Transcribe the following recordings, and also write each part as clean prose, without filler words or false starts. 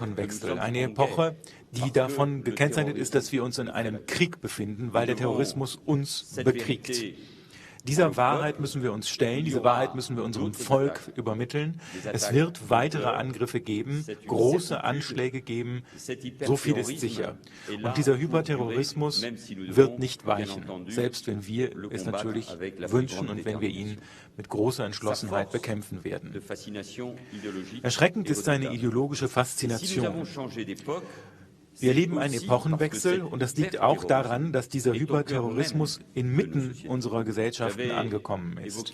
Epochenwechsel, eine Epoche, die davon gekennzeichnet ist, dass wir uns in einem Krieg befinden, weil der Terrorismus uns bekriegt. Dieser Wahrheit müssen wir uns stellen, diese Wahrheit müssen wir unserem Volk übermitteln. Es wird weitere Angriffe geben, große Anschläge geben, so viel ist sicher. Und dieser Hyperterrorismus wird nicht weichen, selbst wenn wir es natürlich wünschen und wenn wir ihn mit großer Entschlossenheit bekämpfen werden. Erschreckend ist seine ideologische Faszination. Wir erleben einen Epochenwechsel und das liegt auch daran, dass dieser Hyperterrorismus inmitten unserer Gesellschaften angekommen ist.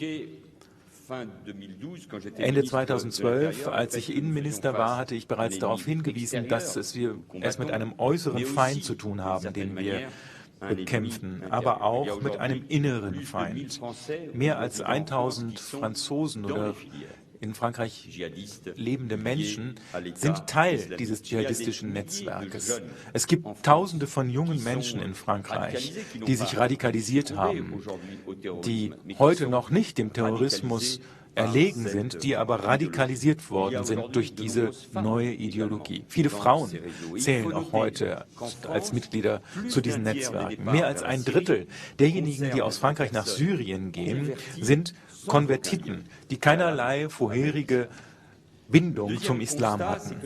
Ende 2012, als ich Innenminister war, hatte ich bereits darauf hingewiesen, dass wir es mit einem äußeren Feind zu tun haben, den wir bekämpfen, aber auch mit einem inneren Feind. Mehr als 1000 Franzosen oder in Frankreich lebende Menschen sind Teil dieses dschihadistischen Netzwerkes. Es gibt Tausende von jungen Menschen in Frankreich, die sich radikalisiert haben, die heute noch nicht dem Terrorismus erlegen sind, die aber radikalisiert worden sind durch diese neue Ideologie. Viele Frauen zählen auch heute als Mitglieder zu diesen Netzwerken. Mehr als ein Drittel derjenigen, die aus Frankreich nach Syrien gehen, sind Konvertiten, die keinerlei vorherige Bindung zum Islam hatten.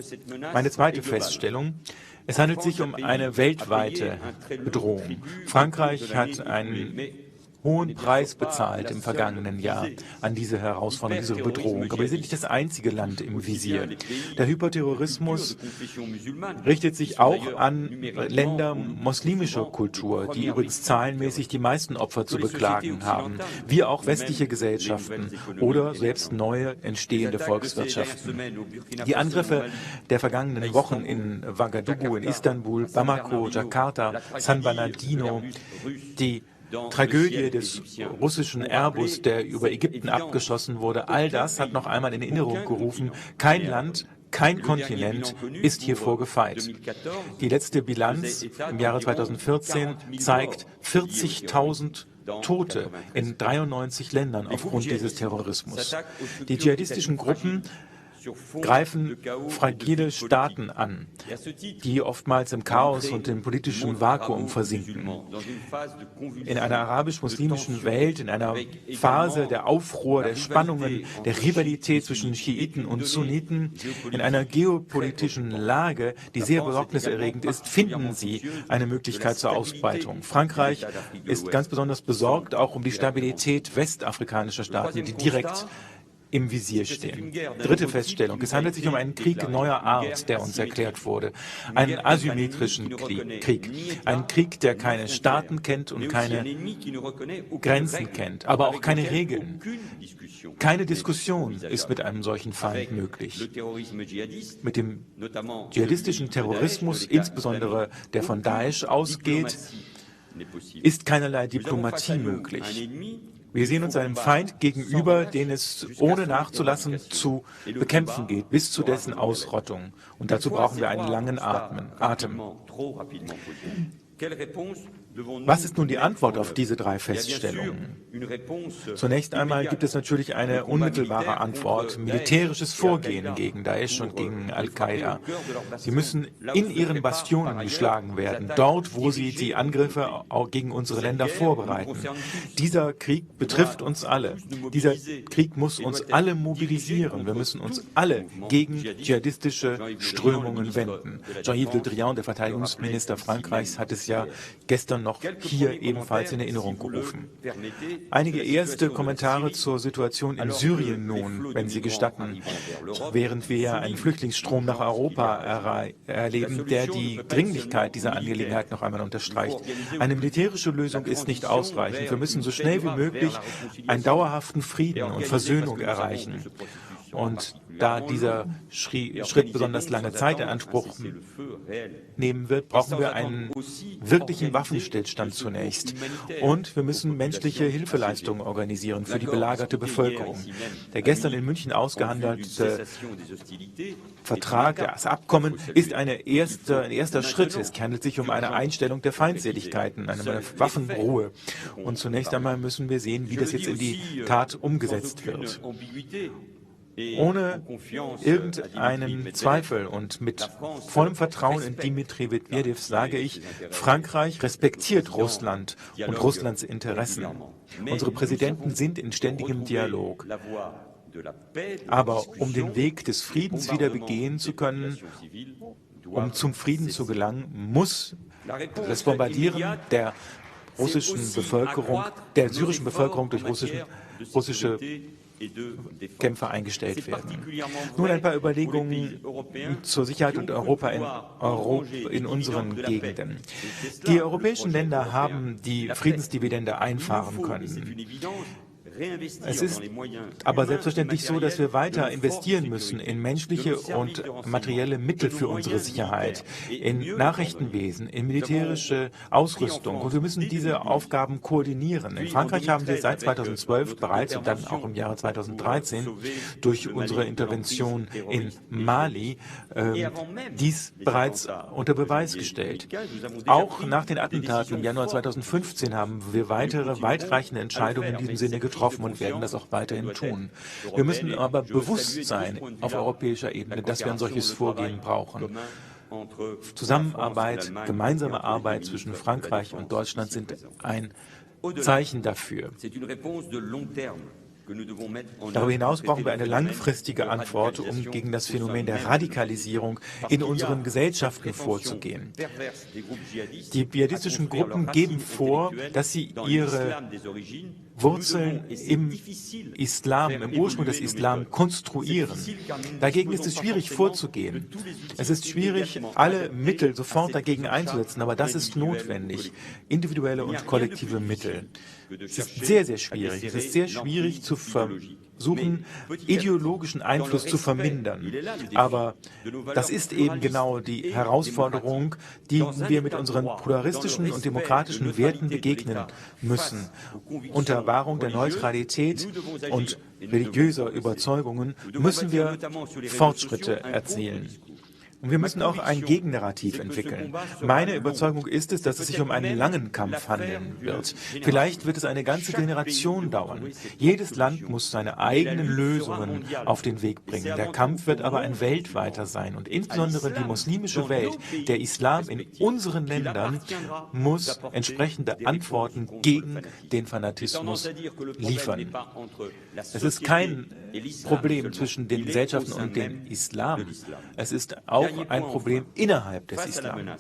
Meine zweite Feststellung: Es handelt sich um eine weltweite Bedrohung. Frankreich hat einen hohen Preis bezahlt im vergangenen Jahr an diese Herausforderung, diese Bedrohung. Aber wir sind nicht das einzige Land im Visier. Der Hyperterrorismus richtet sich auch an Länder muslimischer Kultur, die übrigens zahlenmäßig die meisten Opfer zu beklagen haben, wie auch westliche Gesellschaften oder selbst neue entstehende Volkswirtschaften. Die Angriffe der vergangenen Wochen in Ouagadougou, in Istanbul, Bamako, Jakarta, San Bernardino, die Tragödie des russischen Airbus, der über Ägypten abgeschossen wurde, all das hat noch einmal in Erinnerung gerufen, kein Land, kein Kontinent ist hier vorgefeit. Die letzte Bilanz im Jahre 2014 zeigt 40.000 Tote in 93 Ländern aufgrund dieses Terrorismus. Die dschihadistischen Gruppen greifen fragile Staaten an, die oftmals im Chaos und im politischen Vakuum versinken. In einer arabisch-muslimischen Welt, in einer Phase der Aufruhr, der Spannungen, der Rivalität zwischen Schiiten und Sunniten, in einer geopolitischen Lage, die sehr besorgniserregend ist, finden sie eine Möglichkeit zur Ausbreitung. Frankreich ist ganz besonders besorgt auch um die Stabilität westafrikanischer Staaten, die direkt im Visier stehen. Dritte Feststellung: Es handelt sich um einen Krieg neuer Art, der uns erklärt wurde. Einen asymmetrischen Krieg. Einen Krieg, der keine Staaten kennt und keine Grenzen kennt, aber auch keine Regeln. Keine Diskussion ist mit einem solchen Feind möglich. Mit dem dschihadistischen Terrorismus, insbesondere der von Daesh ausgeht, ist keinerlei Diplomatie möglich. Wir sehen uns einem Feind gegenüber, den es ohne nachzulassen zu bekämpfen geht, bis zu dessen Ausrottung. Und dazu brauchen wir einen langen Atem. Was ist nun die Antwort auf diese drei Feststellungen? Zunächst einmal gibt es natürlich eine unmittelbare Antwort: militärisches Vorgehen gegen Daesh und gegen Al-Qaida. Sie müssen in ihren Bastionen geschlagen werden, dort, wo sie die Angriffe auch gegen unsere Länder vorbereiten. Dieser Krieg betrifft uns alle. Dieser Krieg muss uns alle mobilisieren. Wir müssen uns alle gegen dschihadistische Strömungen wenden. Jean-Yves Le Drian, der Verteidigungsminister Frankreichs, hat es ja gestern noch hier ebenfalls in Erinnerung gerufen. Einige erste Kommentare zur Situation in Syrien nun, wenn Sie gestatten, während wir ja einen Flüchtlingsstrom nach Europa erleben, der die Dringlichkeit dieser Angelegenheit noch einmal unterstreicht. Eine militärische Lösung ist nicht ausreichend. Wir müssen so schnell wie möglich einen dauerhaften Frieden und Versöhnung erreichen. Und da dieser Schritt besonders lange Zeit in Anspruch nehmen wird, brauchen wir einen wirklichen Waffenstillstand zunächst. Und wir müssen menschliche Hilfeleistungen organisieren für die belagerte Bevölkerung. Der gestern in München ausgehandelte Vertrag, das Abkommen, ist ein erster Schritt. Es handelt sich um eine Einstellung der Feindseligkeiten, eine Waffenruhe. Und zunächst einmal müssen wir sehen, wie das jetzt in die Tat umgesetzt wird. Ohne irgendeinen Zweifel und mit vollem Vertrauen in Dmitri Medvedev sage ich, Frankreich respektiert Russland und Russlands Interessen. Unsere Präsidenten sind in ständigem Dialog. Aber um den Weg des Friedens wieder begehen zu können, um zum Frieden zu gelangen, muss das Bombardieren der syrischen Bevölkerung durch russische Kämpfer eingestellt werden. Nun ein paar Überlegungen zur Sicherheit und Europa in unseren Gegenden. Die europäischen Länder haben die Friedensdividende einfahren können. Es ist aber selbstverständlich so, dass wir weiter investieren müssen in menschliche und materielle Mittel für unsere Sicherheit, in Nachrichtenwesen, in militärische Ausrüstung. Und wir müssen diese Aufgaben koordinieren. In Frankreich haben wir seit 2012 bereits und dann auch im Jahre 2013 durch unsere Intervention in Mali dies bereits unter Beweis gestellt. Auch nach den Attentaten im Januar 2015 haben wir weitere weitreichende Entscheidungen in diesem Sinne getroffen und werden das auch weiterhin tun. Wir müssen aber bewusst sein auf europäischer Ebene, dass wir ein solches Vorgehen brauchen. Zusammenarbeit, gemeinsame Arbeit zwischen Frankreich und Deutschland sind ein Zeichen dafür. Darüber hinaus brauchen wir eine langfristige Antwort, um gegen das Phänomen der Radikalisierung in unseren Gesellschaften vorzugehen. Die dschihadistischen Gruppen geben vor, dass sie ihre Wurzeln im Islam, im Ursprung des Islam konstruieren. Dagegen ist es schwierig vorzugehen. Es ist schwierig, alle Mittel sofort dagegen einzusetzen, aber das ist notwendig. Individuelle und kollektive Mittel. Es ist sehr, sehr schwierig. Es ist sehr schwierig zu versuchen, ideologischen Einfluss zu vermindern. Aber das ist eben genau die Herausforderung, die wir mit unseren pluralistischen und demokratischen Werten begegnen müssen. Unter Wahrung der Neutralität und religiöser Überzeugungen müssen wir Fortschritte erzielen. Und wir müssen auch ein Gegennarrativ entwickeln. Meine Überzeugung ist es, dass es sich um einen langen Kampf handeln wird. Vielleicht wird es eine ganze Generation dauern. Jedes Land muss seine eigenen Lösungen auf den Weg bringen. Der Kampf wird aber ein weltweiter sein. Und insbesondere die muslimische Welt, der Islam in unseren Ländern, muss entsprechende Antworten gegen den Fanatismus liefern. Es ist kein Problem zwischen den Gesellschaften und dem Islam. Es ist auch ein Problem innerhalb des Islam.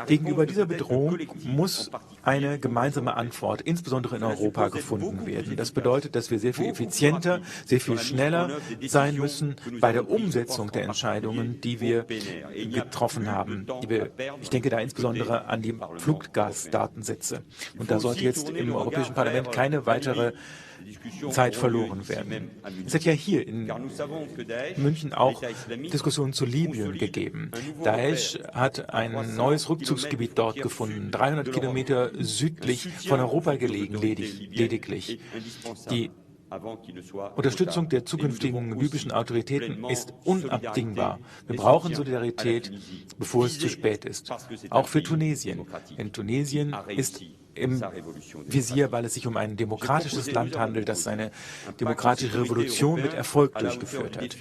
Gegenüber dieser Bedrohung muss eine gemeinsame Antwort, insbesondere in Europa, gefunden werden. Das bedeutet, dass wir sehr viel effizienter, sehr viel schneller sein müssen bei der Umsetzung der Entscheidungen, die wir getroffen haben. Ich denke da insbesondere an die Fluggastdatensätze. Und da sollte jetzt im Europäischen Parlament keine weitere Zeit verloren werden. Es hat ja hier in München auch Diskussionen zu Libyen gegeben. Daesh hat ein neues Rückzugsgebiet dort gefunden, 300 Kilometer südlich von Europa gelegen, lediglich. Die Unterstützung der zukünftigen libyschen Autoritäten ist unabdingbar. Wir brauchen Solidarität, bevor es zu spät ist. Auch für Tunesien. Denn Tunesien ist im Visier, weil es sich um ein demokratisches Land handelt, das seine demokratische Revolution mit Erfolg durchgeführt hat.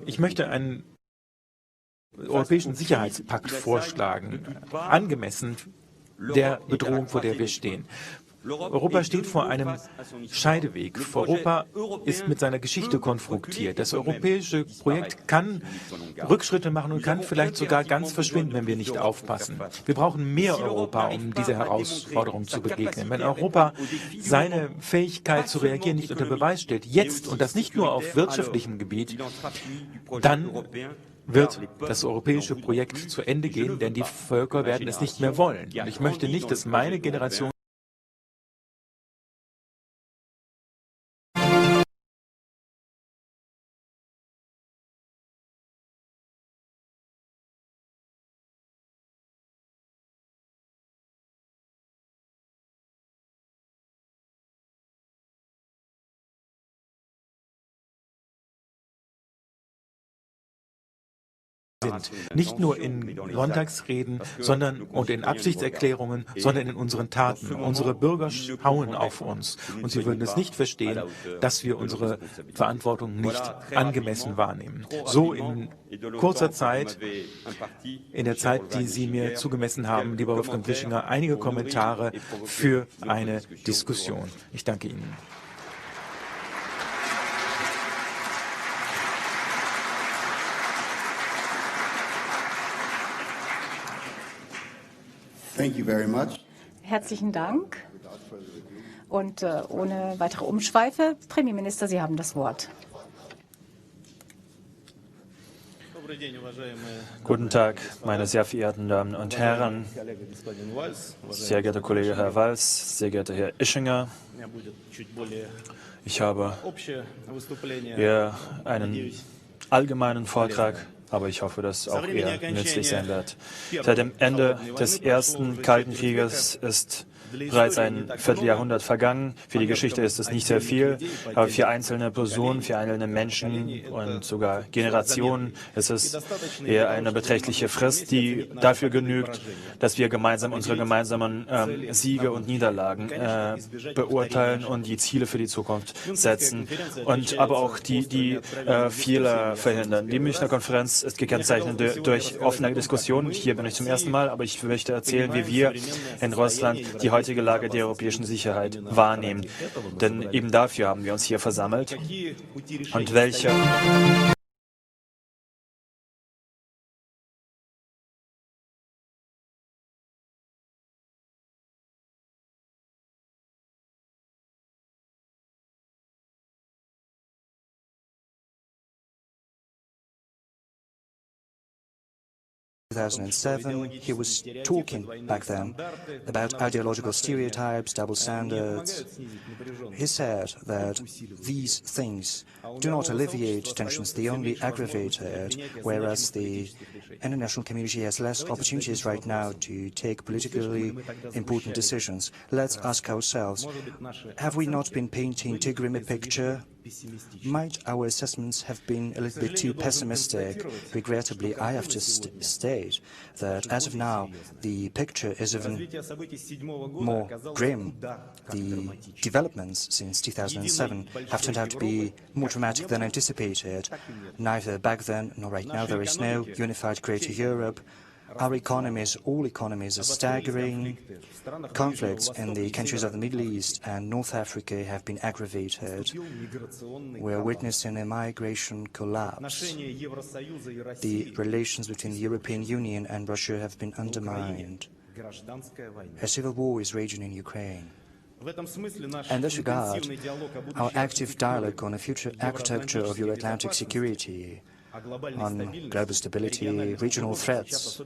Ich möchte einen europäischen Sicherheitspakt vorschlagen, angemessen der Bedrohung, vor der wir stehen. Europa steht vor einem Scheideweg. Europa ist mit seiner Geschichte konfrontiert. Das europäische Projekt kann Rückschritte machen und kann vielleicht sogar ganz verschwinden, wenn wir nicht aufpassen. Wir brauchen mehr Europa, um dieser Herausforderung zu begegnen. Wenn Europa seine Fähigkeit zu reagieren nicht unter Beweis stellt, jetzt und das nicht nur auf wirtschaftlichem Gebiet, dann wird das europäische Projekt zu Ende gehen, denn die Völker werden es nicht mehr wollen. Und ich möchte nicht, dass meine Generation sind. Nicht nur in Sonntagsreden und in Absichtserklärungen, sondern in unseren Taten. Unsere Bürger schauen auf uns und sie würden es nicht verstehen, dass wir unsere Verantwortung nicht angemessen wahrnehmen. So in kurzer Zeit, in der Zeit, die Sie mir zugemessen haben, lieber Wolfgang Wischinger, einige Kommentare für eine Diskussion. Ich danke Ihnen. Thank you very much. Herzlichen Dank. Und ohne weitere Umschweife, Premierminister, Sie haben das Wort. Guten Tag, meine sehr verehrten Damen und Herren, sehr geehrter Kollege Herr Walz, sehr geehrter Herr Ischinger. Ich habe hier einen allgemeinen Vortrag, aber ich hoffe, dass auch eher nützlich sein wird. Seit dem Ende des Ersten Kalten Krieges ist bereits ein Vierteljahrhundert vergangen. Für die Geschichte ist es nicht sehr viel, aber für einzelne Personen, für einzelne Menschen und sogar Generationen ist es eher eine beträchtliche Frist, die dafür genügt, dass wir gemeinsam unsere gemeinsamen Siege und Niederlagen beurteilen und die Ziele für die Zukunft setzen und aber auch die Fehler verhindern. Die Münchner Konferenz ist gekennzeichnet durch offene Diskussionen. Hier bin ich zum ersten Mal, aber ich möchte erzählen, wie wir in Russland die heutige Lage der europäischen Sicherheit wahrnehmen. Denn eben dafür haben wir uns hier versammelt. Und welche In 2007, he was talking back then about ideological stereotypes, double standards. He said that these things do not alleviate tensions, they only aggravate it, whereas the international community has less opportunities right now to take politically important decisions. Let's ask ourselves, have we not been painting too grim a picture? Might our assessments have been a little bit too pessimistic? Regrettably, I have to state that as of now, the picture is even more grim. The developments since 2007 have turned out to be more dramatic than anticipated. Neither back then nor right now there is no unified greater Europe. Our economies, all economies, are staggering. Conflicts in the countries of the Middle East and North Africa have been aggravated. We are witnessing a migration collapse. The relations between the European Union and Russia have been undermined. A civil war is raging in Ukraine. In this regard, our active dialogue on the future architecture of Euro-Atlantic security, on global stability, regional threats,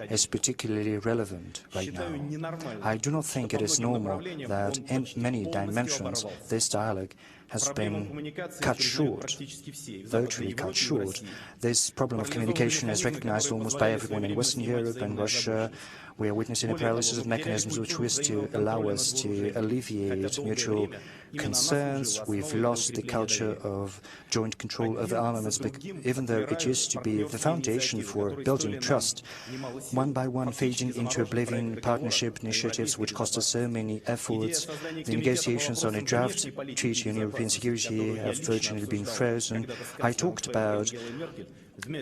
is particularly relevant right now. I do not think it is normal that in many dimensions this dialogue has been cut short, virtually cut short. This problem of communication is recognized almost by everyone in Western Europe and Russia. We are witnessing a paralysis of mechanisms which wish to allow us to alleviate mutual concerns. We've lost the culture of joint control of armaments, even though it used to be the foundation for building trust. One by one, fading into oblivion, partnership initiatives which cost us so many efforts. The negotiations on a draft treaty on European security have virtually been frozen. I talked about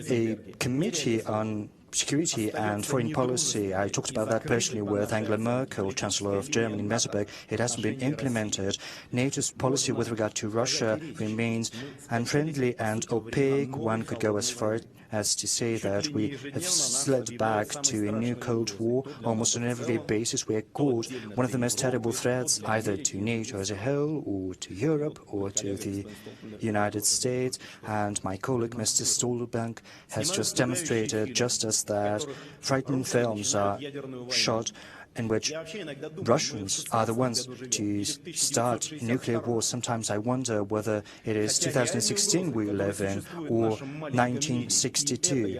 a committee on security and foreign policy. I talked about that personally with Angela Merkel, Chancellor of Germany, in Meseberg. It hasn't been implemented. NATO's policy with regard to Russia remains unfriendly and opaque. One could go as far as to say that we have slid back to a new Cold War. Almost on an everyday basis, we are called one of the most terrible threats, either to NATO as a whole, or to Europe, or to the United States. And my colleague, Mr. Stoltenberg, has just demonstrated just as that frightening films are shot in which Russians are the ones to start nuclear war. Sometimes I wonder whether it is 2016 we live in or 1962.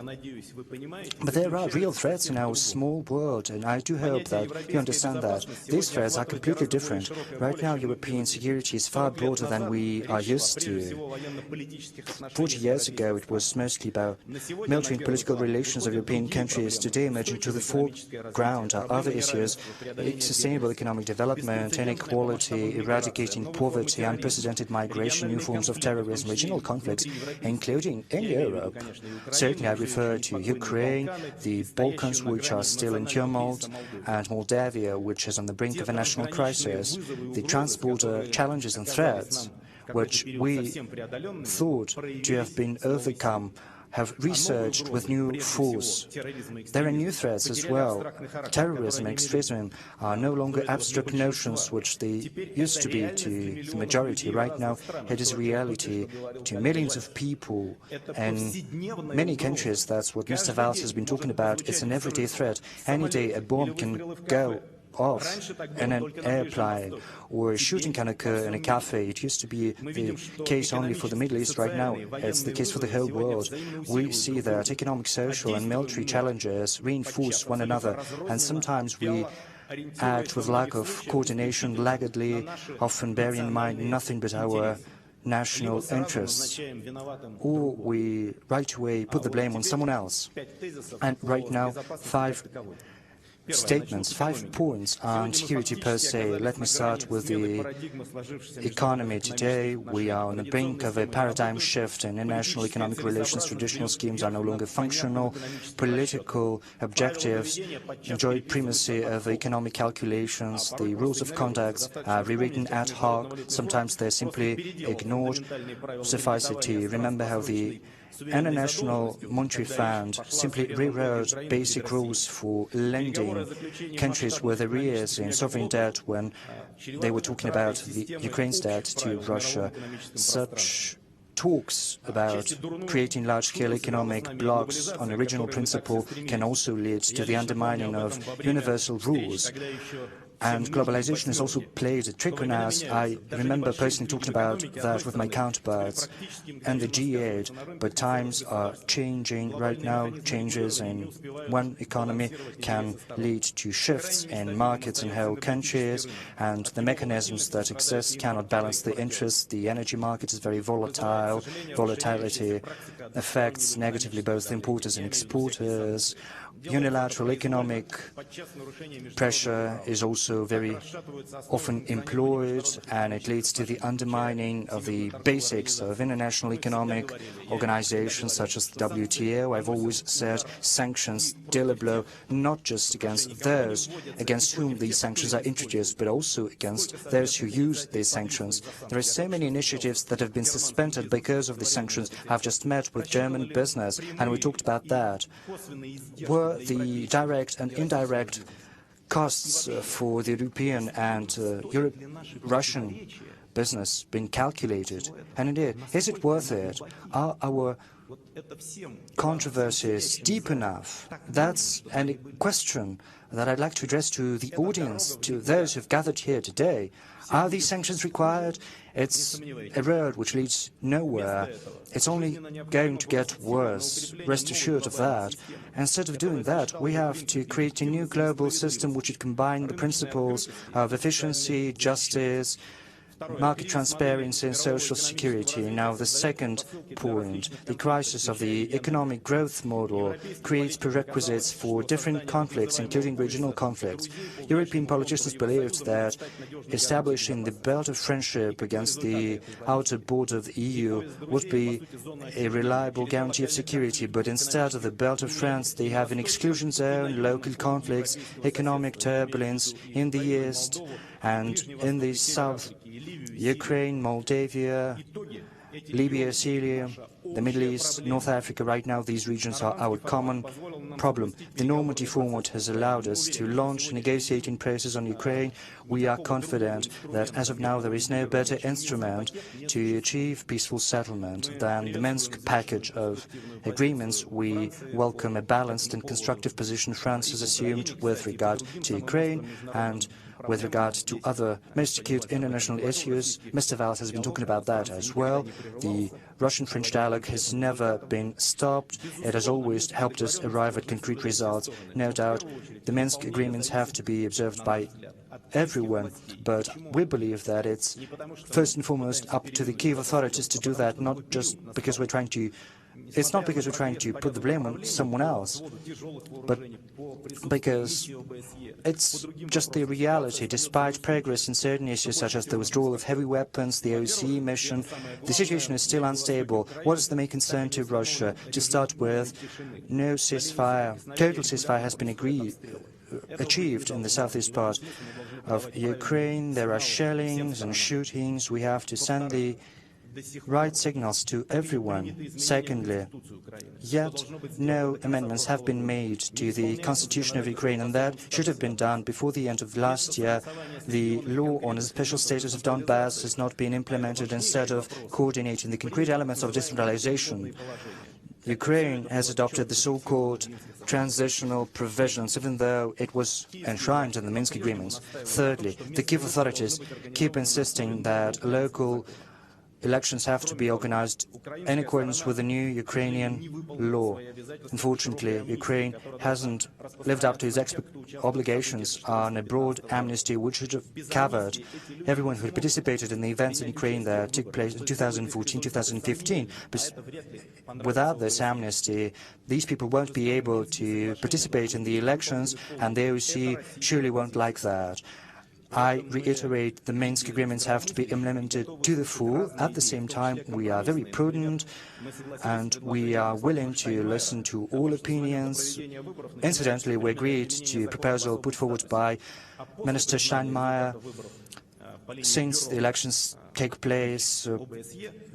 But there are real threats in our small world, and I do hope that you understand that. These threats are completely different. Right now, European security is far broader than we are used to. 40 years ago, it was mostly about military and political relations of European countries. Today, emerging to the foreground are other issues: sustainable economic development, inequality, eradicating poverty, unprecedented migration, new forms of terrorism, regional conflicts, including in Europe. Certainly, I refer to Ukraine, the Balkans, which are still in tumult, and Moldavia, which is on the brink of a national crisis. The transborder challenges and threats, which we thought to have been overcome, have resurged with new force. There are new threats as well. Terrorism and extremism are no longer abstract notions which they used to be to the majority. Right now, it is reality to millions of people in many countries. That's what Mr. Valls has been talking about. It's an everyday threat. Any day a bomb can go off in an airplane, or a shooting can occur in a cafe. It used to be the case only for the Middle East. Right now, it's the case for the whole world. We see that economic, social, and military challenges reinforce one another, and sometimes we act with lack of coordination, laggardly, often bearing in mind nothing but our national interests, or we right away put the blame on someone else. And right now, 5 statements, 5 points on security per se. Let me start with the economy. Today, we are on the brink of a paradigm shift in international economic relations. Traditional schemes are no longer functional. Political objectives enjoy primacy over economic calculations. The rules of conduct are rewritten ad hoc. Sometimes they're simply ignored. Suffice it to remember how the International Monetary Fund simply rewrote basic rules for lending countries with arrears in sovereign debt when they were talking about the Ukraine's debt to Russia. Such talks about creating large-scale economic blocs on a regional principle can also lead to the undermining of universal rules. And globalization has also played a trick on us. I remember personally talking about that with my counterparts and the G8, but times are changing right now. Changes in one economy can lead to shifts in markets in whole countries, and the mechanisms that exist cannot balance the interests. The energy market is very volatile. Volatility affects negatively both importers and exporters. Unilateral economic pressure is also very often employed, and it leads to the undermining of the basics of international economic organizations such as the WTO. I've always said sanctions deal a blow not just against those against whom these sanctions are introduced, but also against those who use these sanctions. There are so many initiatives that have been suspended because of the sanctions. I've just met with German business, and we talked about that. Were the direct and indirect costs for the European and Russian business been calculated? And indeed, is it worth it? Are our controversies deep enough? That's a question that I'd like to address to the audience, to those who've gathered here today. Are these sanctions required? It's a road which leads nowhere. It's only going to get worse. Rest assured of that. Instead of doing that, we have to create a new global system which would combine the principles of efficiency, justice, market transparency and social security. Now, the second point, the crisis of the economic growth model creates prerequisites for different conflicts, including regional conflicts. European politicians believed that establishing the belt of friendship against the outer border of the EU would be a reliable guarantee of security, but instead of the belt of friends, they have an exclusion zone, local conflicts, economic turbulence in the east and in the south. Ukraine, Moldavia, Libya, Syria, the Middle East, North Africa. Right now, these regions are our common problem. The Normandy format has allowed us to launch a negotiating process on Ukraine. We are confident that as of now there is no better instrument to achieve peaceful settlement than the Minsk package of agreements. We welcome a balanced and constructive position France has assumed with regard to Ukraine and with regard to other most acute international issues. Mr. Valls has been talking about that as well. The Russian-French dialogue has never been stopped. It has always helped us arrive at concrete results. No doubt, the Minsk agreements have to be observed by everyone, but we believe that it's first and foremost up to the Kyiv authorities to do that, not just because we're trying to put the blame on someone else, but because it's just the reality. Despite progress in certain issues such as the withdrawal of heavy weapons, the OSCE mission, the situation is still unstable. What is the main concern to Russia? To start with, no ceasefire, total ceasefire has been achieved in the southeast part of Ukraine. There are shellings and shootings. We have to send the right signals to everyone. Secondly, yet no amendments have been made to the Constitution of Ukraine, and that should have been done before the end of last year. The law on the special status of Donbass has not been implemented. Instead of coordinating the concrete elements of decentralization, Ukraine has adopted the so-called transitional provisions, even though it was enshrined in the Minsk agreements. Thirdly, the Kyiv authorities keep insisting that local elections have to be organized in accordance with the new Ukrainian law. Unfortunately, Ukraine hasn't lived up to its obligations on a broad amnesty which should have covered everyone who participated in the events in Ukraine that took place in 2014-2015. Without this amnesty, these people won't be able to participate in the elections, and the OSCE surely won't like that. I reiterate, the Minsk agreements have to be implemented to the full. At the same time, we are very prudent and we are willing to listen to all opinions. Incidentally, we agreed to a proposal put forward by Minister Steinmeier. Since the elections take place,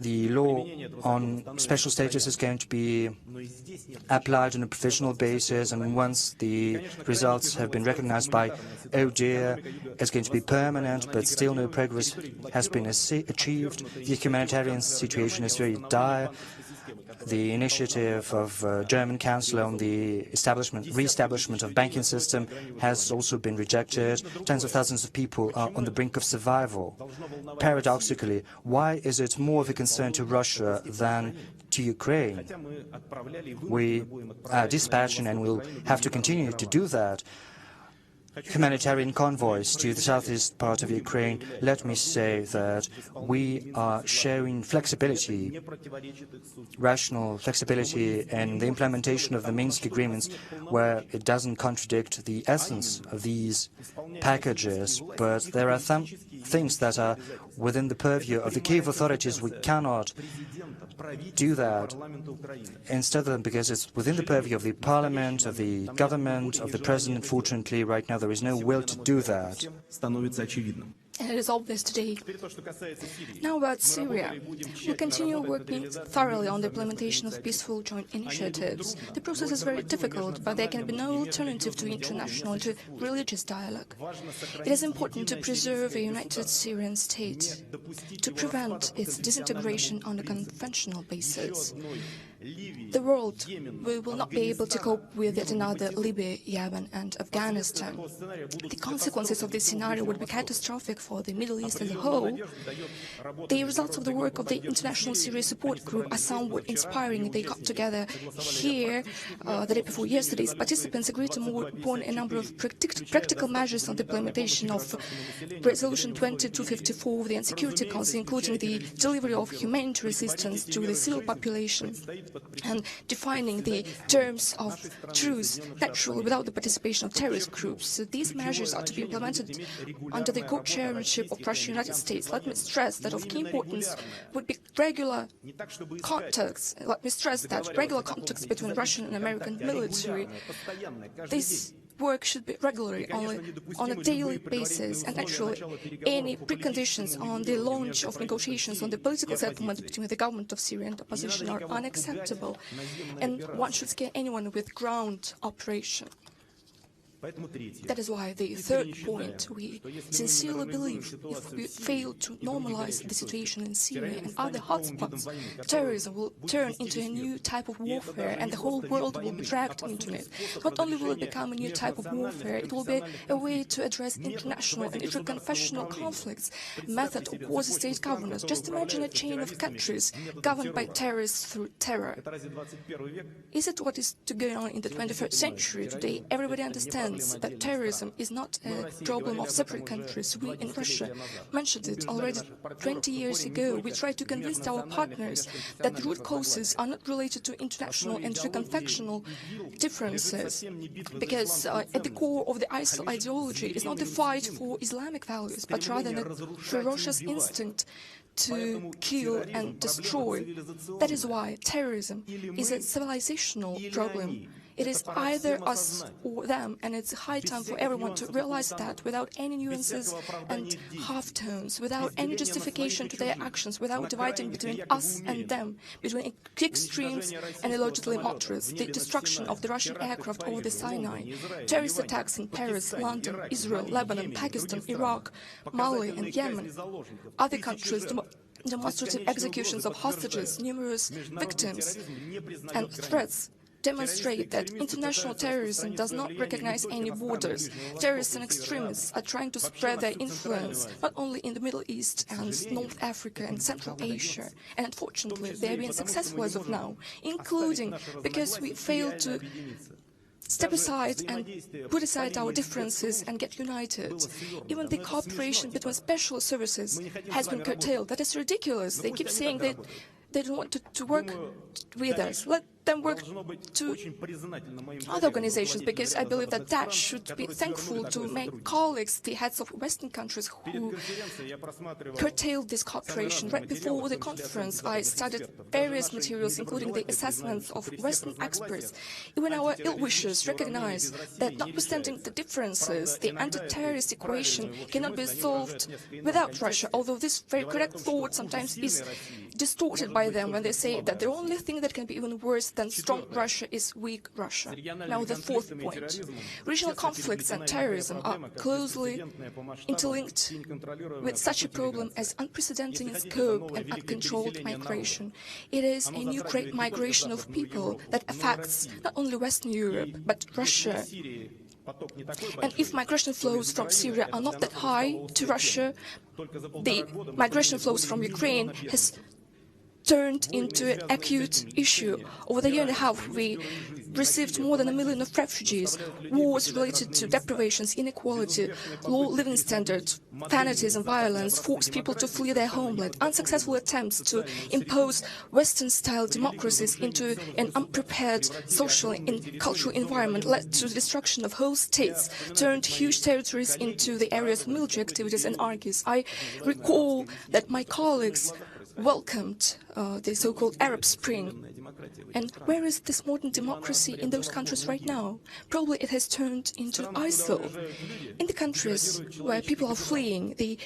the law on special status is going to be applied on a provisional basis, and once the results have been recognized by ODIHR, it's going to be permanent, but still no progress has been achieved. The humanitarian situation is very dire. The initiative of German Chancellor on the re-establishment of banking system has also been rejected. Tens of thousands of people are on the brink of survival. Paradoxically, why is it more of a concern to Russia than to Ukraine? We are dispatching, and we'll have to continue to do that, humanitarian convoys to the southeast part of Ukraine. Let me say that we are showing flexibility, rational flexibility in the implementation of the Minsk agreements, where it doesn't contradict the essence of these packages. But there are some things that are within the purview of the Kyiv authorities. We cannot do that instead of because it's within the purview of the parliament, of the government, of the president. Fortunately, right now there is no will to do that. And it is obvious today. Now about Syria. We continue working thoroughly on the implementation of peaceful joint initiatives. The process is very difficult, but there can be no alternative to international and to religious dialogue. It is important to preserve a united Syrian state, to prevent its disintegration on a conventional basis. The world will not be able to cope with yet another Libya, Yemen and Afghanistan. The consequences of this scenario would be catastrophic for the Middle East as a whole. The results of the work of the International Syria Support Group are somewhat inspiring. They got together here the day before yesterday's participants agreed to move upon a number of practical measures on the implementation of Resolution 2254 of the UN Security Council, including the delivery of humanitarian assistance to the civil population, and defining the terms of truce, naturally without the participation of terrorist groups. So these measures are to be implemented under the co-chairmanship of Russia and the United States. Let me stress that of key importance would be regular contacts. Let me stress that regular contacts between Russian and American military. This work should be regularly, on a daily basis, and actually any preconditions on the launch of negotiations on the political settlement between the government of Syria and the opposition are unacceptable, and one should scare anyone with ground operation. That is why the third point, we sincerely believe if we fail to normalize the situation in Syria and other hotspots, terrorism will turn into a new type of warfare and the whole world will be dragged into it. Not only will it become a new type of warfare, it will be a way to address international and interconfessional conflicts, a method of quasi-state governance. Just imagine a chain of countries governed by terrorists through terror. Is it what is going on in the 21st century? Today, everybody understands that terrorism is not a problem of separate countries. We in Russia mentioned it already 20 years ago. We tried to convince our partners that the root causes are not related to international and interconfessional differences, because at the core of the ISIL ideology is not the fight for Islamic values, but rather the ferocious instinct to kill and destroy. That is why terrorism is a civilizational problem. It is either us or them, and it's high time for everyone to realize that without any nuances and half-tones, without any justification to their actions, without dividing between us and them, between extremes and illogically moderates, the destruction of the Russian aircraft over the Sinai, terrorist attacks in Paris, London, Israel, Lebanon, Pakistan, Iraq, Mali and Yemen, other countries, demonstrative executions of hostages, numerous victims and threats demonstrate that international terrorism does not recognize any borders. Terrorists and extremists are trying to spread their influence not only in the Middle East and North Africa and Central Asia, and unfortunately they are being successful as of now, including because we failed to step aside and put aside our differences and get united. Even the cooperation between special services has been curtailed. That is ridiculous. They keep saying that they don't want to work with us. Let them work to other organizations, because I believe that should be thankful to my colleagues, the heads of Western countries, who curtailed this cooperation. Right before the conference, I studied various materials, including the assessments of Western experts. Even our ill-wishers recognize that, notwithstanding the differences, the anti-terrorist equation cannot be solved without Russia, although this very correct thought sometimes is distorted by them when they say that the only thing that can be even worse than strong Russia is weak Russia. Now, the fourth point. Regional conflicts and terrorism are closely interlinked with such a problem as unprecedented in scope and uncontrolled migration. It is a new great migration of people that affects not only Western Europe, but Russia. And if migration flows from Syria are not that high to Russia, the migration flows from Ukraine has turned into an acute issue. Over the year and a half, we received more than 1 million of refugees. Wars related to deprivations, inequality, low living standards, fanatism, violence force people to flee their homeland. Unsuccessful attempts to impose Western-style democracies into an unprepared social and cultural environment led to the destruction of whole states, turned huge territories into the areas of military activities and anarchies. I recall that my colleagues welcomed the so-called Arab Spring. And where is this modern democracy in those countries right now? Probably it has turned into ISIL. In the countries where people are fleeing, the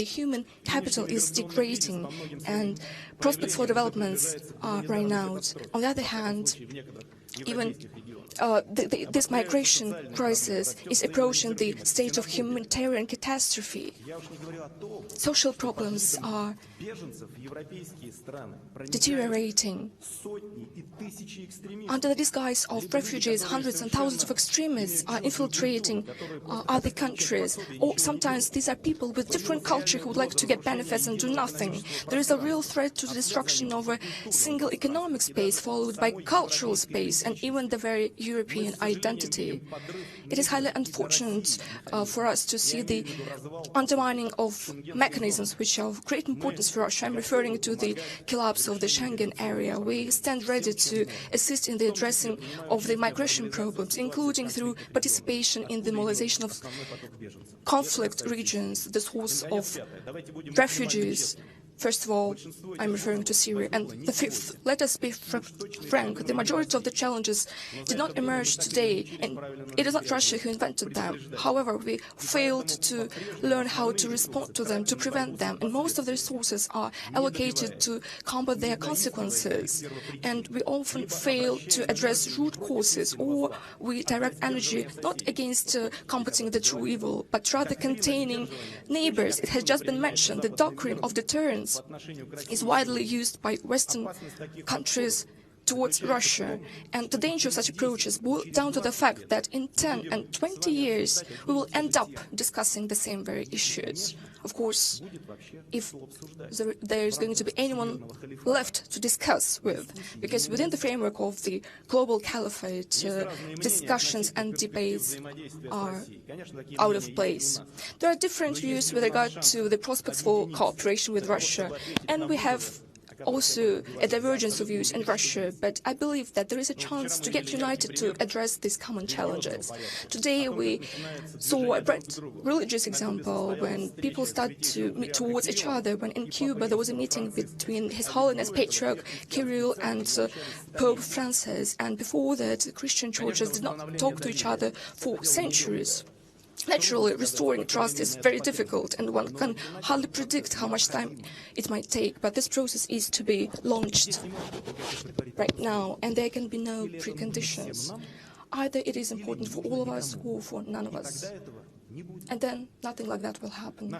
human capital is degrading and prospects for developments are running out. On the other hand, even this migration crisis is approaching the stage of humanitarian catastrophe. Social problems are deteriorating. Under the disguise of refugees, hundreds and thousands of extremists are infiltrating other countries. Or sometimes these are people with different culture who would like to get benefits and do nothing. There is a real threat to the destruction of a single economic space, followed by cultural space, and even the very European identity. It is highly unfortunate for us to see the undermining of mechanisms which are of great importance for Russia. I'm referring to the collapse of the Schengen area. We stand ready to assist in the addressing of the migration problems, including through participation in the mobilization of conflict regions, the source of refugees. First of all, I'm referring to Syria. And the fifth, let us be frank, the majority of the challenges did not emerge today, and it is not Russia who invented them. However, we failed to learn how to respond to them, to prevent them, and most of the resources are allocated to combat their consequences. And we often fail to address root causes, or we direct energy not against combating the true evil, but rather containing neighbors. It has just been mentioned, the doctrine of deterrence is widely used by Western countries towards Russia. And the danger of such approaches boils down to the fact that in 10 and 20 years, we will end up discussing the same very issues. Of course, if there is going to be anyone left to discuss with, because within the framework of the global caliphate, discussions and debates are out of place. There are different views with regard to the prospects for cooperation with Russia, and we have also a divergence of views in Russia, but I believe that there is a chance to get united to address these common challenges. Today we saw a religious example when people started to meet towards each other, when in Cuba there was a meeting between His Holiness Patriarch Kirill and Pope Francis, and before that Christian churches did not talk to each other for centuries. Naturally, restoring trust is very difficult, and one can hardly predict how much time it might take, but this process is to be launched right now, and there can be no preconditions. Either it is important for all of us or for none of us. And then nothing like that will happen.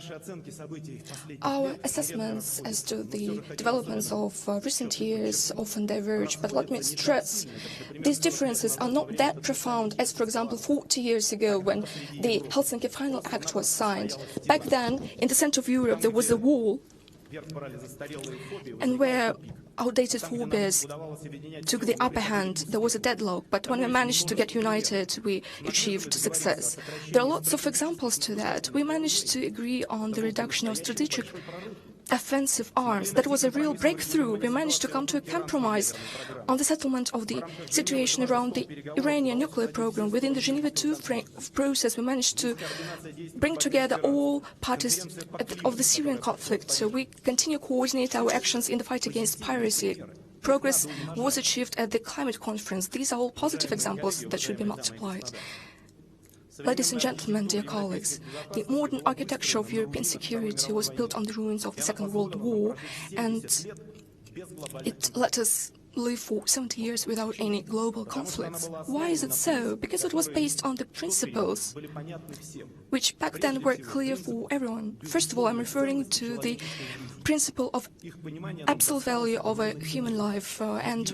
Our assessments as to the developments of recent years often diverge, but let me stress, these differences are not that profound as, for example, 40 years ago when the Helsinki Final Act was signed. Back then, in the center of Europe, there was a wall, and where outdated forebears took the upper hand, there was a deadlock, but when we managed to get united, we achieved success. There are lots of examples to that. We managed to agree on the reduction of strategic offensive arms. That was a real breakthrough. We managed to come to a compromise on the settlement of the situation around the Iranian nuclear program. Within the Geneva II process, we managed to bring together all parties of the Syrian conflict. So we continue to coordinate our actions in the fight against piracy. Progress was achieved at the climate conference. These are all positive examples that should be multiplied. Ladies and gentlemen, dear colleagues, the modern architecture of European security was built on the ruins of the Second World War, and it let us live for 70 years without any global conflicts. Why is it so? Because it was based on the principles which back then were clear for everyone. First of all, I'm referring to the principle of absolute value of a human life, and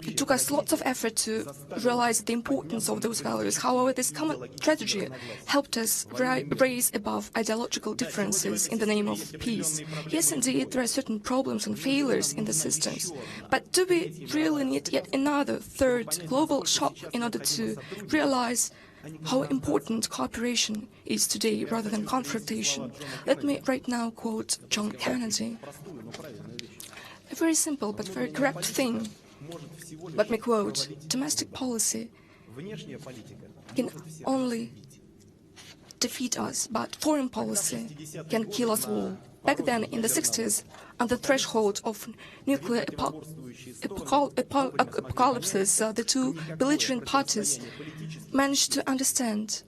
it took us lots of effort to realize the importance of those values. However, this common tragedy helped us raise above ideological differences in the name of peace. Yes, indeed, there are certain problems and failures in the systems, but do we really need yet another third global shock in order to realize how important cooperation is today rather than confrontation? Let me right now quote John Kennedy. A very simple but very correct thing. Let me quote, "Domestic policy can only defeat us, but foreign policy can kill us all." Back then, in the 60s, on the threshold of nuclear apocalypses, the two belligerent parties managed to understand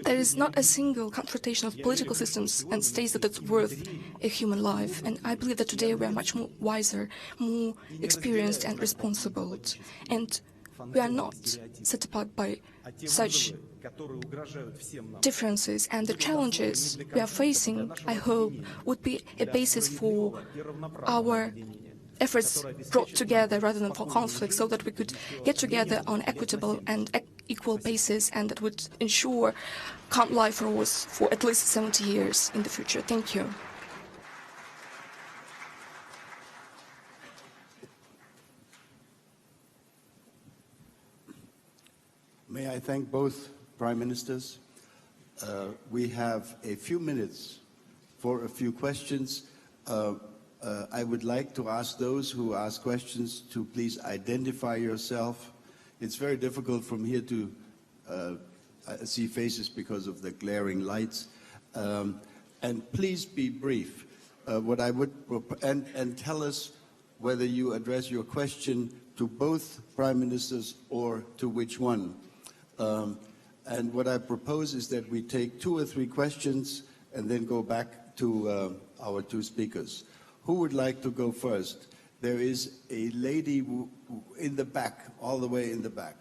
there is not a single confrontation of political systems and states that it's worth a human life. And I believe that today we are much more wiser, more experienced and responsible. And we are not set apart by such differences, and the challenges we are facing, I hope, would be a basis for our efforts brought together rather than for conflict, so that we could get together on equitable and equal basis, and that would ensure calm life for us for at least 70 years in the future. Thank you. May I thank both Prime Ministers. We have a few minutes for a few questions. I would like to ask those who ask questions to please identify yourself. It's very difficult from here to see faces because of the glaring lights. And please be brief. what I would and tell us whether you address your question to both prime ministers or to which one. And what I propose is that we take 2 or 3 questions and then go back to our 2 speakers. Who would like to go first? There is a lady in the back, all the way in the back.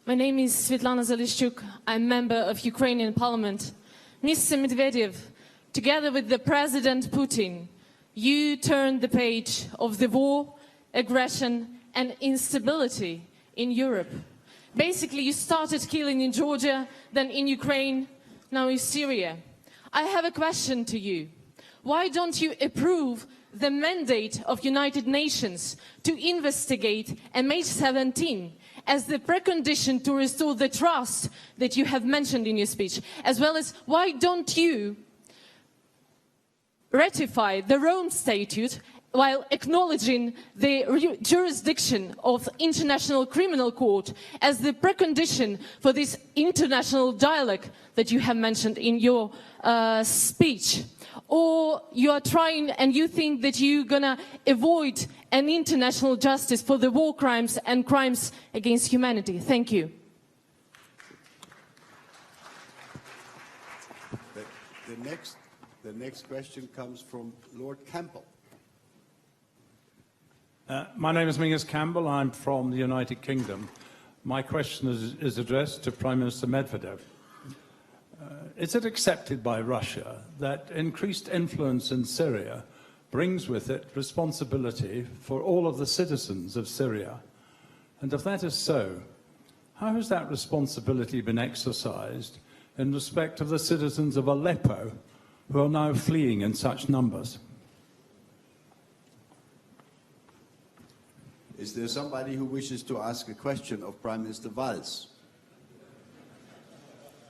My name is Svetlana Zalishchuk. I'm a member of Ukrainian parliament. Mr. Medvedev, together with the President Putin, you turned the page of the war, aggression, and instability in Europe. Basically, you started killing in Georgia, then in Ukraine, now in Syria. I have a question to you. Why don't you approve the mandate of United Nations to investigate MH17 as the precondition to restore the trust that you have mentioned in your speech? As well as, why don't you ratify the Rome Statute while acknowledging the jurisdiction of International Criminal Court as the precondition for this international dialogue that you have mentioned in your speech? Or you are trying and you think that you're gonna avoid an international justice for the war crimes and crimes against humanity? Thank you. The next question comes from Lord Campbell. My name is Mingus Campbell. I'm from the United Kingdom. My question is addressed to Prime Minister Medvedev. Is it accepted by Russia that increased influence in Syria brings with it responsibility for all of the citizens of Syria? And if that is so, how has that responsibility been exercised in respect of the citizens of Aleppo who are now fleeing in such numbers? Is there somebody who wishes to ask a question of Prime Minister Valls?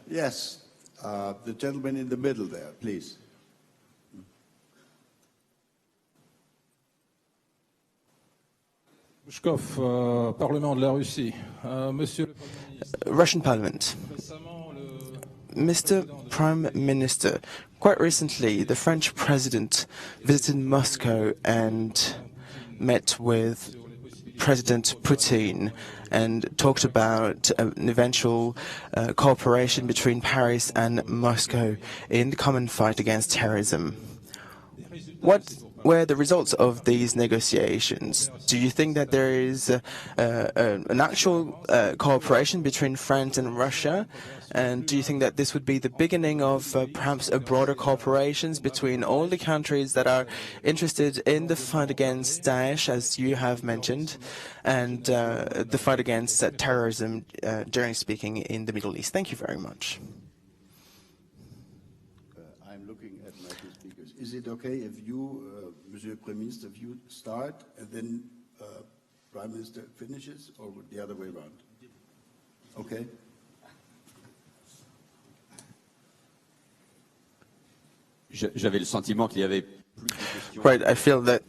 Yes, the gentleman in the middle there, please. Russian Parliament. Mr. Prime Minister, quite recently the French President visited Moscow and met with President Putin and talked about an eventual cooperation between Paris and Moscow in the common fight against terrorism. What were the results of these negotiations? Do you think that there is an actual cooperation between France and Russia? And do you think that this would be the beginning of perhaps a broader cooperation between all the countries that are interested in the fight against Daesh, as you have mentioned, and the fight against terrorism, generally speaking, in the Middle East? Thank you very much. I'm looking at my 2 speakers. Is it okay if you, Monsieur Prime Minister, if you start and then Prime Minister finishes, or the other way around? Okay. J'avais le sentiment qu'il y avait plus de questions. Right, I feel that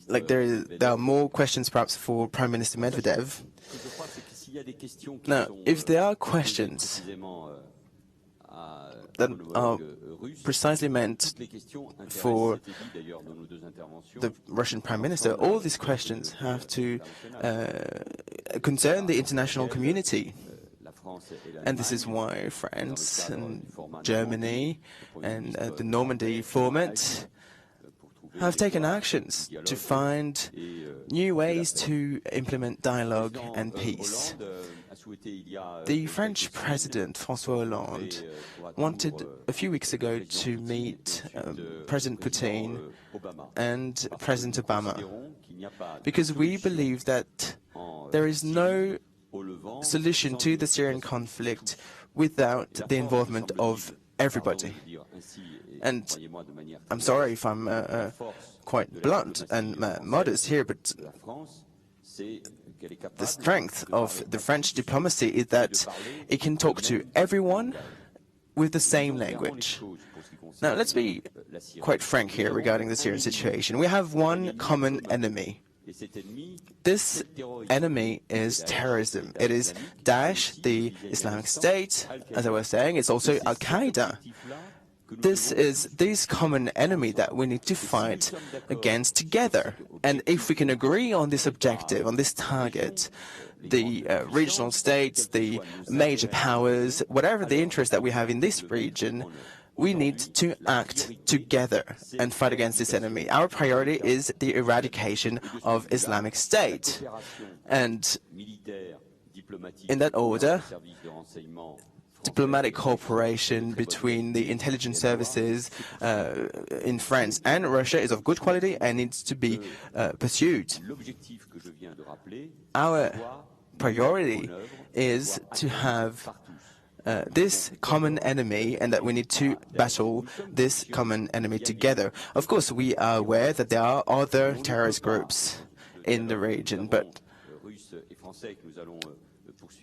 there are more questions perhaps for Prime Minister Medvedev. Now, if there are questions that are precisely meant for the Russian Prime Minister, all these questions have to concern the international community. And this is why France and Germany and the Normandy format have taken actions to find new ways to implement dialogue and peace. The French President, François Hollande, wanted a few weeks ago to meet President Putin and President Obama, because we believe that there is no solution to the Syrian conflict without the involvement of everybody. And I'm sorry if I'm quite blunt and modest here, but the strength of the French diplomacy is that it can talk to everyone with the same language. Now, let's be quite frank here regarding the Syrian situation. We have one common enemy, This enemy is terrorism. It is Daesh, the Islamic State, as I was saying. It's also Al-Qaeda. This is this common enemy that we need to fight against together. And if we can agree on this objective, on this target, the regional states, the major powers, whatever the interest that we have in this region, we need to act together and fight against this enemy. Our priority is the eradication of Islamic State. And in that order, diplomatic cooperation between the intelligence services in France and Russia is of good quality and needs to be pursued. Our priority is to have this common enemy, and that we need to battle this common enemy together. Of course, we are aware that there are other terrorist groups in the region, but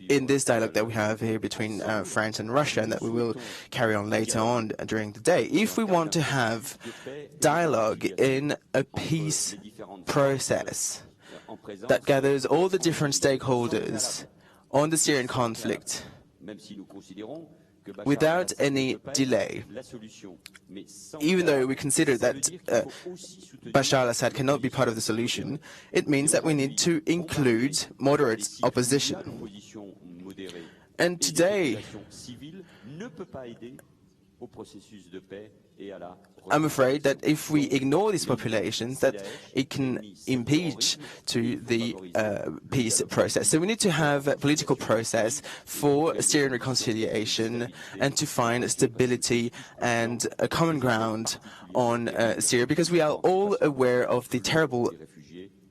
in this dialogue that we have here between France and Russia, and that we will carry on later on during the day, if we want to have dialogue in a peace process that gathers all the different stakeholders on the Syrian conflict, without any delay, even though we consider that Bashar al-Assad cannot be part of the solution, it means that we need to include moderate opposition. And today, I'm afraid that if we ignore these populations, that it can impede to the peace process. So we need to have a political process for Syrian reconciliation and to find stability and a common ground on Syria, because we are all aware of the terrible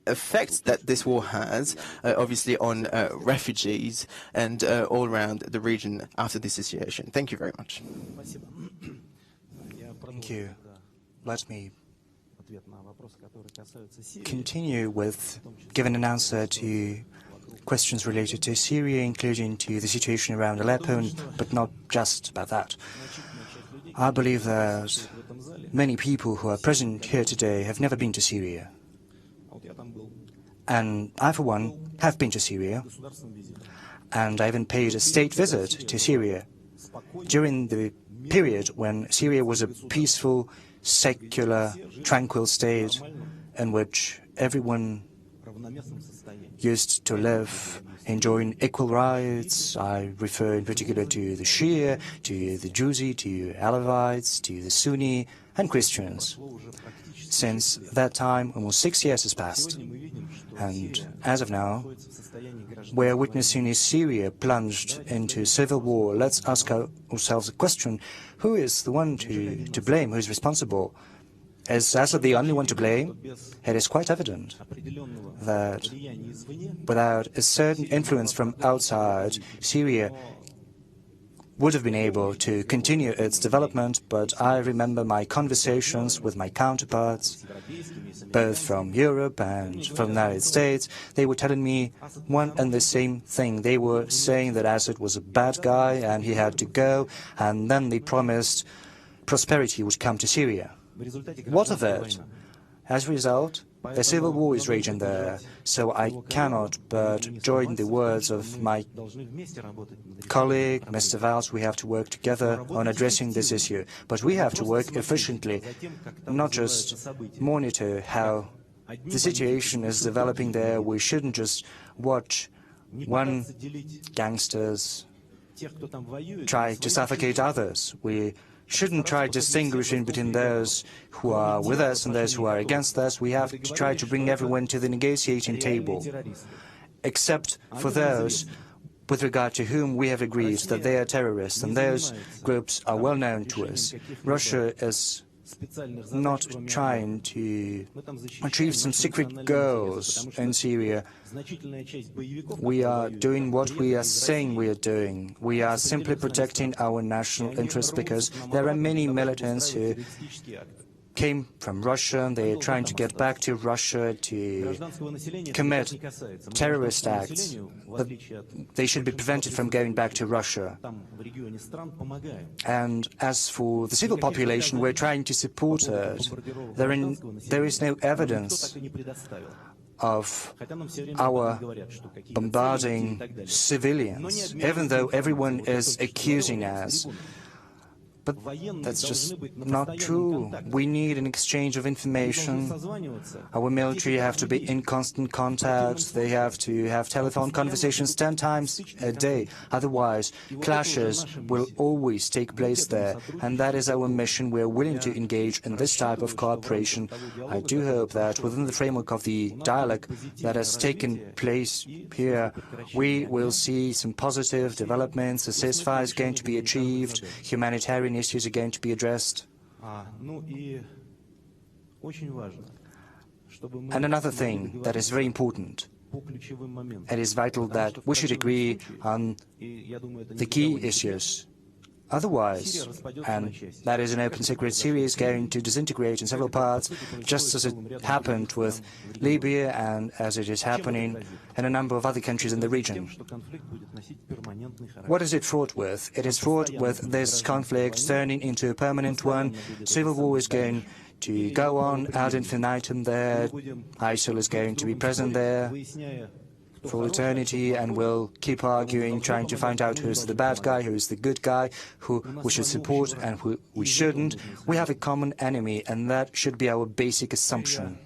effects that this war has, obviously, on refugees and all around the region after this situation. Thank you very much. Thank you. Let me continue with giving an answer to questions related to Syria, including to the situation around Aleppo, but not just about that. I believe that many people who are present here today have never been to Syria. And I, for one, have been to Syria, and I even paid a state visit to Syria during the period when Syria was a peaceful, secular, tranquil state in which everyone used to live, enjoying equal rights. I refer in particular to the Shia, to the Druzi, to Alawites, to the Sunni and Christians. Since that time, almost 6 years has passed, and as of now, we are witnessing Syria plunged into civil war. Let's ask ourselves a question: who is the one to blame? Who is responsible? Is Assad the only one to blame? It is quite evident that without a certain influence from outside, Syria would have been able to continue its development, but I remember my conversations with my counterparts, both from Europe and from the United States. They were telling me one and the same thing. They were saying that Assad was a bad guy and he had to go, and then they promised prosperity would come to Syria. What of it? As a result, a civil war is raging there, so I cannot but join the words of my colleague, Mr. Valls. We have to work together on addressing this issue, but we have to work efficiently, not just monitor how the situation is developing there. We shouldn't just watch one gangsters try to suffocate others. We shouldn't try distinguishing between those who are with us and those who are against us. We have to try to bring everyone to the negotiating table, except for those with regard to whom we have agreed that they are terrorists, and those groups are well known to us. Russia is not trying to achieve some secret goals in Syria. We are doing what we are saying we are doing. We are simply protecting our national interests, because there are many militants who came from Russia, and they are trying to get back to Russia to commit terrorist acts, but they should be prevented from going back to Russia. And as for the civil population, we're trying to support it. There is no evidence of our bombarding civilians, even though everyone is accusing us. But that's just not true. We need an exchange of information. Our military have to be in constant contact. They have to have telephone conversations 10 times a day. Otherwise, clashes will always take place there. And that is our mission. We are willing to engage in this type of cooperation. I do hope that within the framework of the dialogue that has taken place here, we will see some positive developments. A ceasefire is going to be achieved. Humanitarian issues are going to be addressed. And another thing that is very important, it is vital that we should agree on the key issues. Otherwise, and that is an open secret, Syria is going to disintegrate in several parts, just as it happened with Libya and as it is happening in a number of other countries in the region. What is it fraught with? It is fraught with this conflict turning into a permanent one. Civil war is going to go on ad infinitum there. ISIL is going to be present there for eternity, and we'll keep arguing, trying to find out who's the bad guy, who's the good guy, who we should support and who we shouldn't. We have a common enemy, and that should be our basic assumption.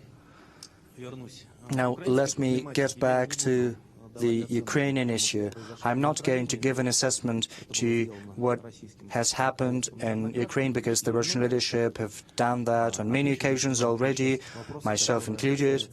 Now, let me get back to the Ukrainian issue. I'm not going to give an assessment to what has happened in Ukraine because the Russian leadership have done that on many occasions already, myself included.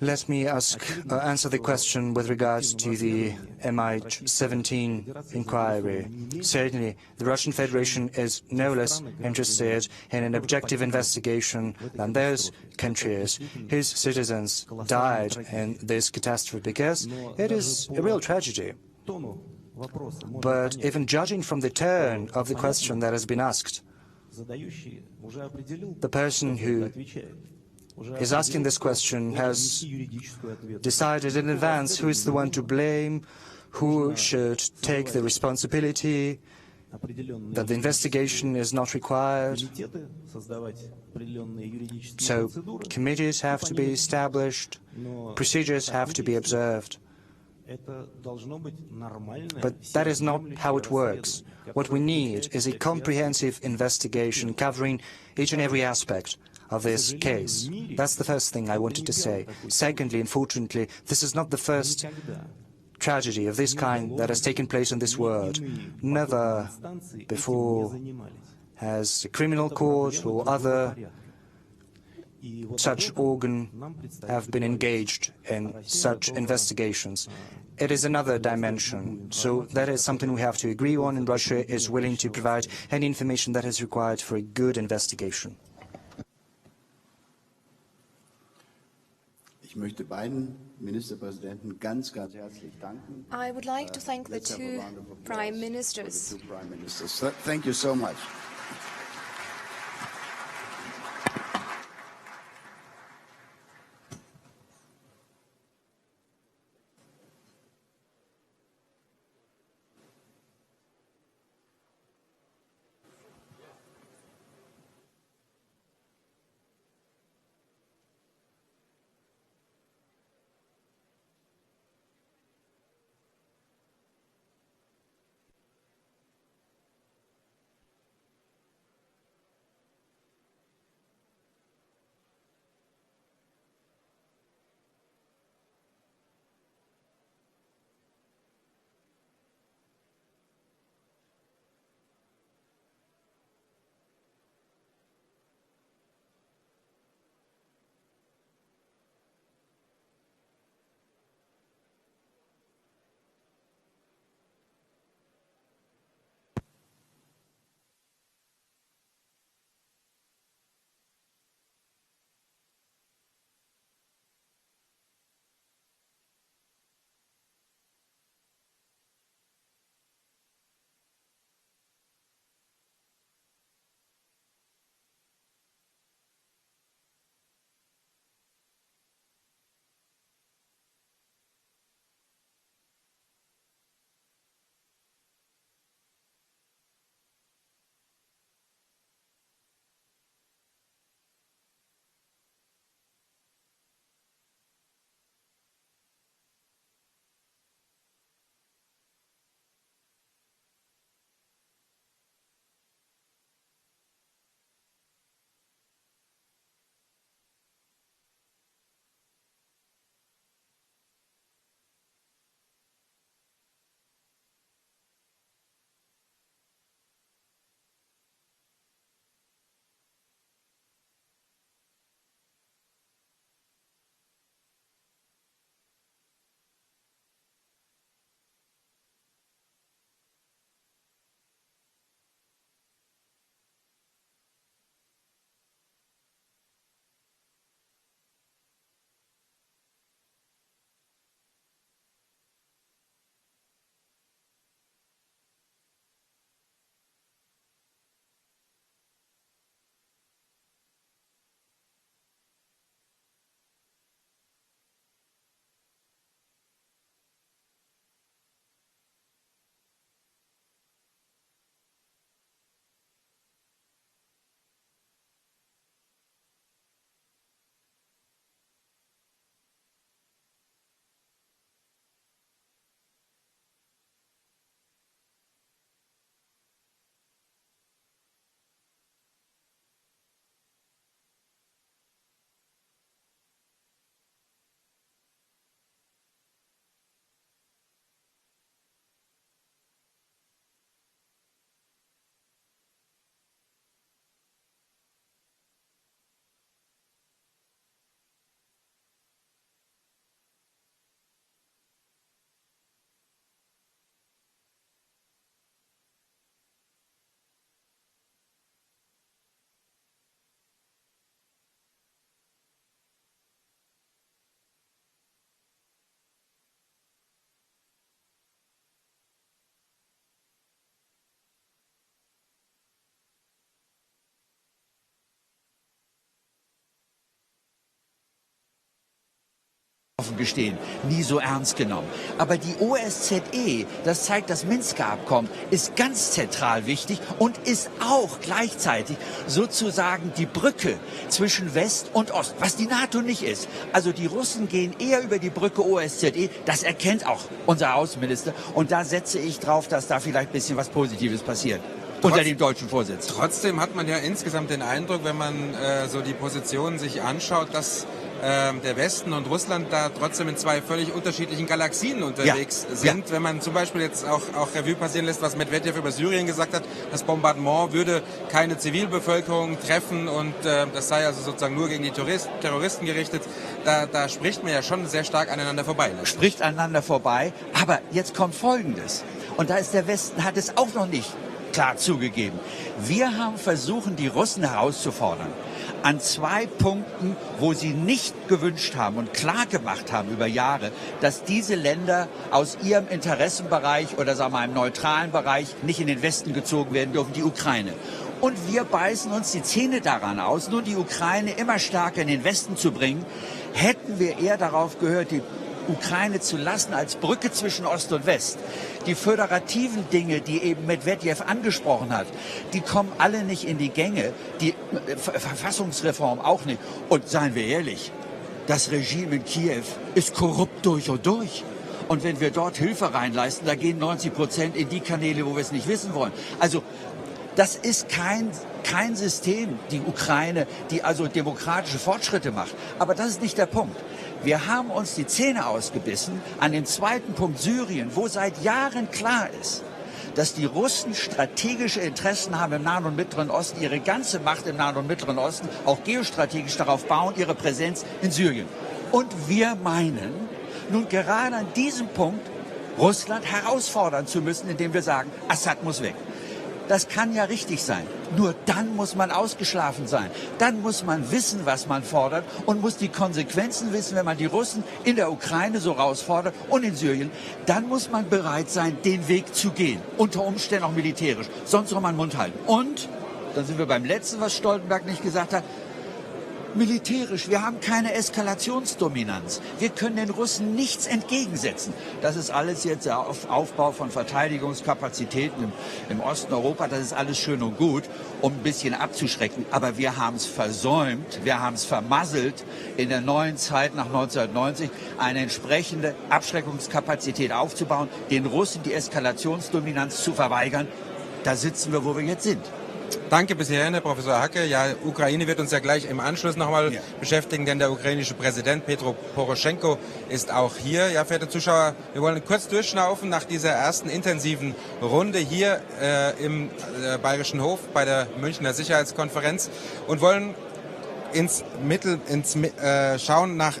Let me answer the question with regards to the MH17 inquiry. Certainly, the Russian Federation is no less interested in an objective investigation than those countries whose citizens died in this catastrophe, because it is a real tragedy. But even judging from the tone of the question that has been asked, the person who is asking this question has decided in advance who is the one to blame, who should take the responsibility, that the investigation is not required. So committees have to be established, procedures have to be observed. But that is not how it works. What we need is a comprehensive investigation covering each and every aspect of this case. That's the first thing I wanted to say. Secondly, unfortunately, this is not the first tragedy of this kind that has taken place in this world. Never before has a criminal court or other such organ have been engaged in such investigations. It is another dimension, so that is something we have to agree on, and Russia is willing to provide any information that is required for a good investigation. I would like to thank the two prime ministers. Thank you so much. offen gestehen, nie so ernst genommen. Aber die OSZE, das zeigt das Minsker Abkommen, ist ganz zentral wichtig und ist auch gleichzeitig sozusagen die Brücke zwischen West und Ost, was die NATO nicht ist. Also die Russen gehen eher über die Brücke OSZE, das erkennt auch unser Außenminister. Und da setze ich drauf, dass da vielleicht ein bisschen was Positives passiert. Unter dem deutschen Vorsitz. Trotzdem hat man ja insgesamt den Eindruck, wenn man so die Positionen sich anschaut, dass der Westen und Russland da trotzdem in zwei völlig unterschiedlichen Galaxien unterwegs sind. Ja. Wenn man zum Beispiel jetzt auch Revue passieren lässt, was Medvedev über Syrien gesagt hat, das Bombardement würde keine Zivilbevölkerung treffen und das sei also sozusagen nur gegen die Terroristen gerichtet. Da spricht man ja schon sehr stark aneinander vorbei. Spricht aneinander vorbei, aber jetzt kommt Folgendes. Und da ist der Westen, hat es auch noch nicht klar zugegeben. Wir haben versucht, die Russen herauszufordern. An zwei Punkten, wo sie nicht gewünscht haben und klar gemacht haben über Jahre, dass diese Länder aus ihrem Interessenbereich oder sagen wir mal im neutralen Bereich nicht in den Westen gezogen werden dürfen, die Ukraine. Und wir beißen uns die Zähne daran aus, nur die Ukraine immer stärker in den Westen zu bringen. Hätten wir eher darauf gehört, die Ukraine zu lassen als Brücke zwischen Ost und West. Die föderativen Dinge, die eben Medvedev angesprochen hat, die kommen alle nicht in die Gänge. Die Verfassungsreform auch nicht. Und seien wir ehrlich, das Regime in Kiew ist korrupt durch und durch. Und wenn wir dort Hilfe reinleisten, da gehen 90% in die Kanäle, wo wir es nicht wissen wollen. Also das ist kein System, die Ukraine, die also demokratische Fortschritte macht. Aber das ist nicht der Punkt. Wir haben uns die Zähne ausgebissen an dem zweiten Punkt Syrien, wo seit Jahren klar ist, dass die Russen strategische Interessen haben im Nahen und Mittleren Osten, ihre ganze Macht im Nahen und Mittleren Osten, auch geostrategisch darauf bauen, ihre Präsenz in Syrien. Und wir meinen, nun gerade an diesem Punkt Russland herausfordern zu müssen, indem wir sagen, Assad muss weg. Das kann ja richtig sein. Nur dann muss man ausgeschlafen sein. Dann muss man wissen, was man fordert und muss die Konsequenzen wissen, wenn man die Russen in der Ukraine so herausfordert und in Syrien. Dann muss man bereit sein, den Weg zu gehen. Unter Umständen auch militärisch. Sonst soll man den Mund halten. Und, dann sind wir beim Letzten, was Stoltenberg nicht gesagt hat, militärisch, wir haben keine Eskalationsdominanz. Wir können den Russen nichts entgegensetzen. Das ist alles jetzt der Aufbau von Verteidigungskapazitäten im Osten Europa. Das ist alles schön und gut, um ein bisschen abzuschrecken. Aber wir haben es versäumt, wir haben es vermasselt, in der neuen Zeit nach 1990 eine entsprechende Abschreckungskapazität aufzubauen, den Russen die Eskalationsdominanz zu verweigern. Da sitzen wir, wo wir jetzt sind. Danke bis hierhin, Herr Professor Hacke. Ja, Ukraine wird uns ja gleich im Anschluss nochmal beschäftigen, denn der ukrainische Präsident Petro Poroschenko ist auch hier. Ja, verehrte Zuschauer, wir wollen kurz durchschnaufen nach dieser ersten intensiven Runde hier im Bayerischen Hof bei der Münchner Sicherheitskonferenz und wollen schauen nach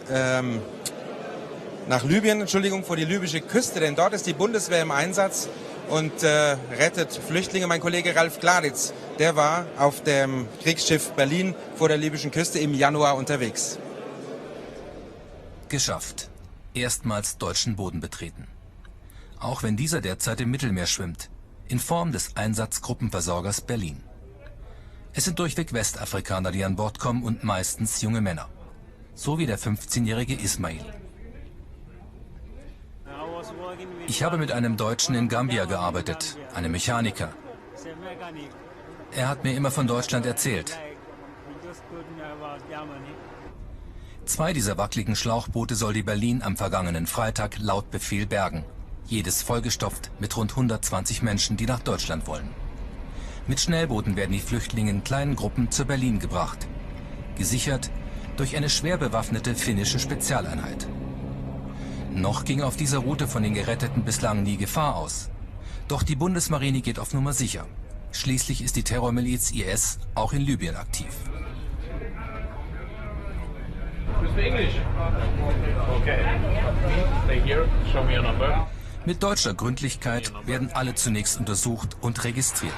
Libyen, vor die libysche Küste, denn dort ist die Bundeswehr im Einsatz und rettet Flüchtlinge. Mein Kollege Ralf Gladitz, der war auf dem Kriegsschiff Berlin vor der libyschen Küste im Januar unterwegs. Geschafft. Erstmals deutschen Boden betreten. Auch wenn dieser derzeit im Mittelmeer schwimmt, in Form des Einsatzgruppenversorgers Berlin. Es sind durchweg Westafrikaner, die an Bord kommen und meistens junge Männer. So wie der 15-jährige Ismail. Ich habe mit einem Deutschen in Gambia gearbeitet, einem Mechaniker. Er hat mir immer von Deutschland erzählt. 2 dieser wackeligen Schlauchboote soll die Berlin am vergangenen Freitag laut Befehl bergen. Jedes vollgestopft mit rund 120 Menschen, die nach Deutschland wollen. Mit Schnellbooten werden die Flüchtlinge in kleinen Gruppen zu Berlin gebracht. Gesichert durch eine schwer bewaffnete finnische Spezialeinheit. Noch ging auf dieser Route von den Geretteten bislang nie Gefahr aus. Doch die Bundesmarine geht auf Nummer sicher. Schließlich ist die Terrormiliz IS auch in Libyen aktiv. Mit deutscher Gründlichkeit werden alle zunächst untersucht und registriert.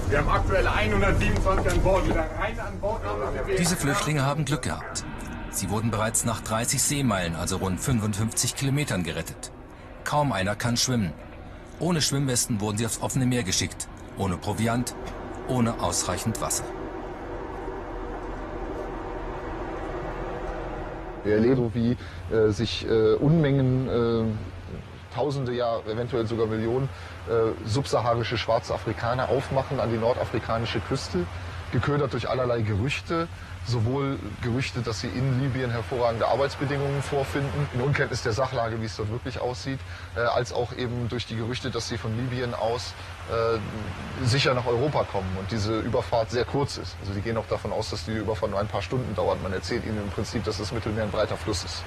Wir haben aktuell 127 an Bord. Wieder rein an Bord. Diese Flüchtlinge haben Glück gehabt. Sie wurden bereits nach 30 Seemeilen, also rund 55 Kilometern, gerettet. Kaum einer kann schwimmen. Ohne Schwimmwesten wurden sie aufs offene Meer geschickt. Ohne Proviant, ohne ausreichend Wasser. Wir erleben, wie sich Unmengen, Tausende, ja eventuell sogar Millionen subsaharische schwarze Afrikaner aufmachen an die nordafrikanische Küste, geködert durch allerlei Gerüchte, sowohl Gerüchte, dass sie in Libyen hervorragende Arbeitsbedingungen vorfinden, in Unkenntnis der Sachlage, wie es dort wirklich aussieht, als auch eben durch die Gerüchte, dass sie von Libyen aus sicher nach Europa kommen und diese Überfahrt sehr kurz ist. Also die gehen auch davon aus, dass die Überfahrt nur ein paar Stunden dauert. Man erzählt ihnen im Prinzip, dass das Mittelmeer ein breiter Fluss ist.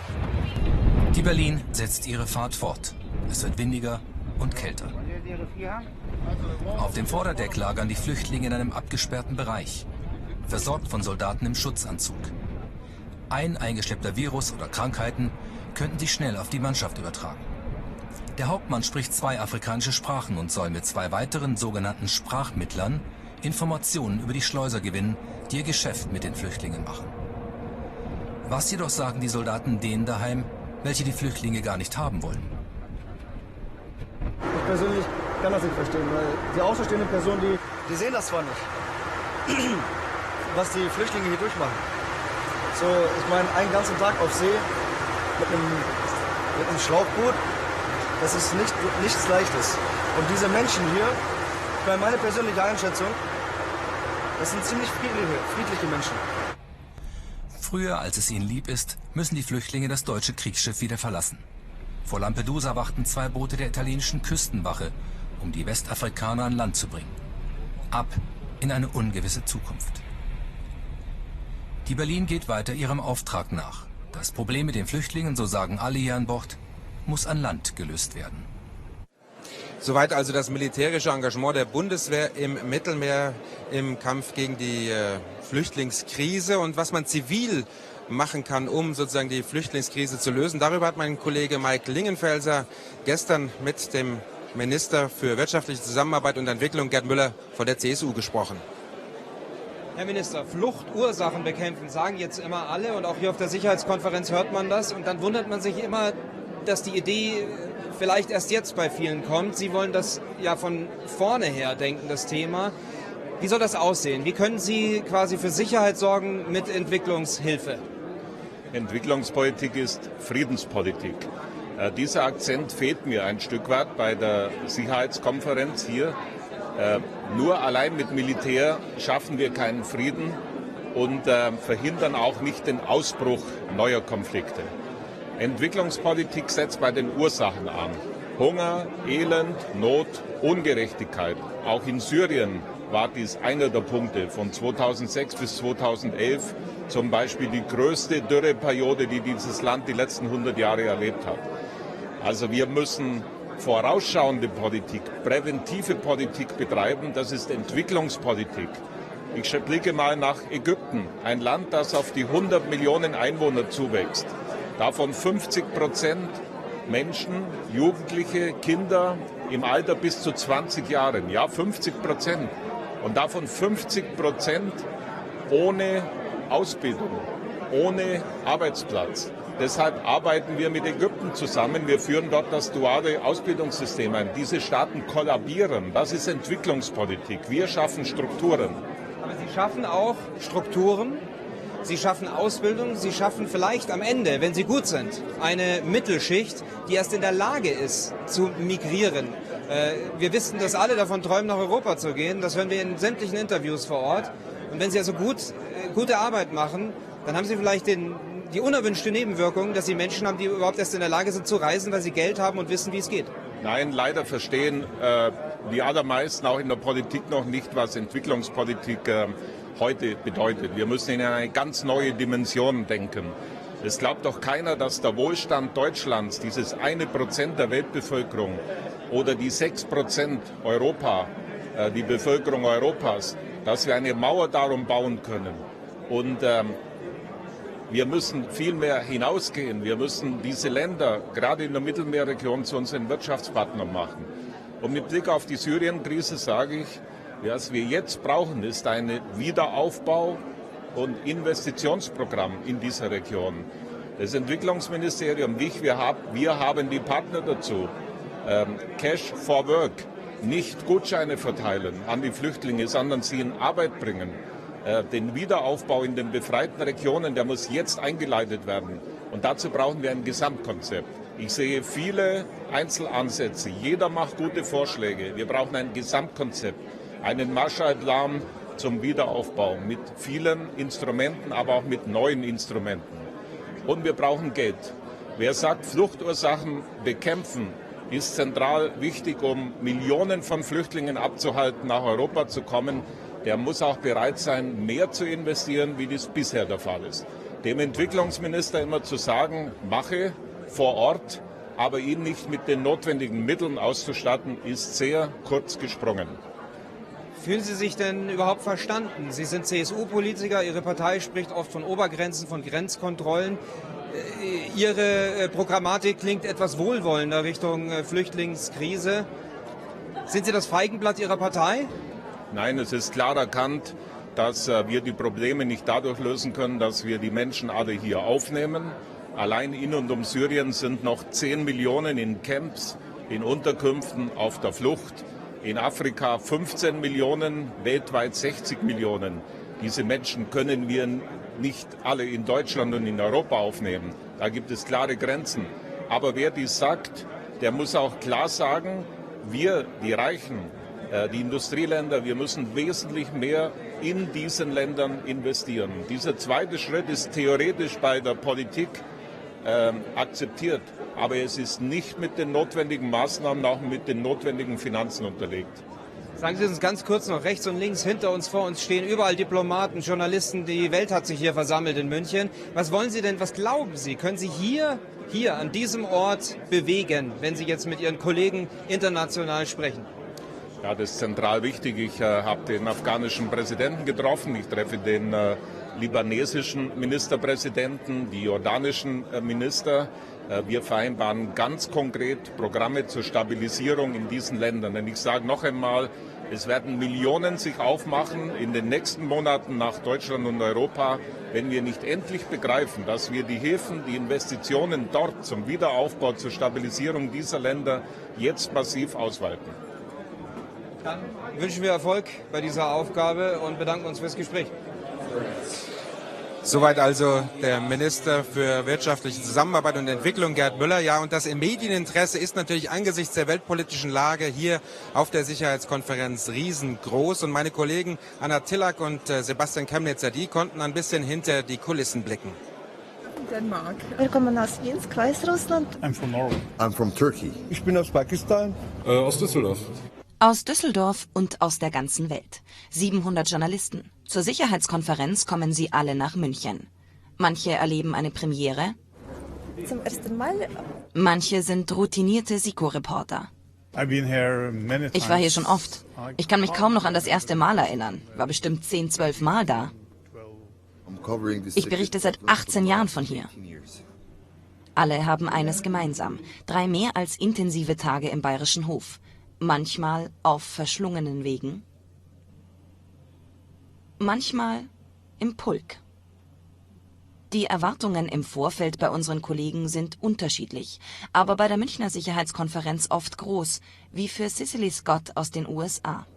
Die Berlin setzt ihre Fahrt fort. Es wird windiger und kälter. Auf dem Vorderdeck lagern die Flüchtlinge in einem abgesperrten Bereich, versorgt von Soldaten im Schutzanzug. Ein eingeschleppter Virus oder Krankheiten könnten sich schnell auf die Mannschaft übertragen. Der Hauptmann spricht 2 afrikanische Sprachen und soll mit 2 weiteren sogenannten Sprachmittlern Informationen über die Schleuser gewinnen, die ihr Geschäft mit den Flüchtlingen machen. Was jedoch sagen die Soldaten denen daheim, welche die Flüchtlinge gar nicht haben wollen? Ich persönlich kann das nicht verstehen, weil die außenstehenden Personen, die sehen das zwar nicht, was die Flüchtlinge hier durchmachen. So, ich meine, einen ganzen Tag auf See mit einem Schlauchboot, das ist nichts Leichtes. Und diese Menschen hier, bei meiner persönlichen Einschätzung, das sind ziemlich friedliche Menschen. Früher, als es ihnen lieb ist, müssen die Flüchtlinge das deutsche Kriegsschiff wieder verlassen. Vor Lampedusa wachten 2 Boote der italienischen Küstenwache, um die Westafrikaner an Land zu bringen. Ab in eine ungewisse Zukunft. Die Berlin geht weiter ihrem Auftrag nach. Das Problem mit den Flüchtlingen, so sagen alle hier an Bord, muss an Land gelöst werden. Soweit also das militärische Engagement der Bundeswehr im Mittelmeer im Kampf gegen die Flüchtlingskrise und was man zivil machen kann, um sozusagen die Flüchtlingskrise zu lösen. Darüber hat mein Kollege Mike Lingenfelser gestern mit dem Minister für wirtschaftliche Zusammenarbeit und Entwicklung, Gerd Müller von der CSU, gesprochen. Herr Minister, Fluchtursachen bekämpfen, sagen jetzt immer alle und auch hier auf der Sicherheitskonferenz hört man das und dann wundert man sich immer, dass die Idee vielleicht erst jetzt bei vielen kommt. Sie wollen das ja von vorne her denken, das Thema. Wie soll das aussehen? Wie können Sie quasi für Sicherheit sorgen mit Entwicklungshilfe? Entwicklungspolitik ist Friedenspolitik. Dieser Akzent fehlt mir ein Stück weit bei der Sicherheitskonferenz hier. Nur allein mit Militär schaffen wir keinen Frieden und verhindern auch nicht den Ausbruch neuer Konflikte. Entwicklungspolitik setzt bei den Ursachen an. Hunger, Elend, Not, Ungerechtigkeit. Auch in Syrien war dies einer der Punkte von 2006 bis 2011, zum Beispiel die größte Dürreperiode, die dieses Land die letzten 100 Jahre erlebt hat. Also wir müssen vorausschauende Politik, präventive Politik betreiben, das ist Entwicklungspolitik. Ich blicke mal nach Ägypten, ein Land, das auf die 100 Millionen Einwohner zuwächst. Davon 50% Menschen, Jugendliche, Kinder im Alter bis zu 20 Jahren. Ja, 50%. Und davon 50% ohne Ausbildung, ohne Arbeitsplatz. Deshalb arbeiten wir mit Ägypten zusammen. Wir führen dort das duale Ausbildungssystem ein. Diese Staaten kollabieren. Das ist Entwicklungspolitik. Wir schaffen Strukturen. Aber Sie schaffen auch Strukturen. Sie schaffen Ausbildung, Sie schaffen vielleicht am Ende, wenn Sie gut sind, eine Mittelschicht, die erst in der Lage ist, zu migrieren. Wir wissen, dass alle davon träumen, nach Europa zu gehen. Das hören wir in sämtlichen Interviews vor Ort. Und wenn Sie also gute Arbeit machen, dann haben Sie vielleicht die unerwünschte Nebenwirkung, dass Sie Menschen haben, die überhaupt erst in der Lage sind zu reisen, weil sie Geld haben und wissen, wie es geht. Nein, leider verstehen die allermeisten auch in der Politik noch nicht, was Entwicklungspolitik heute bedeutet. Wir müssen in eine ganz neue Dimension denken. Es glaubt doch keiner, dass der Wohlstand Deutschlands, dieses 1% der Weltbevölkerung oder die 6% Europa, die Bevölkerung Europas, dass wir eine Mauer darum bauen können. Und wir müssen viel mehr hinausgehen. Wir müssen diese Länder, gerade in der Mittelmeerregion, zu unseren Wirtschaftspartnern machen. Und mit Blick auf die Syrien-Krise sage ich, was wir jetzt brauchen, ist ein Wiederaufbau- und Investitionsprogramm in dieser Region. Das Entwicklungsministerium, wir haben die Partner dazu. Cash for Work, nicht Gutscheine verteilen an die Flüchtlinge, sondern sie in Arbeit bringen. Den Wiederaufbau in den befreiten Regionen, der muss jetzt eingeleitet werden. Und dazu brauchen wir ein Gesamtkonzept. Ich sehe viele Einzelansätze. Jeder macht gute Vorschläge. Wir brauchen ein Gesamtkonzept, einen Marshallplan zum Wiederaufbau mit vielen Instrumenten, aber auch mit neuen Instrumenten. Und wir brauchen Geld. Wer sagt, Fluchtursachen bekämpfen, ist zentral wichtig, um Millionen von Flüchtlingen abzuhalten, nach Europa zu kommen, der muss auch bereit sein, mehr zu investieren, wie dies bisher der Fall ist. Dem Entwicklungsminister immer zu sagen, mache vor Ort, aber ihn nicht mit den notwendigen Mitteln auszustatten, ist sehr kurz gesprungen. Fühlen Sie sich denn überhaupt verstanden? Sie sind CSU-Politiker, Ihre Partei spricht oft von Obergrenzen, von Grenzkontrollen. Ihre Programmatik klingt etwas wohlwollender Richtung Flüchtlingskrise. Sind Sie das Feigenblatt Ihrer Partei? Nein, es ist klar erkannt, dass wir die Probleme nicht dadurch lösen können, dass wir die Menschen alle hier aufnehmen. Allein in und um Syrien sind noch 10 Millionen in Camps, in Unterkünften auf der Flucht. In Afrika 15 Millionen, weltweit 60 Millionen. Diese Menschen können wir nicht alle in Deutschland und in Europa aufnehmen. Da gibt es klare Grenzen. Aber wer dies sagt, der muss auch klar sagen, wir, die Reichen, die Industrieländer, wir müssen wesentlich mehr in diesen Ländern investieren. Dieser zweite Schritt ist theoretisch bei der Politik akzeptiert, aber es ist nicht mit den notwendigen Maßnahmen, auch mit den notwendigen Finanzen unterlegt. Sagen Sie uns ganz kurz noch, rechts und links, hinter uns, vor uns stehen überall Diplomaten, Journalisten, die Welt hat sich hier versammelt in München. Was wollen Sie denn, was glauben Sie, können Sie hier an diesem Ort bewegen, wenn Sie jetzt mit Ihren Kollegen international sprechen? Ja, das ist zentral wichtig. Ich habe den afghanischen Präsidenten getroffen, ich treffe den libanesischen Ministerpräsidenten, die jordanischen Minister. Wir vereinbaren ganz konkret Programme zur Stabilisierung in diesen Ländern. Denn ich sage noch einmal, es werden Millionen sich aufmachen in den nächsten Monaten nach Deutschland und Europa, wenn wir nicht endlich begreifen, dass wir die Hilfen, die Investitionen dort zum Wiederaufbau, zur Stabilisierung dieser Länder jetzt massiv ausweiten. Dann wünschen wir Erfolg bei dieser Aufgabe und bedanken uns fürs Gespräch. Soweit also der Minister für wirtschaftliche Zusammenarbeit und Entwicklung, Gerd Müller. Ja, und das Medieninteresse ist natürlich angesichts der weltpolitischen Lage hier auf der Sicherheitskonferenz riesengroß. Und meine Kollegen Anna Tillack und Sebastian Chemnitzer, die konnten ein bisschen hinter die Kulissen blicken. Denmark. Wir kommen aus Minsk, Weißrussland. I'm from Norway. I'm from Turkey. Ich bin aus Pakistan. Aus Düsseldorf. Aus Düsseldorf und aus der ganzen Welt. 700 Journalisten. Zur Sicherheitskonferenz kommen sie alle nach München. Manche erleben eine Premiere. Zum ersten Mal. Manche sind routinierte SIKO-Reporter. Ich war hier schon oft. Ich kann mich kaum noch an das erste Mal erinnern. War bestimmt 10, 12 Mal da. Ich berichte seit 18 Jahren von hier. Alle haben eines gemeinsam. 3 mehr als intensive Tage im Bayerischen Hof. Manchmal auf verschlungenen Wegen. Manchmal im Pulk. Die Erwartungen im Vorfeld bei unseren Kollegen sind unterschiedlich, aber bei der Münchner Sicherheitskonferenz oft groß, wie für Cicely Scott aus den USA.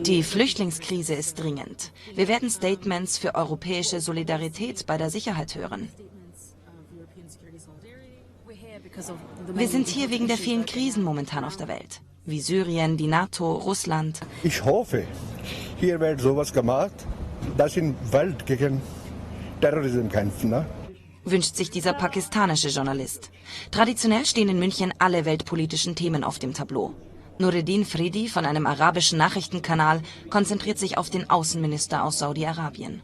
Die Flüchtlingskrise ist dringend. Wir werden Statements für europäische Solidarität bei der Sicherheit hören. Wir sind hier wegen der vielen Krisen momentan auf der Welt, wie Syrien, die NATO, Russland. Ich hoffe, hier wird sowas gemacht, dass in der Welt gegen Terrorismus kämpfen. Ne? Wünscht sich dieser pakistanische Journalist. Traditionell stehen in München alle weltpolitischen Themen auf dem Tableau. Nureddin Fridi von einem arabischen Nachrichtenkanal konzentriert sich auf den Außenminister aus Saudi-Arabien.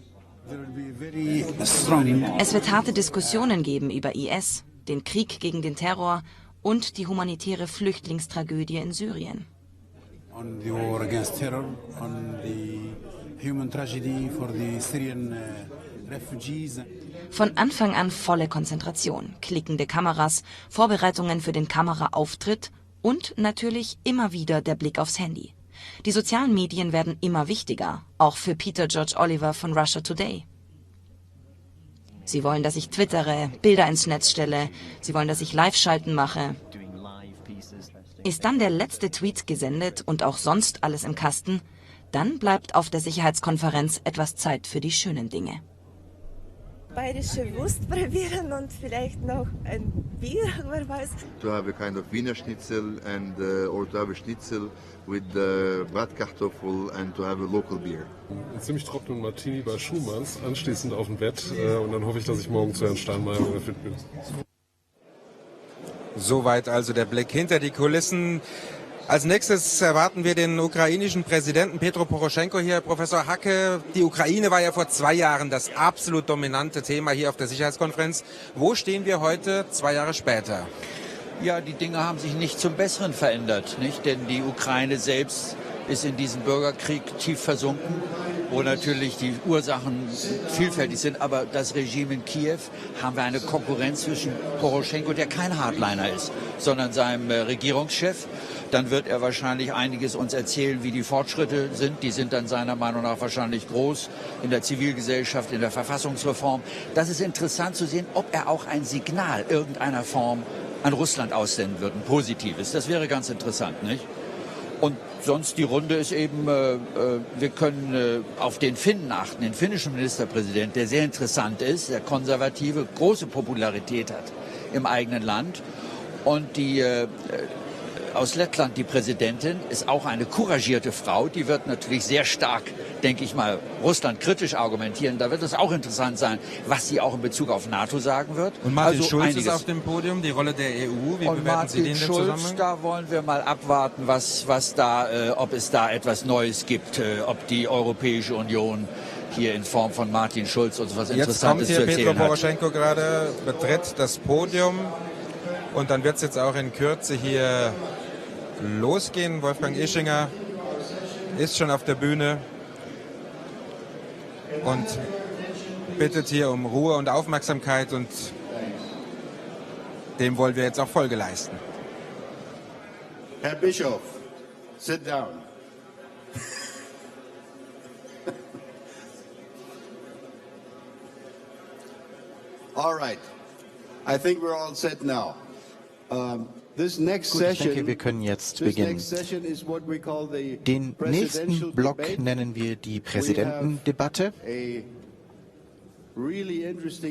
Es wird harte Diskussionen geben über IS, den Krieg gegen den Terror und die humanitäre Flüchtlingstragödie in Syrien. Von Anfang an volle Konzentration, klickende Kameras, Vorbereitungen für den Kameraauftritt und natürlich immer wieder der Blick aufs Handy. Die sozialen Medien werden immer wichtiger, auch für Peter George Oliver von Russia Today. Sie wollen, dass ich twittere, Bilder ins Netz stelle. Sie wollen, dass ich Live-Schalten mache. Ist dann der letzte Tweet gesendet und auch sonst alles im Kasten, dann bleibt auf der Sicherheitskonferenz etwas Zeit für die schönen Dinge. Bayerische Wurst probieren und vielleicht noch ein Bier, wer weiß. To have a kind of Wiener Schnitzel and or to have a Schnitzel with Bratkartoffel and to have a local beer. Einen ziemlich trockenen Martini bei Schumanns, anschließend auf dem Bett und dann hoffe ich, dass ich morgen zu Herrn Steinmeier wieder fit bin. Soweit also der Blick hinter die Kulissen. Als nächstes erwarten wir den ukrainischen Präsidenten Petro Poroschenko hier. Professor Hacke, die Ukraine war ja vor 2 Jahren das absolut dominante Thema hier auf der Sicherheitskonferenz. Wo stehen wir heute, 2 Jahre später? Ja, die Dinge haben sich nicht zum Besseren verändert, nicht? Denn die Ukraine selbst ist in diesen Bürgerkrieg tief versunken, wo natürlich die Ursachen vielfältig sind. Aber das Regime in Kiew, haben wir eine Konkurrenz zwischen Poroschenko, der kein Hardliner ist, sondern seinem Regierungschef. Dann wird er wahrscheinlich einiges uns erzählen, wie die Fortschritte sind. Die sind dann seiner Meinung nach wahrscheinlich groß in der Zivilgesellschaft, in der Verfassungsreform. Das ist interessant zu sehen, ob er auch ein Signal irgendeiner Form an Russland aussenden wird, ein positives. Das wäre ganz interessant, nicht? Und sonst die Runde ist eben, wir können auf den Finnen achten, den finnischen Ministerpräsident, der sehr interessant ist, der konservative, große Popularität hat im eigenen Land. Und die aus Lettland, die Präsidentin, ist auch eine couragierte Frau. Die wird natürlich sehr stark, denke ich mal, Russland kritisch argumentieren. Da wird es auch interessant sein, was sie auch in Bezug auf NATO sagen wird. Und Martin Schulz ist auf dem Podium, die Rolle der EU. Wie bewerten Sie den Zusammenhang? Da wollen wir mal abwarten, was da, ob es da etwas Neues gibt, ob die Europäische Union hier in Form von Martin Schulz uns was Interessantes zu erzählen hat. Jetzt kommt hier Petro Poroschenko gerade, betritt das Podium. Und dann wird es jetzt auch in Kürze hier losgehen. Wolfgang Ischinger ist schon auf der Bühne und bittet hier um Ruhe und Aufmerksamkeit, und dem wollen wir jetzt auch Folge leisten. Herr Bischof, sit down. All right. I think we're all set now. Gut, ich denke, wir können jetzt beginnen. Den nächsten Block nennen wir die Präsidentendebatte.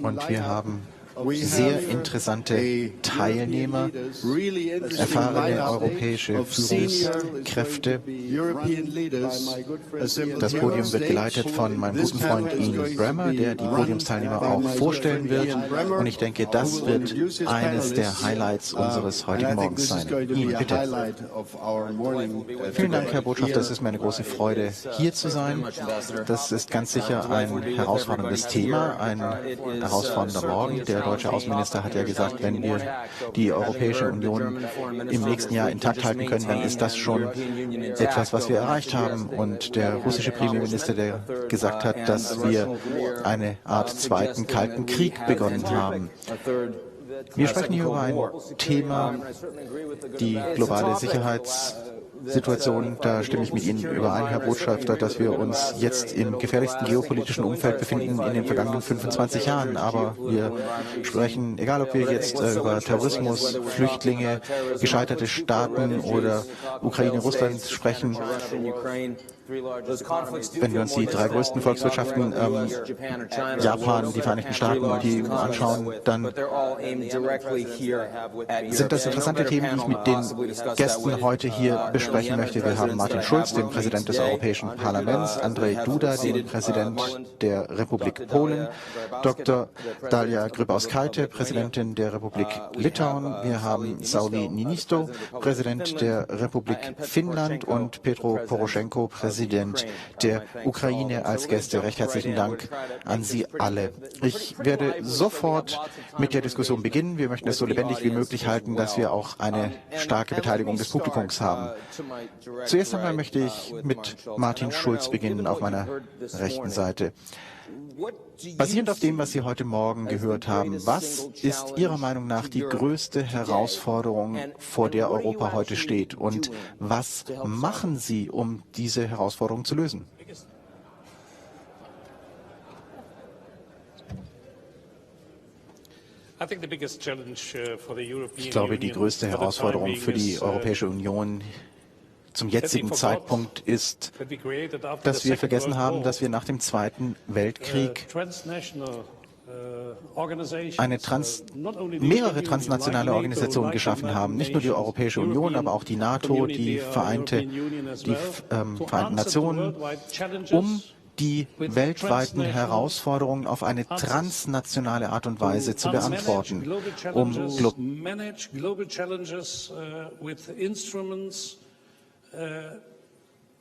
Und wir haben sehr interessante Teilnehmer, erfahrene europäische Führungskräfte. Das Podium wird geleitet von meinem guten Freund Ian Bremmer, der die Podiumsteilnehmer auch vorstellen wird. Und ich denke, das wird eines der Highlights unseres heutigen Morgens sein. Ian, bitte. Vielen Dank, Herr Botschafter. Es ist mir eine große Freude, hier zu sein. Das ist ganz sicher ein herausforderndes Thema, ein herausfordernder Morgen. Der deutsche Außenminister hat ja gesagt, wenn wir die Europäische Union im nächsten Jahr intakt halten können, dann ist das schon etwas, was wir erreicht haben. Und der russische Premierminister, der gesagt hat, dass wir eine Art zweiten Kalten Krieg begonnen haben. Wir sprechen hier über ein Thema, die globale Sicherheitssituation. Da stimme ich mit Ihnen überein, Herr Botschafter, dass wir uns jetzt im gefährlichsten geopolitischen Umfeld befinden in den vergangenen 25 Jahren. Aber wir sprechen, egal ob wir jetzt über Terrorismus, Flüchtlinge, gescheiterte Staaten oder Ukraine, Russland sprechen, wenn wir uns die 3 größten Volkswirtschaften, Japan, die Vereinigten Staaten, die anschauen, dann sind das interessante Themen, die ich mit den Gästen heute hier besprechen möchte. Wir haben Martin Schulz, den Präsident des Europäischen Parlaments, Andrzej Duda, den Präsident der Republik Polen, Dr. Dalia Grybauskaite, Präsidentin der Republik Litauen. Wir haben Sauli Niinisto, Präsident der Republik Finnland, und Petro Poroschenko, Präsident der Ukraine, als Gäste. Recht herzlichen Dank an Sie alle. Ich werde sofort mit der Diskussion beginnen. Wir möchten es so lebendig wie möglich halten, dass wir auch eine starke Beteiligung des Publikums haben. Zuerst einmal möchte ich mit Martin Schulz beginnen auf meiner rechten Seite. Basierend auf dem, was Sie heute Morgen gehört haben, was ist Ihrer Meinung nach die größte Herausforderung, vor der Europa heute steht? Und was machen Sie, um diese Herausforderung zu lösen? Ich glaube, die größte Herausforderung für die Europäische Union zum jetzigen Zeitpunkt ist, dass wir vergessen haben, dass wir nach dem Zweiten Weltkrieg mehrere transnationale Organisationen geschaffen haben, nicht nur die Europäische Union, aber auch die NATO, die Vereinten Nationen, um die weltweiten Herausforderungen auf eine transnationale Art und Weise zu beantworten,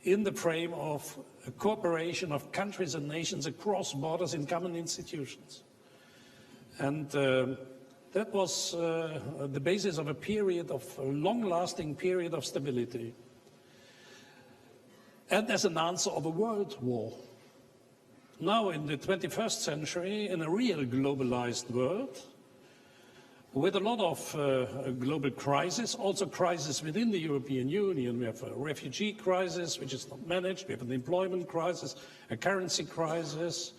in the frame of a cooperation of countries and nations across borders in common institutions. And that was the basis of a long-lasting period of stability. And as an answer of a world war. Now in the 21st century, in a real globalized world, with a lot of global crises, also crises within the European Union. We have a refugee crisis, which is not managed. We have an employment crisis, a currency crisis.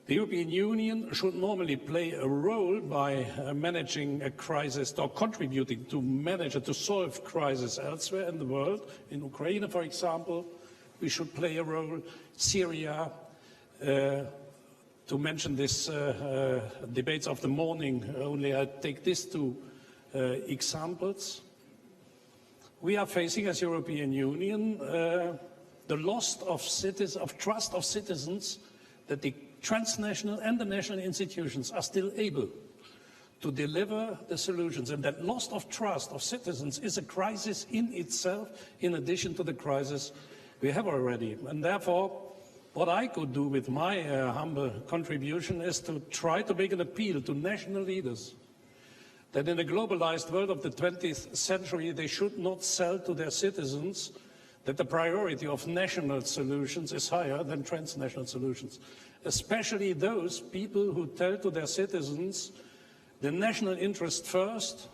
The European Union should normally play a role by managing a crisis or contributing to manage or to solve crises elsewhere in the world. In Ukraine, for example, we should play a role. Syria, to mention this debates of the morning, only I take these two examples. We are facing, as European Union, the loss of trust of citizens that the transnational and the national institutions are still able to deliver the solutions. And that loss of trust of citizens is a crisis in itself, in addition to the crisis we have already. And therefore, what I could do with my humble contribution is to try to make an appeal to national leaders that in the globalized world of the 20th century, they should not sell to their citizens that the priority of national solutions is higher than transnational solutions, especially those people who tell to their citizens the national interest first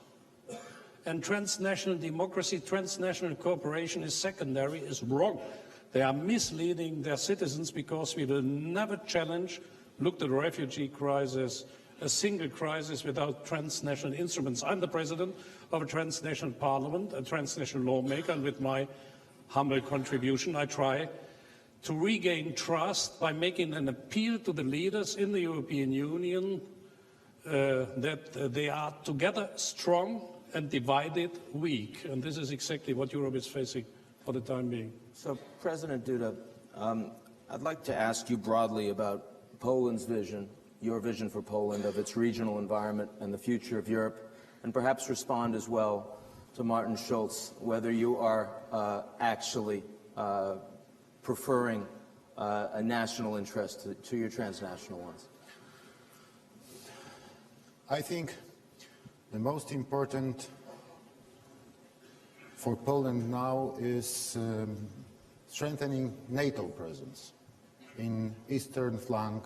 and transnational democracy, transnational cooperation is secondary, is wrong. They are misleading their citizens because we will never challenge, look at the refugee crisis, a single crisis without transnational instruments. I'm the president of a transnational parliament, a transnational lawmaker, and with my humble contribution, I try to regain trust by making an appeal to the leaders in the European Union that they are together strong and divided weak. And this is exactly what Europe is facing for the time being. So, President Duda, I'd like to ask you broadly about Poland's vision, your vision for Poland, of its regional environment and the future of Europe, and perhaps respond as well to Martin Schulz, whether you are actually preferring a national interest to your transnational ones. I think the most important for Poland now is strengthening NATO presence in eastern flank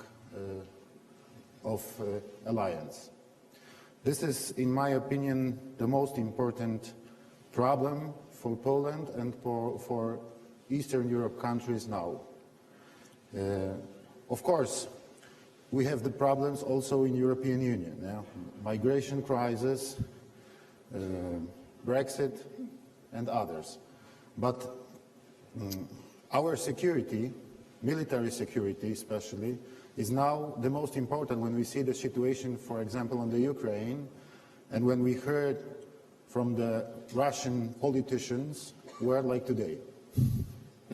of alliance. This is, in my opinion, the most important problem for Poland and for Eastern Europe countries now. Of course, we have the problems also in European Union. Yeah? Migration crisis, Brexit, and others. But our security, military security especially, is now the most important when we see the situation, for example, on the Ukraine, and when we heard from the Russian politicians word like today.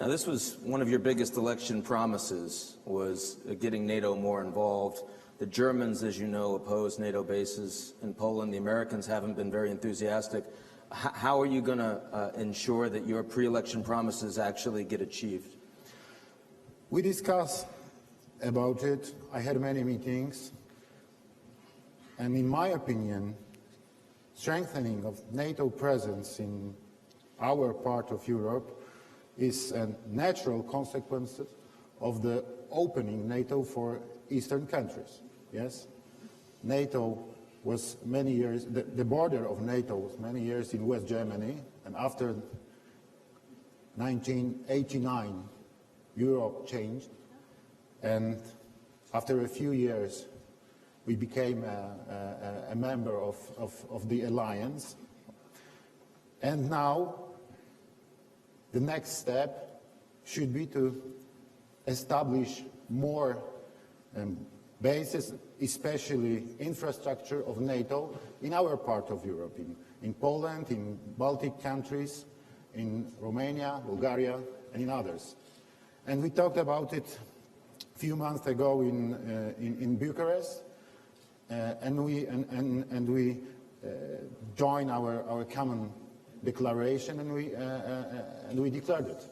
Now, this was one of your biggest election promises, was getting NATO more involved. The Germans, as you know, oppose NATO bases in Poland. The Americans haven't been very enthusiastic. How are you going to ensure that your pre-election promises actually get achieved? We discussed about it. I had many meetings. And in my opinion, strengthening of NATO presence in our part of Europe is a natural consequence of the opening NATO for Eastern countries. Yes? NATO was many years, the border of NATO was many years in West Germany, and after 1989, Europe changed, and after a few years, we became a member of the alliance. And now, the next step should be to establish more bases, especially infrastructure of NATO in our part of Europe, in Poland, in Baltic countries, in Romania, Bulgaria, and in others. And we talked about it a few months ago in Bucharest, and we joined our common declaration, and we declared it.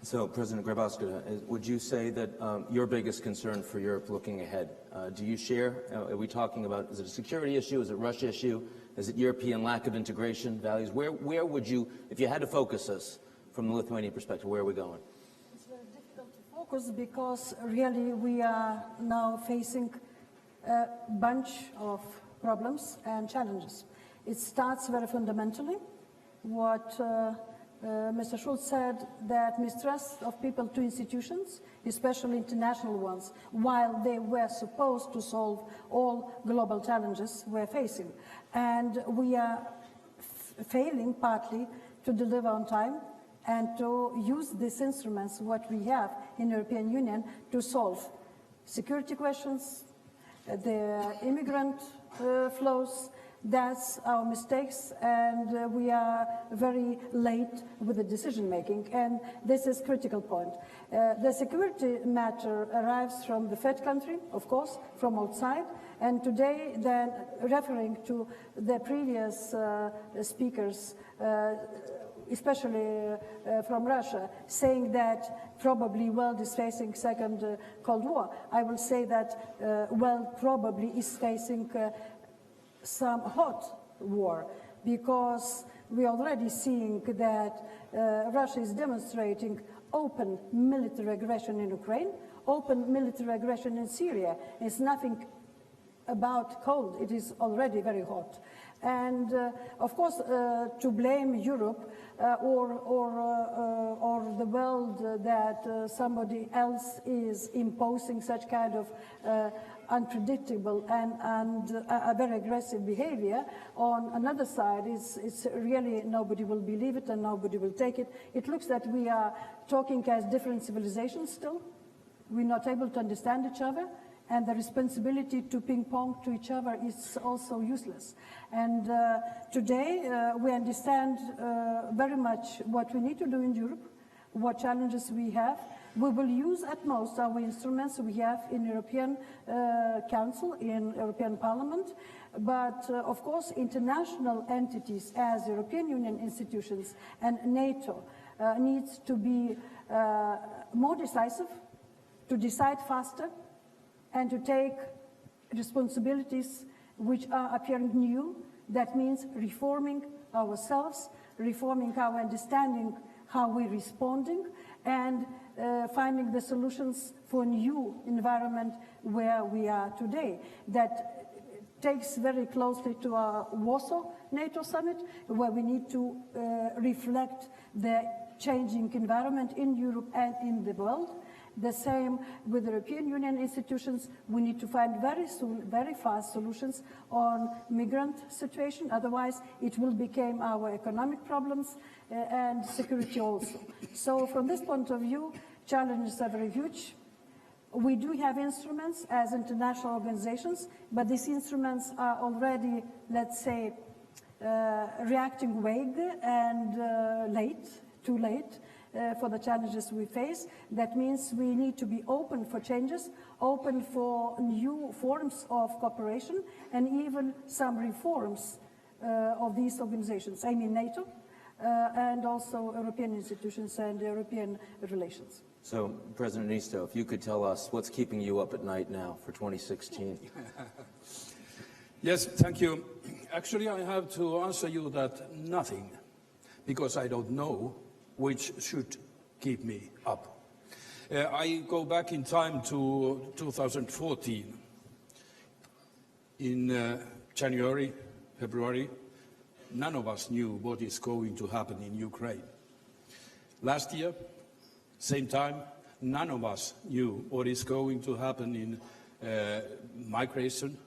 So, President Grabowska, would you say that your biggest concern for Europe looking ahead, do you share? Are we talking about, is it a security issue? Is it a Russia issue? Is it European lack of integration, values? Where would you, if you had to focus us from the Lithuanian perspective, where are we going? It's very difficult to focus because really we are now facing a bunch of problems and challenges. It starts very fundamentally. What Mr. Schulz said, that mistrust of people to institutions, especially international ones, while they were supposed to solve all global challenges we're facing. And we are failing partly to deliver on time and to use these instruments, what we have in the European Union, to solve security questions, the immigrant flows. That's our mistakes, and we are very late with the decision making, and this is a critical point. The security matter arrives from the third country, of course, from outside, and today, then, referring to the previous speakers, especially from Russia, saying that probably world is facing second Cold War, I will say that world probably is facing some hot war, because we're already seeing that Russia is demonstrating open military aggression in Ukraine, open military aggression in Syria. It's nothing about cold, it is already very hot. And of course, to blame Europe or the world that somebody else is imposing such kind of unpredictable and very aggressive behavior on another side, it's really nobody will believe it and nobody will take it. It looks that we are talking as different civilizations still. We're not able to understand each other, and the responsibility to ping-pong to each other is also useless. And today we understand very much what we need to do in Europe, what challenges we have. We will use at most our instruments we have in European Council, in European Parliament, but of course international entities as European Union institutions and NATO needs to be more decisive, to decide faster, and to take responsibilities which are appearing new. That means reforming ourselves, reforming our understanding how we're responding, and finding the solutions for a new environment where we are today. That takes very closely to our Warsaw NATO summit, where we need to reflect the changing environment in Europe and in the world. The same with the European Union institutions. We need to find very soon, very fast solutions on migrant situation. Otherwise, it will become our economic problems and security also. So from this point of view, challenges are very huge. We do have instruments as international organizations, but these instruments are already, let's say, reacting vague and late, too late. For the challenges we face. That means we need to be open for changes, open for new forms of cooperation, and even some reforms of these organizations. I mean NATO, and also European institutions and European relations. So, President Nisto, if you could tell us what's keeping you up at night now for 2016. Yes, thank you. Actually, I have to answer you that nothing, because I don't know which should keep me up. I go back in time to 2014. In January, February, none of us knew what is going to happen in Ukraine. Last year, same time, none of us knew what is going to happen in migration,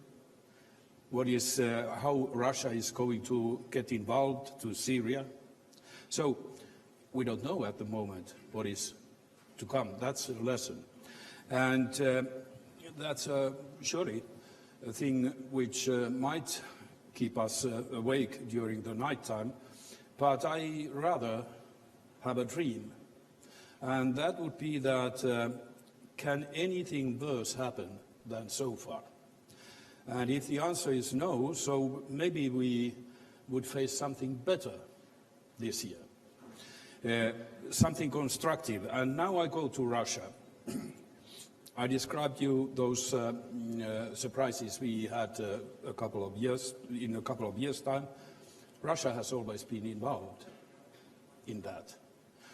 how Russia is going to get involved to Syria. So we don't know at the moment what is to come. That's a lesson. And that's surely a thing which might keep us awake during the night time, but I rather have a dream. And that would be that can anything worse happen than so far? And if the answer is no, so maybe we would face something better this year, something constructive. And now I go to Russia. I described you those surprises we had in a couple of years' time. Russia has always been involved in that.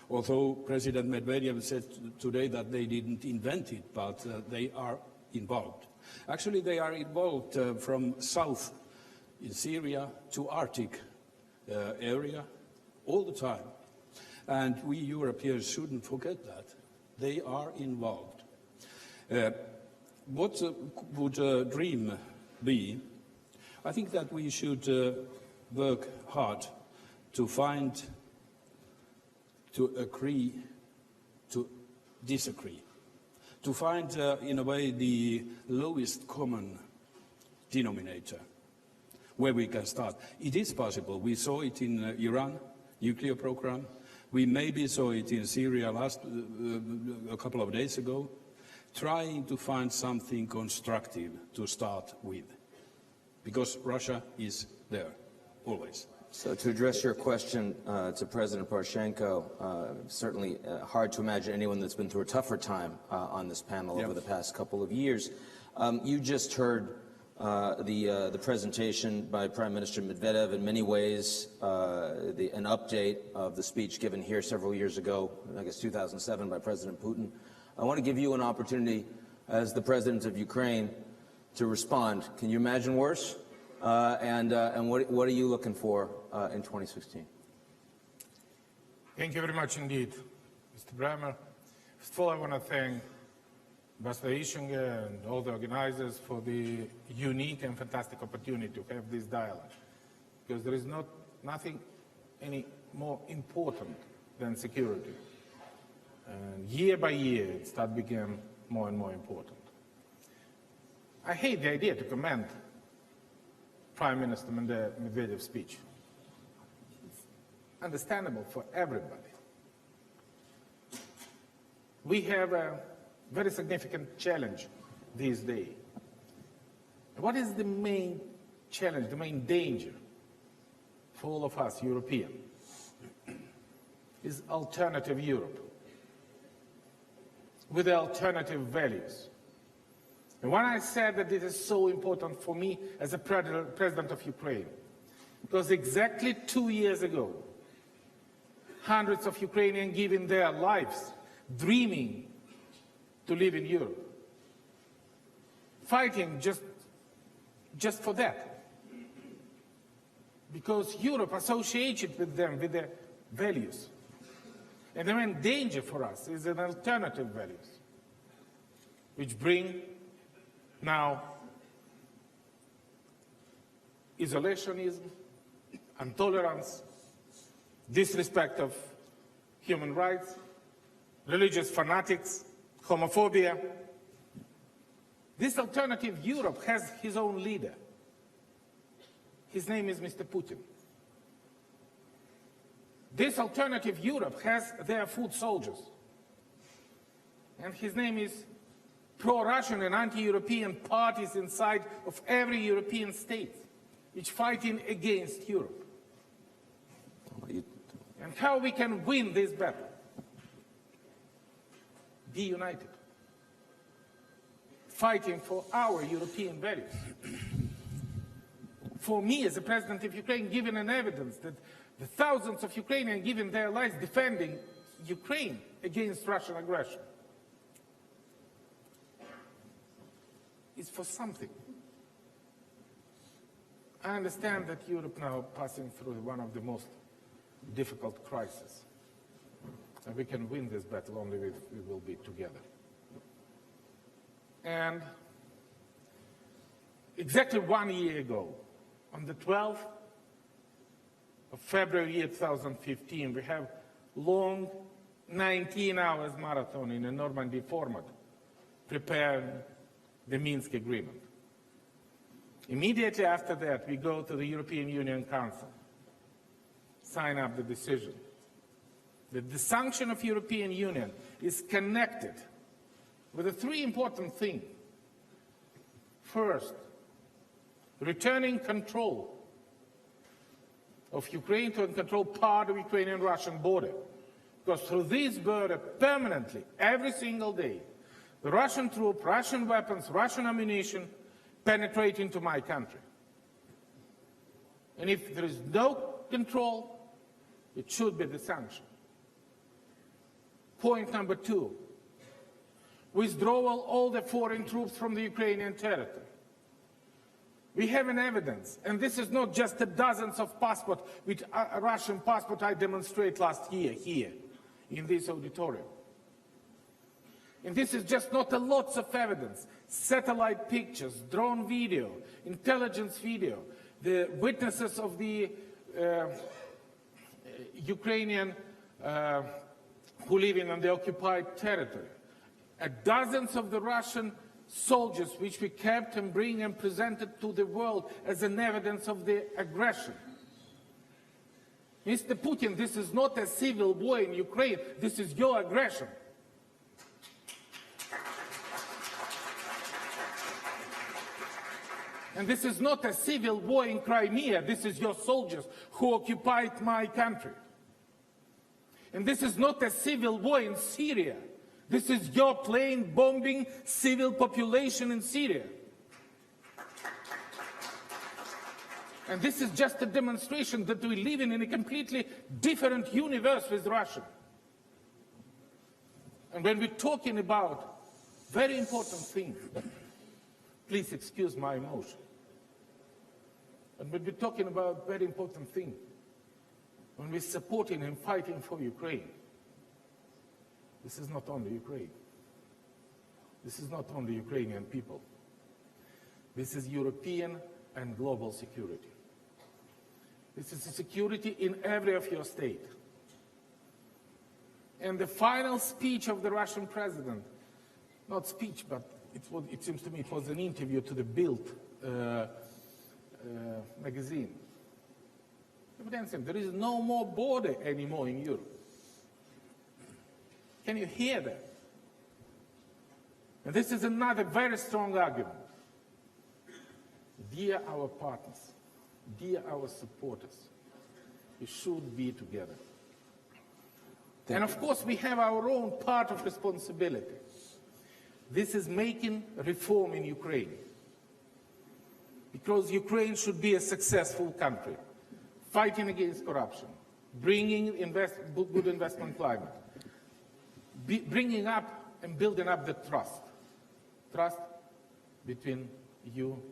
Although President Medvedev said today that they didn't invent it, but they are involved. Actually, they are involved from south in Syria to Arctic area all the time. And we Europeans shouldn't forget that. They are involved. What would a dream be? I think that we should work hard to find, to agree, to disagree, to find, in a way, the lowest common denominator where we can start. It is possible. We saw it in Iran, nuclear program. We maybe saw it in Syria a couple of days ago, trying to find something constructive to start with, because Russia is there, always. So to address your question to President Poroshenko, certainly hard to imagine anyone that's been through a tougher time on this panel over the past couple of years. You just heard the presentation by Prime Minister Medvedev. In many ways, an update of the speech given here several years ago, I guess 2007, by President Putin. I want to give you an opportunity as the President of Ukraine to respond. Can you imagine worse? And what are you looking for in 2016? Thank you very much indeed, Mr. Bremer. First of all, I want to thank Ambassador Ischinger and all the organizers for the unique and fantastic opportunity to have this dialogue, because there is nothing any more important than security. And year by year, it became more and more important. I hate the idea to comment Prime Minister Medvedev's speech. It's understandable for everybody. We have a very significant challenge these days. What is the main challenge, the main danger for all of us Europeans? Is alternative Europe with alternative values. And when I said that it is so important for me as a president of Ukraine, because exactly 2 years ago, hundreds of Ukrainians giving their lives, dreaming to live in Europe, fighting just for that. Because Europe associated with them, with their values. And the main danger for us is an alternative values, which bring now isolationism, intolerance, disrespect of human rights, religious fanatics, homophobia. This alternative Europe has his own leader. His name is Mr. Putin. This alternative Europe has their foot soldiers. And his name is pro-Russian and anti-European parties inside of every European state, which fighting against Europe. And how we can win this battle? Be united. Fighting for our European values. For me, as a president of Ukraine, given an evidence that the thousands of Ukrainians giving their lives defending Ukraine against Russian aggression is for something. I understand that Europe now passing through one of the most difficult crises. And we can win this battle only if we will be together. And exactly 1 year ago, on the 12th of February 2015, we have long 19 hours marathon in a Normandy format, preparing the Minsk Agreement. Immediately after that, we go to the European Union Council, sign up the decision that the sanction of European Union is connected with the three important things. First, returning control of Ukraine to control part of Ukrainian-Russian border. Because through this border, permanently, every single day, the Russian troops, Russian weapons, Russian ammunition penetrate into my country. And if there is no control, it should be the sanction. Point number two, withdrawal all the foreign troops from the Ukrainian territory. We have an evidence, and this is not just the dozens of passports, which a Russian passport I demonstrated last year here in this auditorium. And this is just not a lots of evidence. Satellite pictures, drone video, intelligence video, the witnesses of the Ukrainian who live in the occupied territory. Dozens of the Russian soldiers which we kept and bring and presented to the world as an evidence of the aggression. Mr. Putin, this is not a civil war in Ukraine, this is your aggression. And this is not a civil war in Crimea, this is your soldiers who occupied my country. And this is not a civil war in Syria. This is your plane bombing civil population in Syria. And this is just a demonstration that we live in a completely different universe with Russia. And when we're talking about very important things, please excuse my emotion. And when we're talking about very important things, when we're supporting and fighting for Ukraine, this is not only Ukraine. This is not only Ukrainian people. This is European and global security. This is a security in every of your state. And the final speech of the Russian president, not speech, but it seems to me it was an interview to the Bild magazine. There is no more border anymore in Europe. Can you hear that? And this is another very strong argument. Dear our partners, dear our supporters, we should be together. And of course, we have our own part of responsibility. This is making reform in Ukraine. Because Ukraine should be a successful country, fighting against corruption, bringing good investment climate, bringing up and building up the trust between you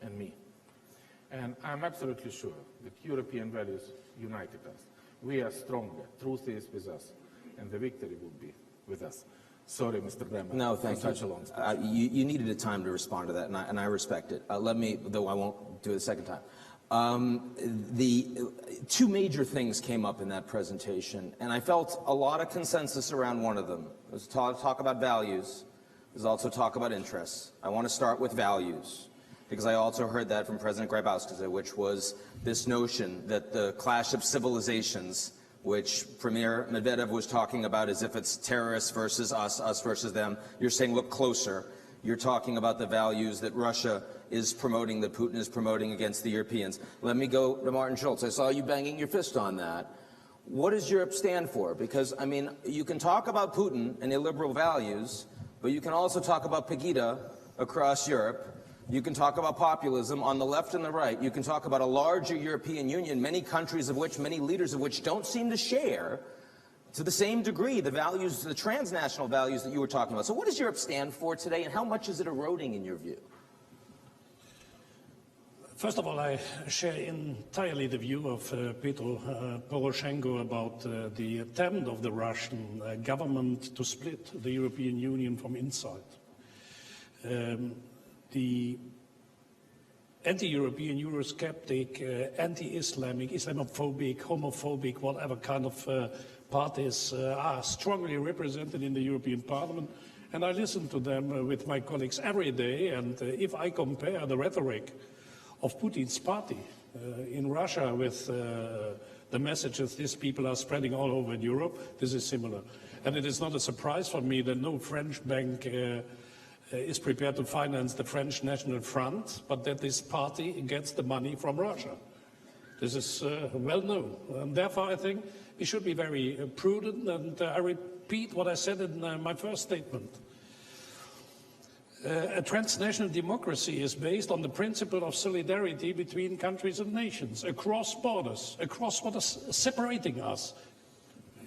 and me. And I'm absolutely sure that European values united us. We are stronger. Truth is with us, and the victory will be with us. Sorry, Mr. Bremer. No, thank you. You needed a time to respond to that, and I respect it. Let me, though I won't do it a second time. The two major things came up in that presentation, and I felt a lot of consensus around one of them. It was talk about values. There's also talk about interests. I want to start with values, because I also heard that from President Grybauskis, which was this notion that the clash of civilizations, which Premier Medvedev was talking about as if it's terrorists versus us versus them. You're saying, look closer. You're talking about the values that Russia is promoting, that Putin is promoting against the Europeans. Let me go to Martin Schulz. I saw you banging your fist on that. What does Europe stand for? Because, I mean, you can talk about Putin and illiberal values, but you can also talk about Pegida across Europe. You can talk about populism on the left and the right. You can talk about a larger European Union, many countries of which, many leaders of which don't seem to share to the same degree the values, the transnational values that you were talking about. So what does Europe stand for today, and how much is it eroding in your view? First of all, I share entirely the view of Petro Poroshenko about the attempt of the Russian government to split the European Union from inside. the anti-European, Eurosceptic, anti-Islamic, Islamophobic, homophobic, whatever kind of parties are strongly represented in the European Parliament. And I listen to them with my colleagues every day. And if I compare the rhetoric of Putin's party in Russia with the messages these people are spreading all over Europe, this is similar. And it is not a surprise for me that no French bank is prepared to finance the French National Front, but that this party gets the money from Russia. This is well known. And therefore, I think we should be very prudent, and I repeat what I said in my first statement. A transnational democracy is based on the principle of solidarity between countries and nations, across borders, across what is separating us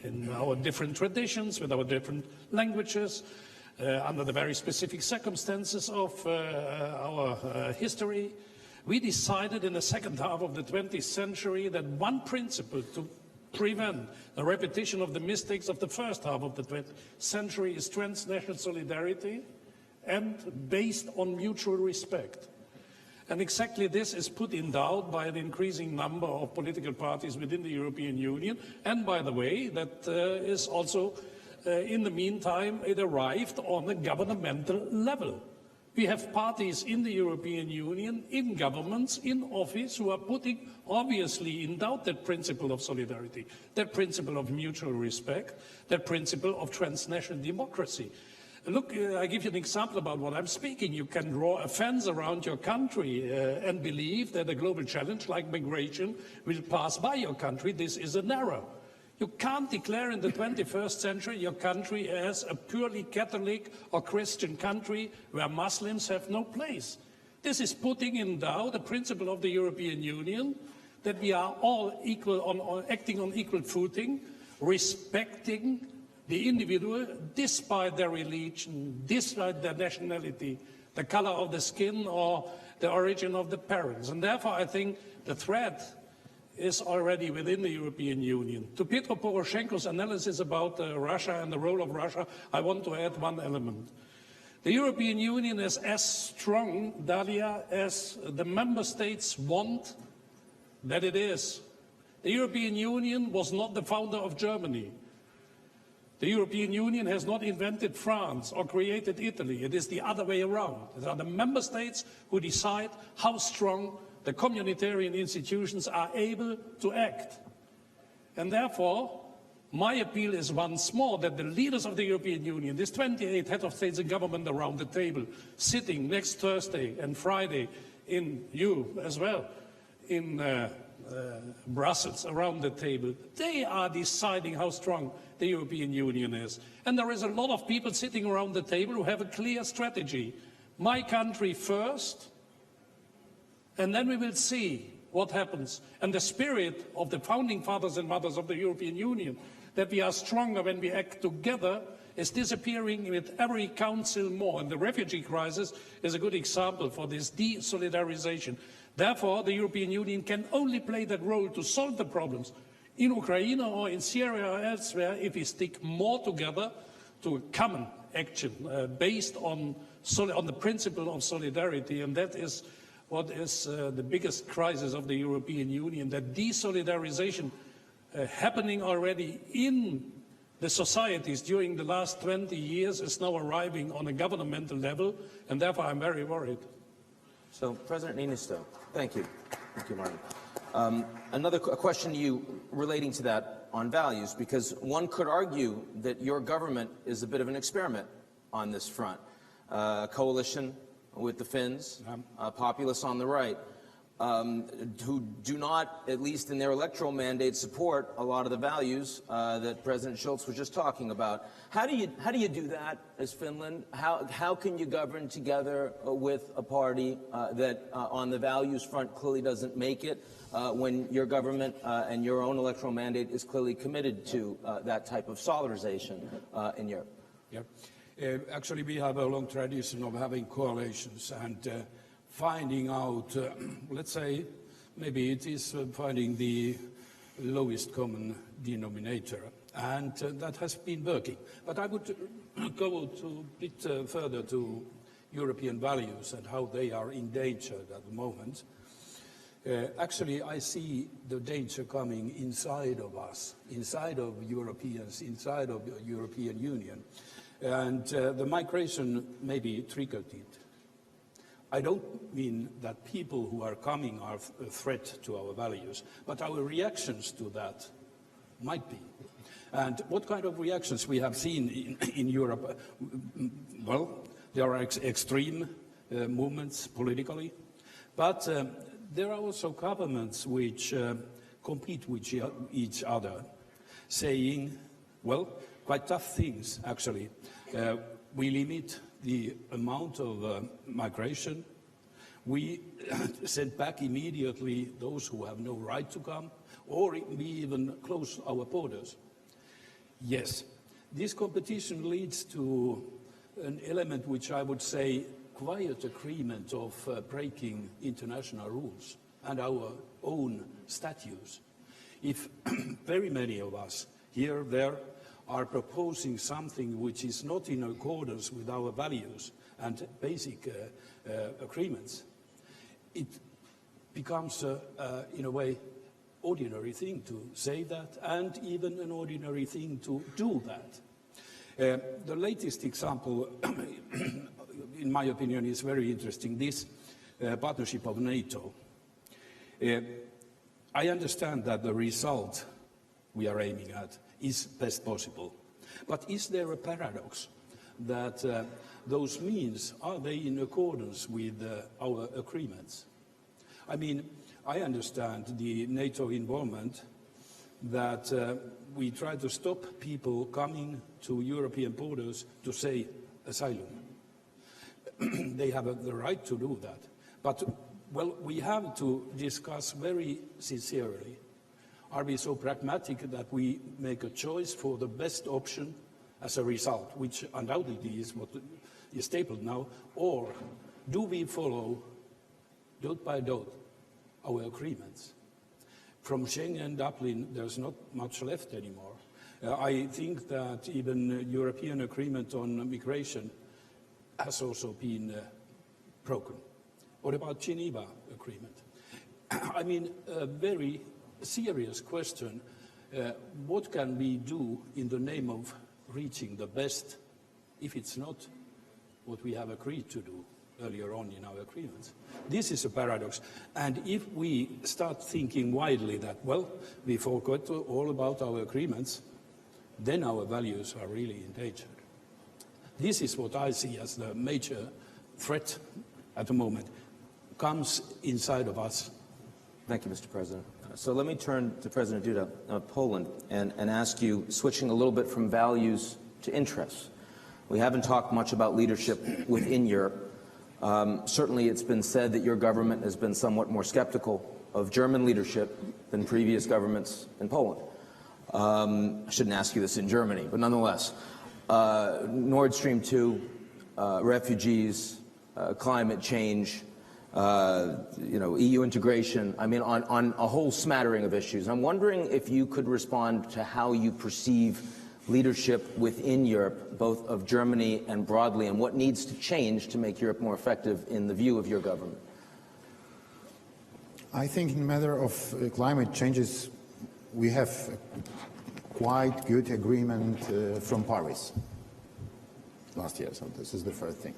in our different traditions, with our different languages, under the very specific circumstances of our history. We decided in the second half of the 20th century that one principle to prevent the repetition of the mistakes of the first half of the 20th century is transnational solidarity and based on mutual respect. And exactly this is put in doubt by an increasing number of political parties within the European Union. And by the way, that is also, in the meantime, it arrived on a governmental level. We have parties in the European Union, in governments, in office, who are putting obviously in doubt that principle of solidarity, that principle of mutual respect, that principle of transnational democracy. Look, I give you an example about what I'm speaking. You can draw a fence around your country and believe that a global challenge like migration will pass by your country. This is an error. You can't declare in the 21st century your country as a purely Catholic or Christian country where Muslims have no place. This is putting in doubt the principle of the European Union, that we are all equal, acting on equal footing, respecting the individual despite their religion, despite their nationality, the color of the skin or the origin of the parents. And therefore I think the threat is already within the European Union. To Petro Poroshenko's analysis about Russia and the role of Russia, I want to add one element. The European Union is as strong, Dalia, as the member states want that it is. The European Union was not the founder of Germany. The European Union has not invented France or created Italy. It is the other way around. It are the member states who decide how strong the communitarian institutions are able to act. And therefore, my appeal is once more that the leaders of the European Union, these 28 heads of states and government around the table, sitting next Thursday and Friday in you as well, in Brussels around the table, they are deciding how strong the European Union is. And there is a lot of people sitting around the table who have a clear strategy. My country first, and then we will see what happens. And the spirit of the founding fathers and mothers of the European Union, that we are stronger when we act together, is disappearing with every council more. And the refugee crisis is a good example for this de-solidarization. Therefore, the European Union can only play that role to solve the problems in Ukraine or in Syria or elsewhere if we stick more together to a common action based on the principle of solidarity. And that is what is the biggest crisis of the European Union, that de-solidarization happening already in the societies during the last 20 years is now arriving on a governmental level, and therefore I'm very worried. So, President Niinistö, thank you. Thank you, Martin. Another question to you relating to that on values, because one could argue that your government is a bit of an experiment on this front. Coalition with the Finns, populists on the right, who do not, at least in their electoral mandate, support a lot of the values that President Schulz was just talking about. How do you do that as Finland? How can you govern together with a party that on the values front clearly doesn't make it when your government and your own electoral mandate is clearly committed to that type of solidarization in Europe? Yep. Actually, we have a long tradition of having coalitions and finding out, let's say, maybe it is finding the lowest common denominator. And that has been working. But I would go to a bit further to European values and how they are endangered at the moment. Actually, I see the danger coming inside of us, inside of Europeans, inside of the European Union. And the migration maybe triggered it. I don't mean that people who are coming are a threat to our values, but our reactions to that might be. And what kind of reactions we have seen in Europe? Well, there are extreme movements politically, but there are also governments which compete with each other, saying, well, quite tough things, actually. We limit the amount of migration. We send back immediately those who have no right to come, or we even close our borders. Yes, this competition leads to an element which I would say quiet agreement of breaking international rules and our own statutes. If very many of us here, there, are proposing something which is not in accordance with our values and basic agreements, it becomes, in a way, ordinary thing to say that, and even an ordinary thing to do that. The latest example, in my opinion, is very interesting, this partnership of NATO. I understand that the result we are aiming at is best possible. But is there a paradox that those means, are they in accordance with our agreements? I mean, I understand the NATO involvement that we try to stop people coming to European borders to say asylum. They have the right to do that. But, well, we have to discuss very sincerely. Are we so pragmatic that we make a choice for the best option as a result, which undoubtedly is what is stapled now, or do we follow, dot by dot, our agreements? From Schengen, Dublin, there's not much left anymore. I think that even European agreement on migration has also been broken. What about Geneva Agreement? I mean, a very serious question, what can we do in the name of reaching the best if it's not what we have agreed to do earlier on in our agreements? This is a paradox. And if we start thinking widely that, well, we forgot all about our agreements, then our values are really endangered. This is what I see as the major threat at the moment, comes inside of us. Thank you, Mr. President. So let me turn to President Duda of Poland and ask you, switching a little bit from values to interests. We haven't talked much about leadership within Europe. Certainly it's been said that your government has been somewhat more skeptical of German leadership than previous governments in Poland. I shouldn't ask you this in Germany, but nonetheless. Nord Stream 2, refugees, climate change, EU integration, I mean, on a whole smattering of issues. I'm wondering if you could respond to how you perceive leadership within Europe, both of Germany and broadly, and what needs to change to make Europe more effective in the view of your government. I think in the matter of climate changes, we have quite good agreement from Paris last year, so this is the first thing.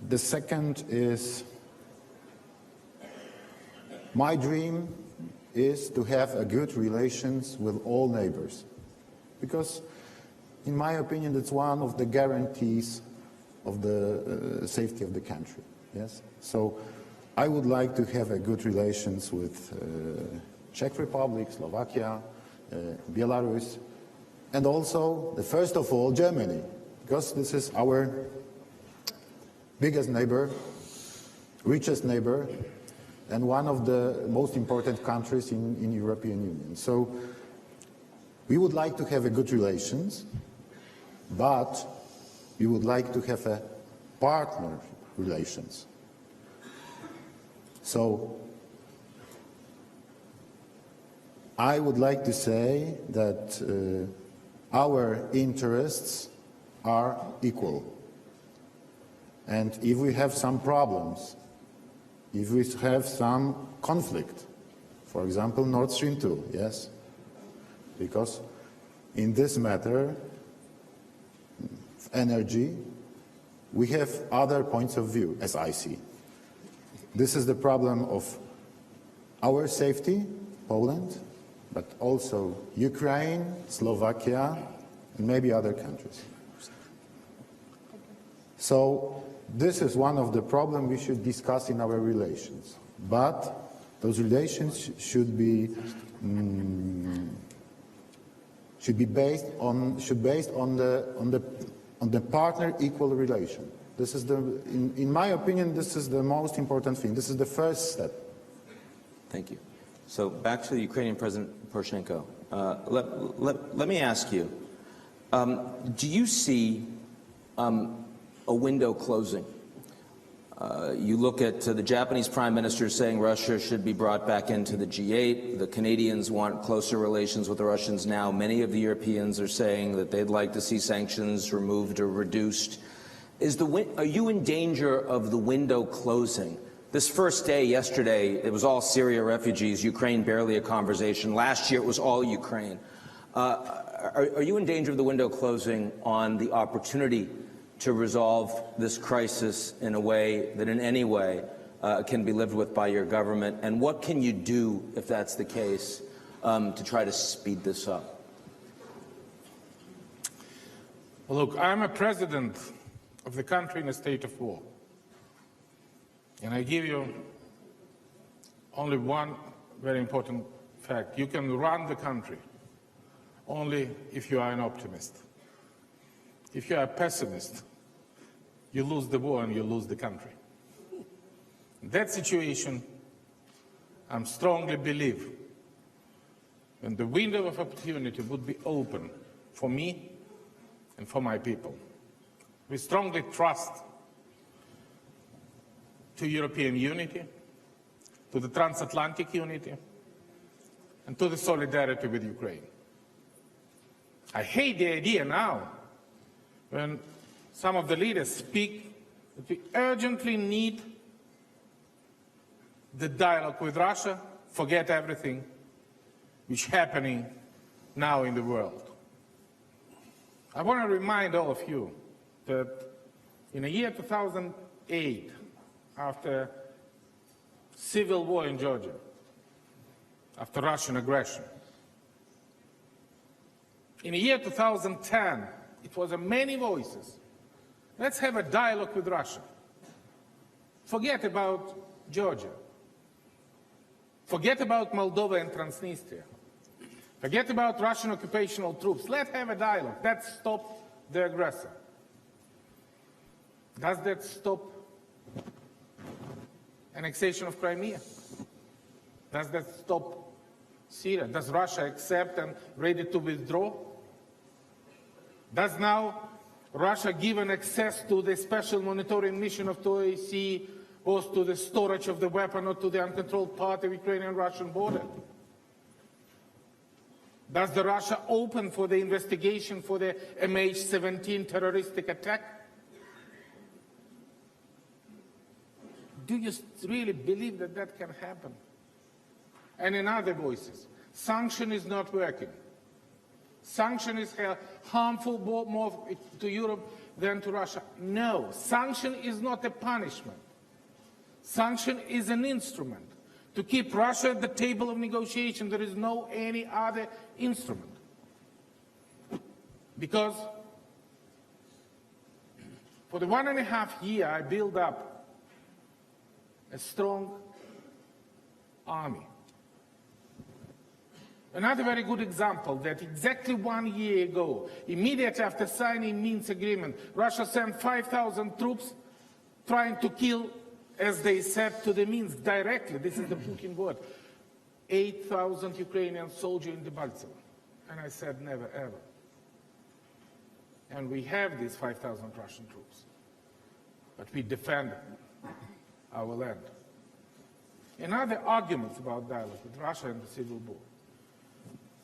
The second is, my dream is to have a good relations with all neighbors, because in my opinion that's one of the guarantees of the safety of the country. Yes, so I would like to have a good relations with Czech Republic, Slovakia, Belarus, and also first of all Germany, because this is our biggest neighbor, richest neighbor, and one of the most important countries in European Union. So we would like to have a good relations, but we would like to have a partner relations. So I would like to say that our interests are equal. And if we have some problems, if we have some conflict, for example, Nord Stream 2, yes? Because in this matter, energy, we have other points of view, as I see. This is the problem of our safety, Poland, but also Ukraine, Slovakia, and maybe other countries. So this is one of the problems we should discuss in our relations. But those relations should be based on the partner equal relation. This is in my opinion, this is the most important thing. This is the first step. Thank you. So back to the Ukrainian President Poroshenko. Let me ask you, do you see a window closing? You look at the Japanese Prime Minister saying Russia should be brought back into the G8. The Canadians want closer relations with the Russians now. Many of the Europeans are saying that they'd like to see sanctions removed or reduced. Are you in danger of the window closing? This first day, yesterday, it was all Syria refugees, Ukraine barely a conversation. Last year, it was all Ukraine. Are you in danger of the window closing on the opportunity to resolve this crisis in a way that in any way can be lived with by your government? And what can you do, if that's the case, to try to speed this up? Well, look, I'm a president of the country in a state of war. And I give you only one very important fact. You can run the country only if you are an optimist. If you are a pessimist, you lose the war and you lose the country. In that situation, I strongly believe when the window of opportunity would be open for me and for my people. We strongly trust to European unity, to the transatlantic unity, and to the solidarity with Ukraine. I hate the idea now when some of the leaders speak that we urgently need the dialogue with Russia, forget everything which is happening now in the world. I want to remind all of you that in the year 2008, after civil war in Georgia, after Russian aggression, in the year 2010, it was many voices. Let's have a dialogue with Russia. Forget about Georgia. Forget about Moldova and Transnistria. Forget about Russian occupational troops. Let's have a dialogue. That stops the aggressor. Does that stop annexation of Crimea? Does that stop Syria? Does Russia accept and ready to withdraw? Does now Russia give an access to the special monitoring mission of the OSCE, both to the storage of the weapon or to the uncontrolled part of the Ukrainian-Russian border? Does the Russia open for the investigation for the MH17 terroristic attack? Do you really believe that that can happen? And in other voices, sanction is not working. Sanction is harmful more to Europe than to Russia. No, sanction is not a punishment. Sanction is an instrument to keep Russia at the table of negotiation. There is no any other instrument. Because for the 1.5 years I built up a strong army. Another very good example that exactly 1 year ago, immediately after signing Minsk agreement, Russia sent 5,000 troops trying to kill, as they said to the Minsk directly, this is the Putin word, 8,000 Ukrainian soldiers in Debaltseve. And I said never ever. And we have these 5,000 Russian troops. But we defend our land. And other arguments about dialogue with Russia and the civil war.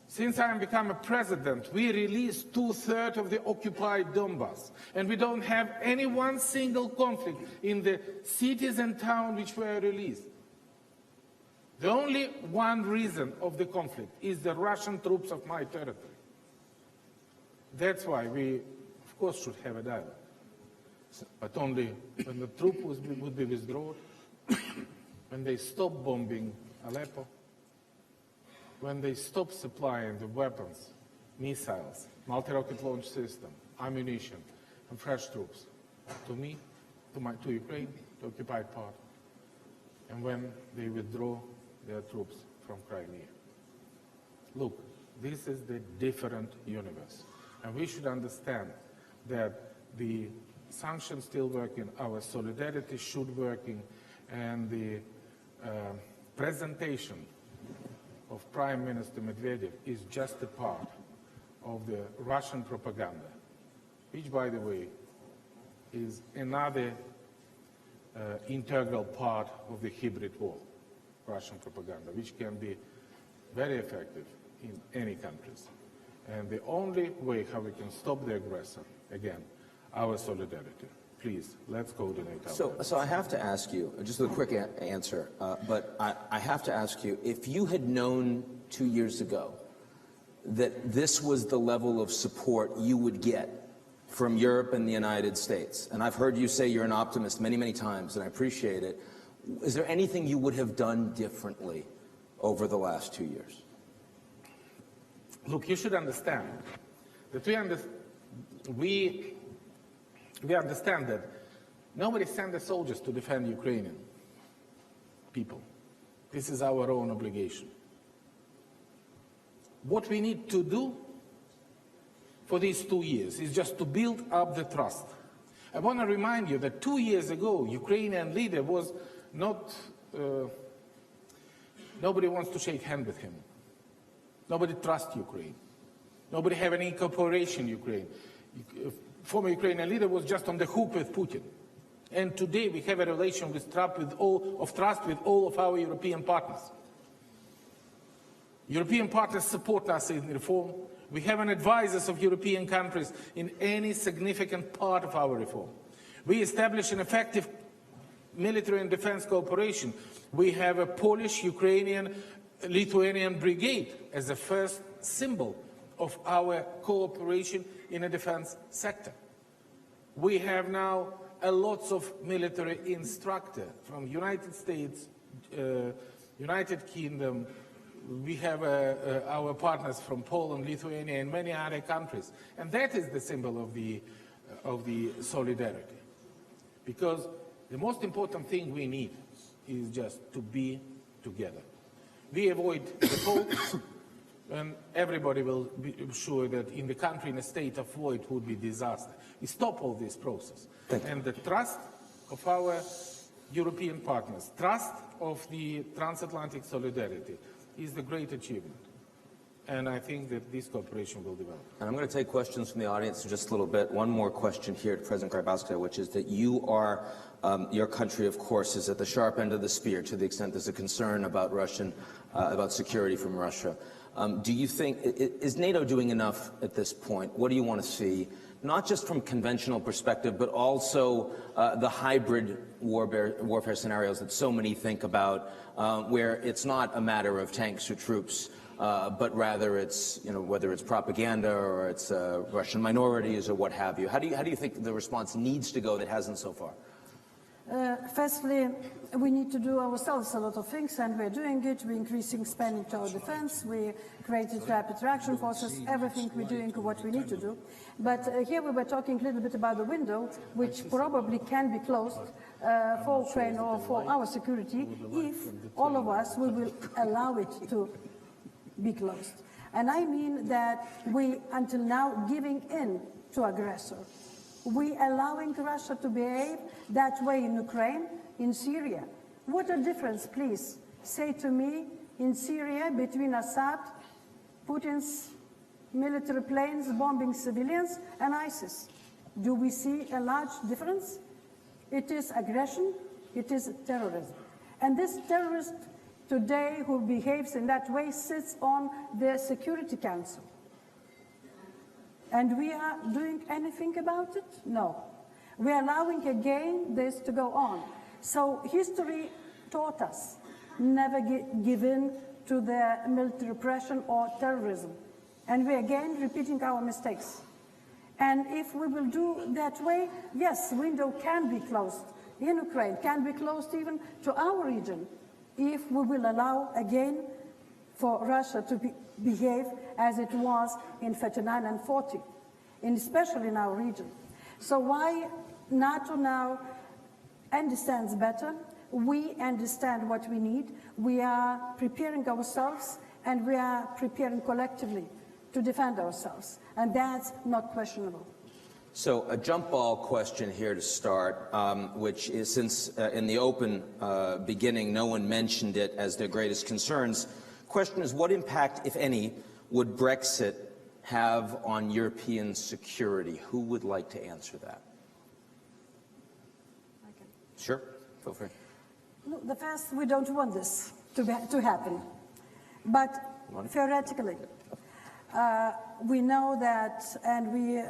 Since I became a president, we released 2/3 of the occupied Donbass. And we don't have any one single conflict in the cities and towns which were released. The only one reason of the conflict is the Russian troops of my territory. That's why we, of course, should have a dialogue. But only when the troops would be withdrawn, when they stop bombing Aleppo, when they stop supplying the weapons, missiles, multi-rocket launch system, ammunition, and fresh troops to me, to Ukraine, to occupied part, and when they withdraw their troops from Crimea. Look, this is the different universe, and we should understand that the sanctions still working, our solidarity should working, and the presentation of Prime Minister Medvedev is just a part of the Russian propaganda, which, by the way, is another integral part of the hybrid war, Russian propaganda, which can be very effective in any countries. And the only way how we can stop the aggressor, again, our solidarity. Please, let's coordinate. So I have to ask you, just a quick answer, but I have to ask you, if you had known 2 years ago that this was the level of support you would get from Europe and the United States, and I've heard you say you're an optimist many, many times, and I appreciate it, is there anything you would have done differently over the last 2 years? Look, you should understand that we understand that nobody sent the soldiers to defend Ukrainian people. This is our own obligation. What we need to do for these 2 years is just to build up the trust. I want to remind you that 2 years ago, Ukrainian leader was not, nobody wants to shake hands with him. Nobody trusts Ukraine. Nobody have any cooperation Ukraine. Former Ukrainian leader was just on the hook with Putin. And today we have a relation with trust with all of our European partners. European partners support us in reform. We have an advisors of European countries in any significant part of our reform. We establish an effective military and defense cooperation. We have a Polish, Ukrainian, Lithuanian brigade as the first symbol of our cooperation in the defense sector. We have now a lots of military instructors from United States, United Kingdom. We have our partners from Poland, Lithuania, and many other countries. And that is the symbol of the solidarity. Because the most important thing we need is just to be together. We avoid default, and everybody will be sure that in the country, in a state of war, it would be disaster. We stop all this process. And the trust of our European partners, trust of the transatlantic solidarity is the great achievement. And I think that this cooperation will develop. And I'm going to take questions from the audience in just a little bit. One more question here to President Grybauskaya, which is that you are, your country, of course, is at the sharp end of the spear to the extent there's a concern about about security from Russia. Do you think, is NATO doing enough at this point? What do you want to see? Not just from conventional perspective, but also the hybrid warfare scenarios that so many think about, where it's not a matter of tanks or troops, but rather it's, whether it's propaganda or it's Russian minorities or what have you. How do you think the response needs to go that hasn't so far? Firstly, we need to do ourselves a lot of things, and we're doing it. We're increasing spending to our defense. We created rapid reaction forces. Everything we're doing what we need to do. But here we were talking a little bit about the window, which probably can be closed for Ukraine or for our security if all of us will allow it to be closed. And I mean that we, until now, giving in to aggressor. We allowing Russia to behave that way in Ukraine, in Syria. What a difference, please, say to me, in Syria between Assad, Putin's military planes bombing civilians, and ISIS. Do we see a large difference? It is aggression, it is terrorism. And this terrorist today who behaves in that way sits on the Security Council. And we are doing anything about it? No. We are allowing again this to go on. So history taught us never give in to the military repression or terrorism. And we're again repeating our mistakes. And if we will do that way, yes, window can be closed in Ukraine, can be closed even to our region, if we will allow again for Russia to behave as it was in 39 and 40, and especially in our region. So why NATO now understands better? We understand what we need. We are preparing ourselves, and we are preparing collectively to defend ourselves, and that's not questionable. So a jump ball question here to start, which is, since in the open beginning no one mentioned it as their greatest concerns, question is, what impact, if any, would Brexit have on European security? Who would like to answer that? Sure, feel free. Look, the first, we don't want this to happen, but theoretically, we know that, and we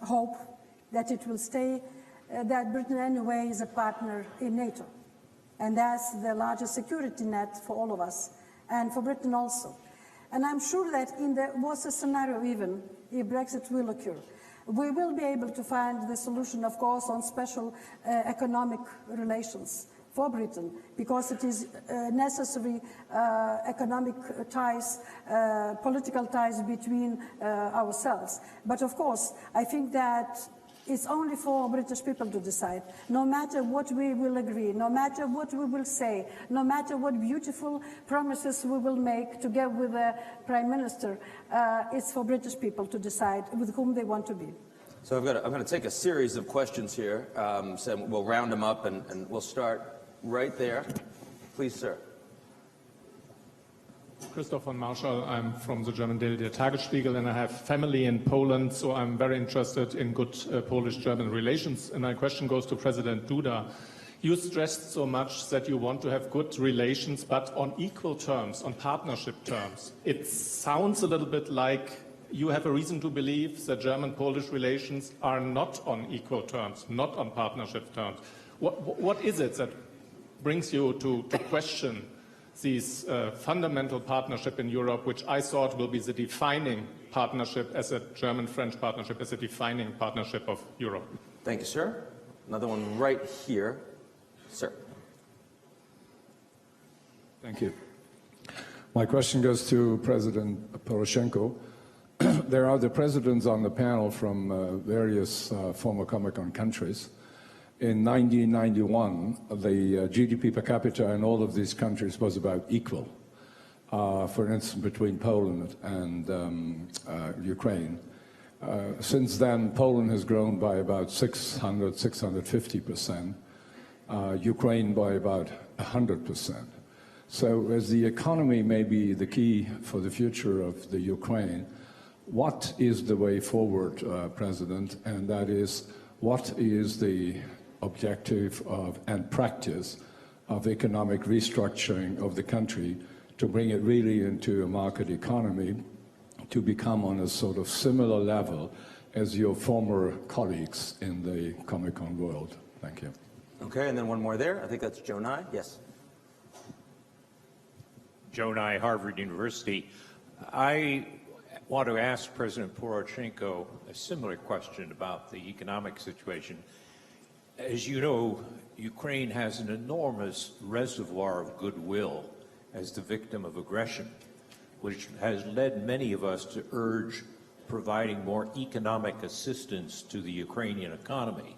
hope that it will stay, that Britain anyway is a partner in NATO. And that's the largest security net for all of us, and for Britain also. And I'm sure that in the worst scenario even, if Brexit will occur, we will be able to find the solution, of course, on special economic relations for Britain, because it is necessary economic ties, political ties between ourselves. But of course, I think that it's only for British people to decide. No matter what we will agree, no matter what we will say, no matter what beautiful promises we will make together with the Prime Minister, it's for British people to decide with whom they want to be. So I'm going to take a series of questions here. So we'll round them up, and we'll start right there. Please, sir. Christoph von Marschall. I'm from the German daily Der Tagesspiegel, and I have family in Poland, so I'm very interested in good Polish-German relations. And my question goes to President Duda. You stressed so much that you want to have good relations, but on equal terms, on partnership terms. It sounds a little bit like you have a reason to believe that German-Polish relations are not on equal terms, not on partnership terms. What is it that brings you to question this fundamental partnership in Europe, which I thought will be the defining partnership, as a German-French partnership, as a defining partnership of Europe? Thank you, sir. Another one right here. Sir. Thank you. My question goes to President Poroshenko. There are the presidents on the panel from various former Comecon countries. In 1991, the GDP per capita in all of these countries was about equal, for instance, between Poland and Ukraine. Since then, Poland has grown by about 650%, Ukraine by about 100%. So as the economy may be the key for the future of the Ukraine, what is the way forward, President? And that is, what is the objective of and practice of economic restructuring of the country to bring it really into a market economy, to become on a sort of similar level as your former colleagues in the Comecon world? Thank you. Okay, and then one more there. I think that's Joe Nye. Yes. Joe Nye, Harvard University. I want to ask President Poroshenko a similar question about the economic situation. As you know, Ukraine has an enormous reservoir of goodwill as the victim of aggression, which has led many of us to urge providing more economic assistance to the Ukrainian economy.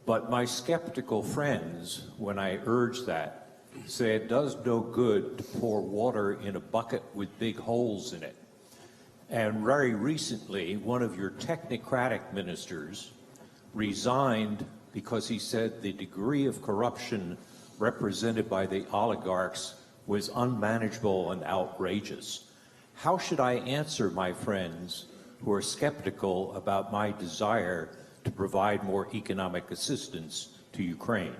But my skeptical friends, when I urge that, say it does no good to pour water in a bucket with big holes in it. And very recently, one of your technocratic ministers resigned because he said the degree of corruption represented by the oligarchs was unmanageable and outrageous. How should I answer my friends who are skeptical about my desire to provide more economic assistance to Ukraine?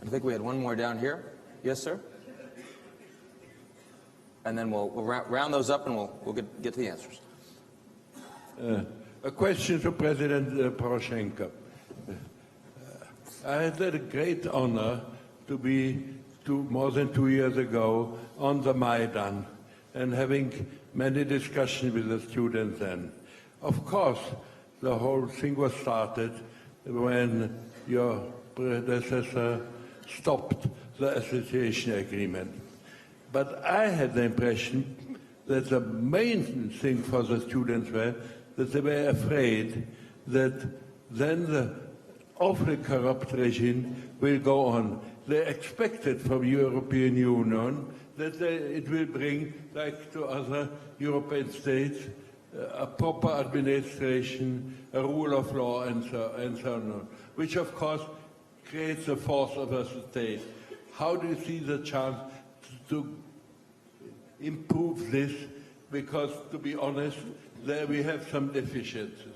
I think we had one more down here. Yes, sir? and then we'll round those up and we'll get to the answers. A question to President Poroshenko. I had the great honor to be more than 2 years ago on the Maidan and having many discussions with the students then. Of course, the whole thing was started when your predecessor stopped the association agreement. But I had the impression that the main thing for the students were that they were afraid that then the awfully corrupt regime will go on. They expected from the European Union that it will bring, like to other European states, a proper administration, a rule of law, and so on, which of course creates the force of a state. How do you see the chance to improve this? Because, to be honest, there we have some deficiencies.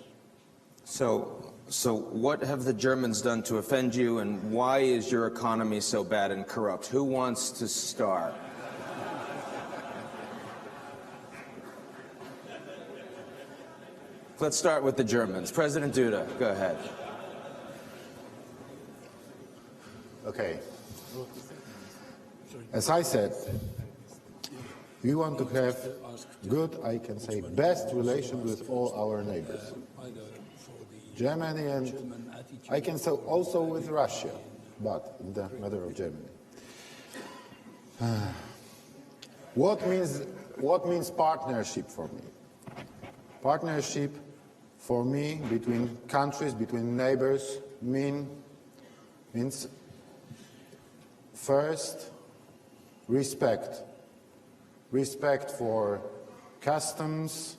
So what have the Germans done to offend you, and why is your economy so bad and corrupt? Who wants to start? Let's start with the Germans. President Duda, go ahead. Okay. As I said, we want to have good, I can say, best relations with all our neighbors. Germany and I can say also with Russia, but in the matter of Germany. What means partnership for me? Partnership for me between countries, between neighbors, means first respect. Respect for customs,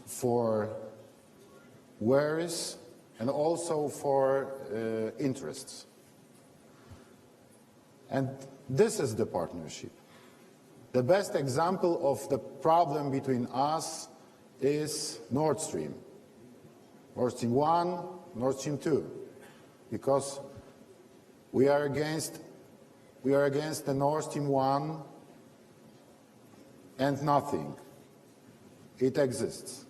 for wares, and also for interests. And this is the partnership. The best example of the problem between us is Nord Stream. Nord Stream 1, Nord Stream 2. Because we are against the Nord Stream 1 and nothing. It exists.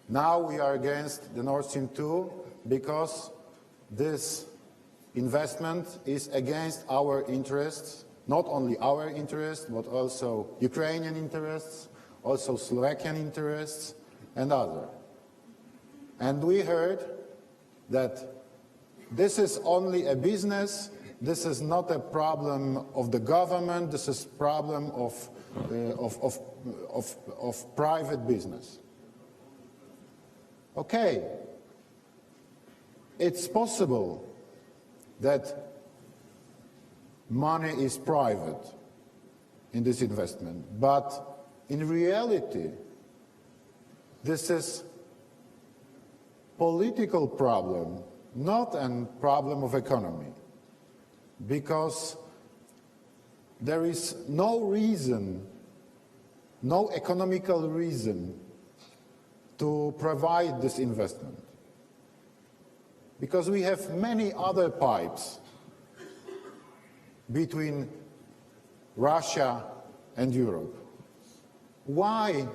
Now we are against the Nord Stream 2 because this investment is against our interests, not only our interests, but also Ukrainian interests, also Slovakian interests, and others. And we heard that this is only a business, this is not a problem of the government, this is a problem of private business. Okay, it's possible that money is private in this investment, but in reality, this is political problem, not a problem of economy, because there is no reason, no economical reason to provide this investment. Because we have many other pipes between Russia and Europe. Why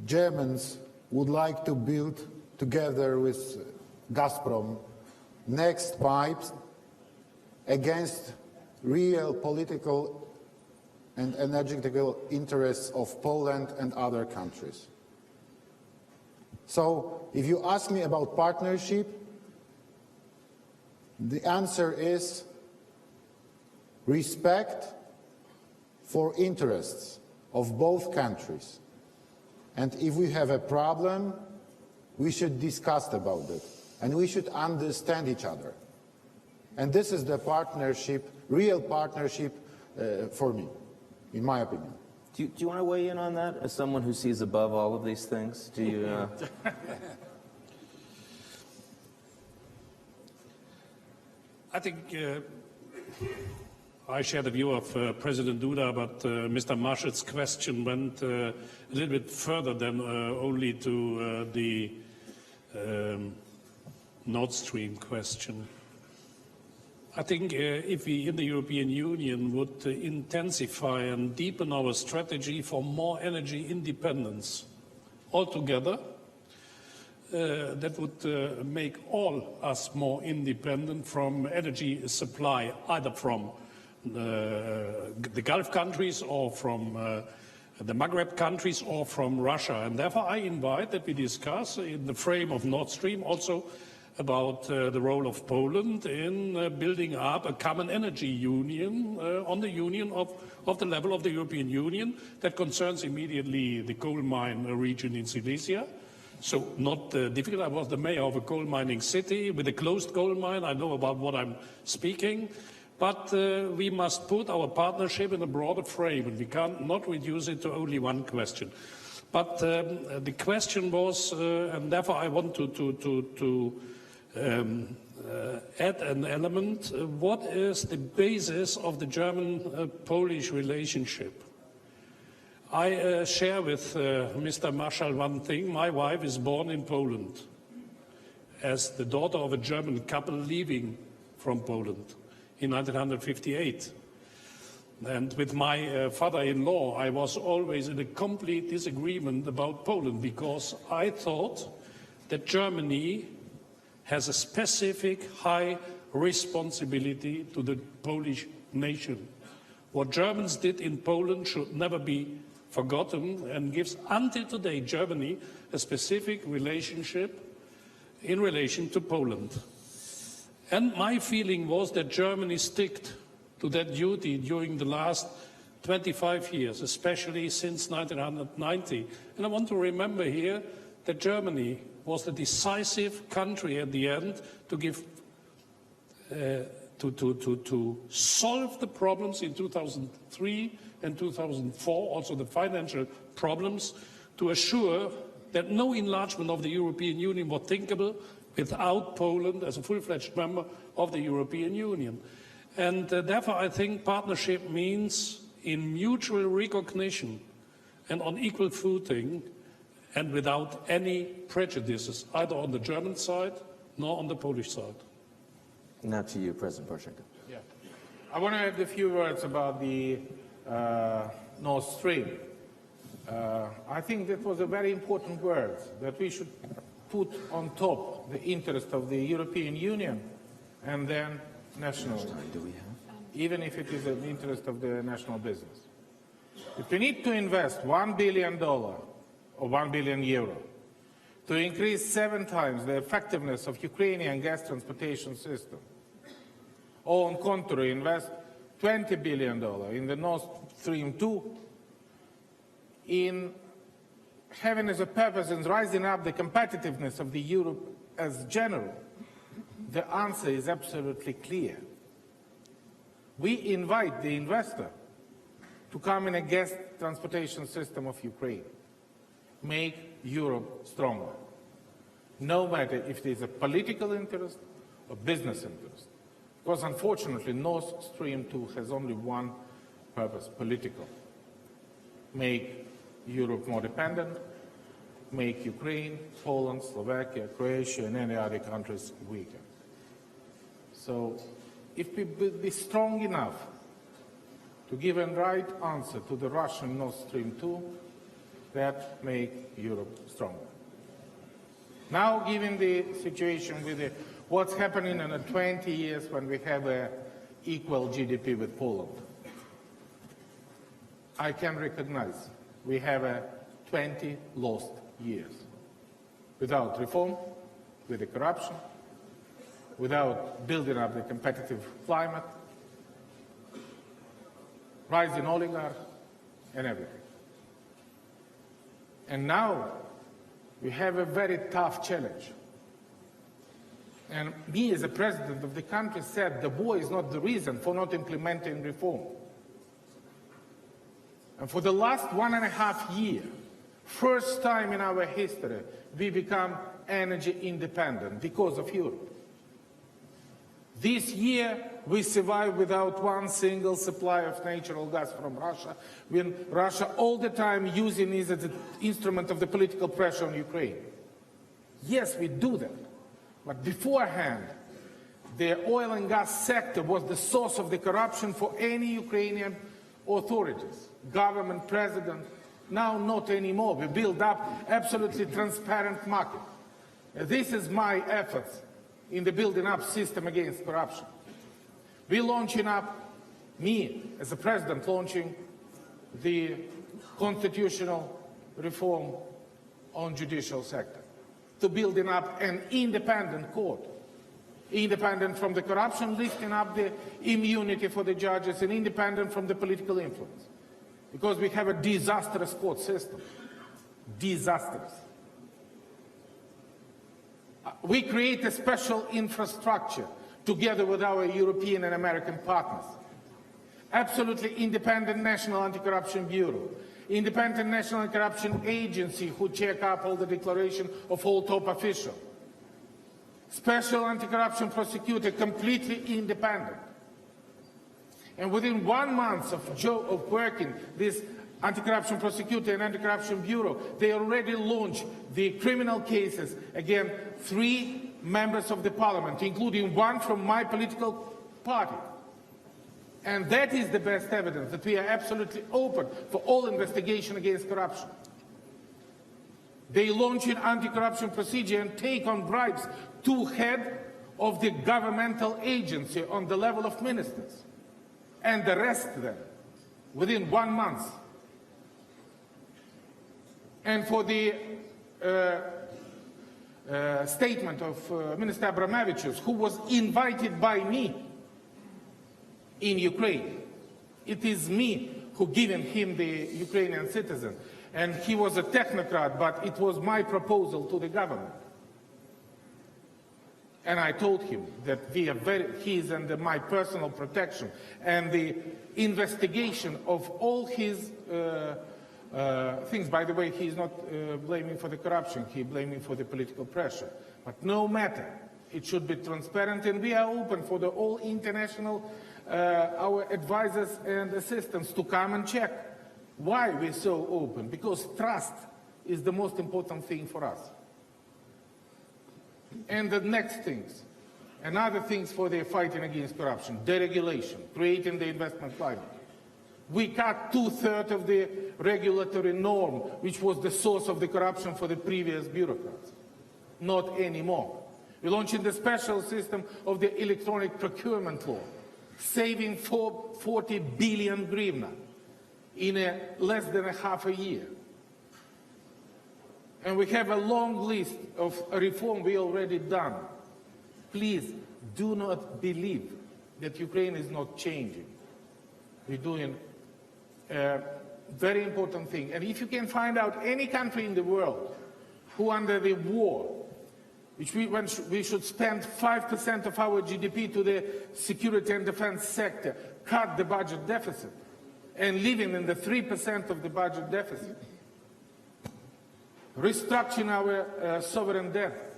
Germans would like to build together with Gazprom next pipes against real political and energetical interests of Poland and other countries? So if you ask me about partnership, the answer is respect for interests of both countries. And if we have a problem, we should discuss about it, and we should understand each other. And this is the partnership, real partnership for me, in my opinion. Do you want to weigh in on that as someone who sees above all of these things? Do you? I think I share the view of President Duda, but Mr. Marshall's question went a little bit further than only to the Nord Stream question. I think if we in the European Union would intensify and deepen our strategy for more energy independence altogether, that would make all us more independent from energy supply, either from the Gulf countries or from the Maghreb countries or from Russia. And therefore I invite that we discuss in the frame of Nord Stream also about the role of Poland in building up a common energy union on the union of the level of the European Union that concerns immediately the coal mine region in Silesia. So not difficult. I was the mayor of a coal mining city with a closed coal mine. I know about what I'm speaking. But we must put our partnership in a broader frame, and we can't not reduce it to only one question. But the question was, and therefore I want to add an element. What is the basis of the German-Polish relationship? I share with Mr. Marshall one thing. My wife is born in Poland as the daughter of a German couple leaving from Poland in 1958. And with my father-in-law, I was always in a complete disagreement about Poland because I thought that Germany has a specific high responsibility to the Polish nation. What Germans did in Poland should never be forgotten and gives until today Germany a specific relationship in relation to Poland. And my feeling was that Germany stuck to that duty during the last 25 years, especially since 1990. And I want to remember here that Germany was the decisive country at the end to give, to solve the problems in 2003 and 2004, also the financial problems, to assure that no enlargement of the European Union was thinkable without Poland as a full-fledged member of the European Union. And therefore I think partnership means in mutual recognition and on equal footing and without any prejudices, either on the German side nor on the Polish side. Now to you, President Poroshenko. Yeah. I want to add a few words about the Nord Stream. I think that was a very important word that we should put on top the interest of the European Union and then national, even if it is an interest of the national business. If we need to invest $1 billion or 1 billion euro to increase 7 times the effectiveness of Ukrainian gas transportation system, or on contrary, invest $20 billion in the Nord Stream 2, in having as a purpose in rising up the competitiveness of the Europe as general, the answer is absolutely clear. We invite the investor to come in a gas transportation system of Ukraine, make Europe stronger, no matter if there is a political interest or business interest. Because unfortunately, Nord Stream 2 has only one purpose, political. Make Europe more dependent, make Ukraine, Poland, Slovakia, Croatia, and any other countries weaker. So if we be strong enough to give a right answer to the Russian Nord Stream 2, that make Europe stronger. Now, given the situation with what's happening in 20 years when we have an equal GDP with Poland, I can recognize we have 20 lost years without reform, with the corruption, without building up the competitive climate, rising oligarchs, and everything. And now we have a very tough challenge. And me as a president of the country said the war is not the reason for not implementing reform. And for the last 1.5 years, first time in our history, we become energy independent because of Europe. This year, we survived without one single supply of natural gas from Russia, when Russia all the time using it as an instrument of the political pressure on Ukraine. Yes, we do that. But beforehand, the oil and gas sector was the source of the corruption for any Ukrainian authorities, government, president. Now not anymore. We build up absolutely transparent market. This is my efforts in the building up system against corruption. We're launching up, me as a president, launching the constitutional reform on judicial sector, to building up an independent court, independent from the corruption, lifting up the immunity for the judges, and independent from the political influence. Because we have a disastrous court system. Disastrous. We create a special infrastructure together with our European and American partners. Absolutely independent National Anti-Corruption Bureau, independent National Anti-Corruption Agency who check up all the declaration of all top officials, special anti-corruption prosecutor, completely independent. And within 1 month of working this anti-corruption prosecutor and anti-corruption bureau, they already launched the criminal cases against 3 members of the parliament, including 1 from my political party. And that is the best evidence that we are absolutely open for all investigation against corruption. They launch an anti-corruption procedure and take on bribes 2 heads of the governmental agency on the level of ministers and arrest them within 1 month. And for the statement of Minister Abramovich, who was invited by me in Ukraine. It is me who given him the Ukrainian citizen. And he was a technocrat, but it was my proposal to the government. And I told him that he is under my personal protection. And the investigation of all his things, by the way, he's not blaming for the corruption, he's blaming for the political pressure. But no matter, it should be transparent, and we are open for the all international our advisors and assistants to come and check. Why we're so open? Because trust is the most important thing for us. And the next things, and other things for the fighting against corruption, deregulation, creating the investment climate. We cut 2/3 of the regulatory norm, which was the source of the corruption for the previous bureaucrats. Not anymore. We're launching the special system of the electronic procurement law, saving 40 billion hryvnia in less than half a year. And we have a long list of reform we already done. Please do not believe that Ukraine is not changing. We're doing a very important thing. And if you can find out any country in the world who under the war, which we should spend 5% of our GDP to the security and defense sector, cut the budget deficit, and living in the 3% of the budget deficit, restructuring our sovereign debt,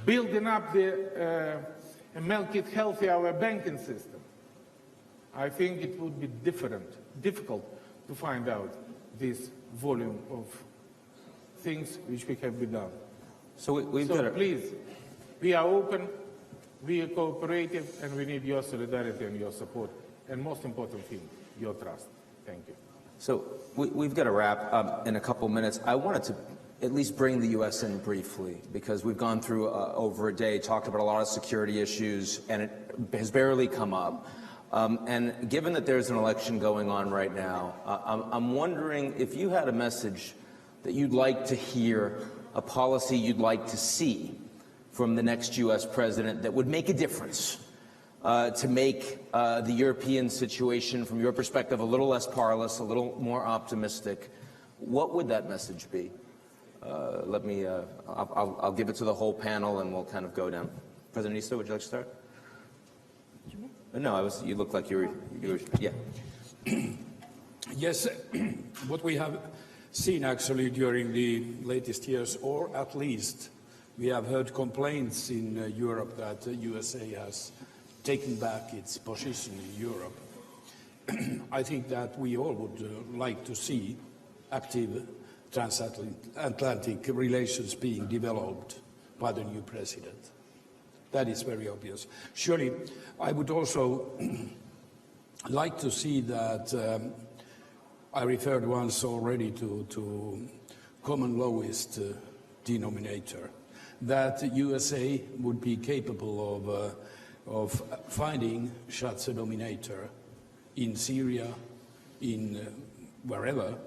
building up and make it healthy our banking system. I think it would be difficult to find out this volume of things which we have been done. So please, we are open, we are cooperative, and we need your solidarity and your support. And most important thing, your trust. Thank you. So we've got to wrap in a couple minutes. I wanted to at least bring the U.S. in briefly, because we've gone through over a day, talked about a lot of security issues, and it has barely come up. And given that there's an election going on right now, I'm wondering if you had a message that you'd like to hear, a policy you'd like to see from the next U.S. president that would make a difference to make the European situation, from your perspective, a little less parlous, a little more optimistic. What would that message be? I'll give it to the whole panel and we'll kind of go down. President Issa, would you like to start? No, you look like you were yeah. Yes, what we have seen actually during the latest years, or at least we have heard complaints in Europe that the USA has taken back its position in Europe. I think that we all would like to see active transatlantic relations being developed by the new president. That is very obvious. Surely, I would also like to see that, I referred once already to common lowest denominator, that the USA would be capable of finding such a denominator in Syria, in wherever,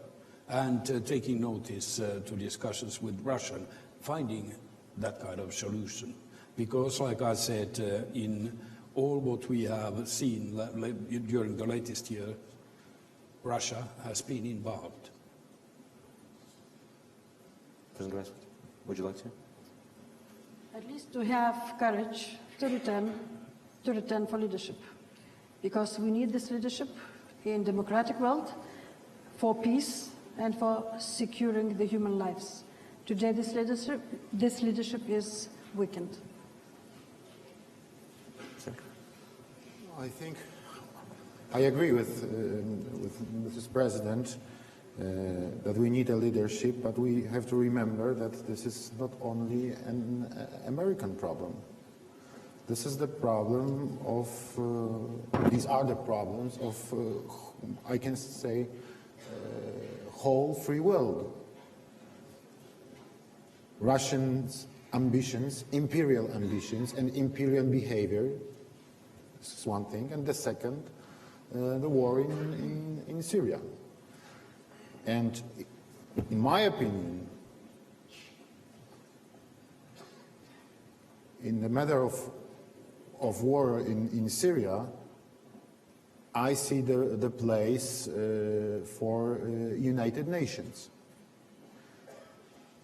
and taking notice to discussions with Russia, finding that kind of solution. Because, like I said, in all what we have seen during the latest year, Russia has been involved. President Gressel, would you like to? At least to have courage to return for leadership, because we need this leadership in democratic world for peace and for securing the human lives. Today, this leadership is weakened. I think I agree with Mrs. President that we need a leadership, but we have to remember that this is not only an American problem. This is the problem of, these are the problems of, I can say, whole free world. Russians' ambitions, imperial ambitions, and imperial behavior. This is one thing, and the second, the war in Syria. And in my opinion, in the matter of war in Syria, I see the place for United Nations.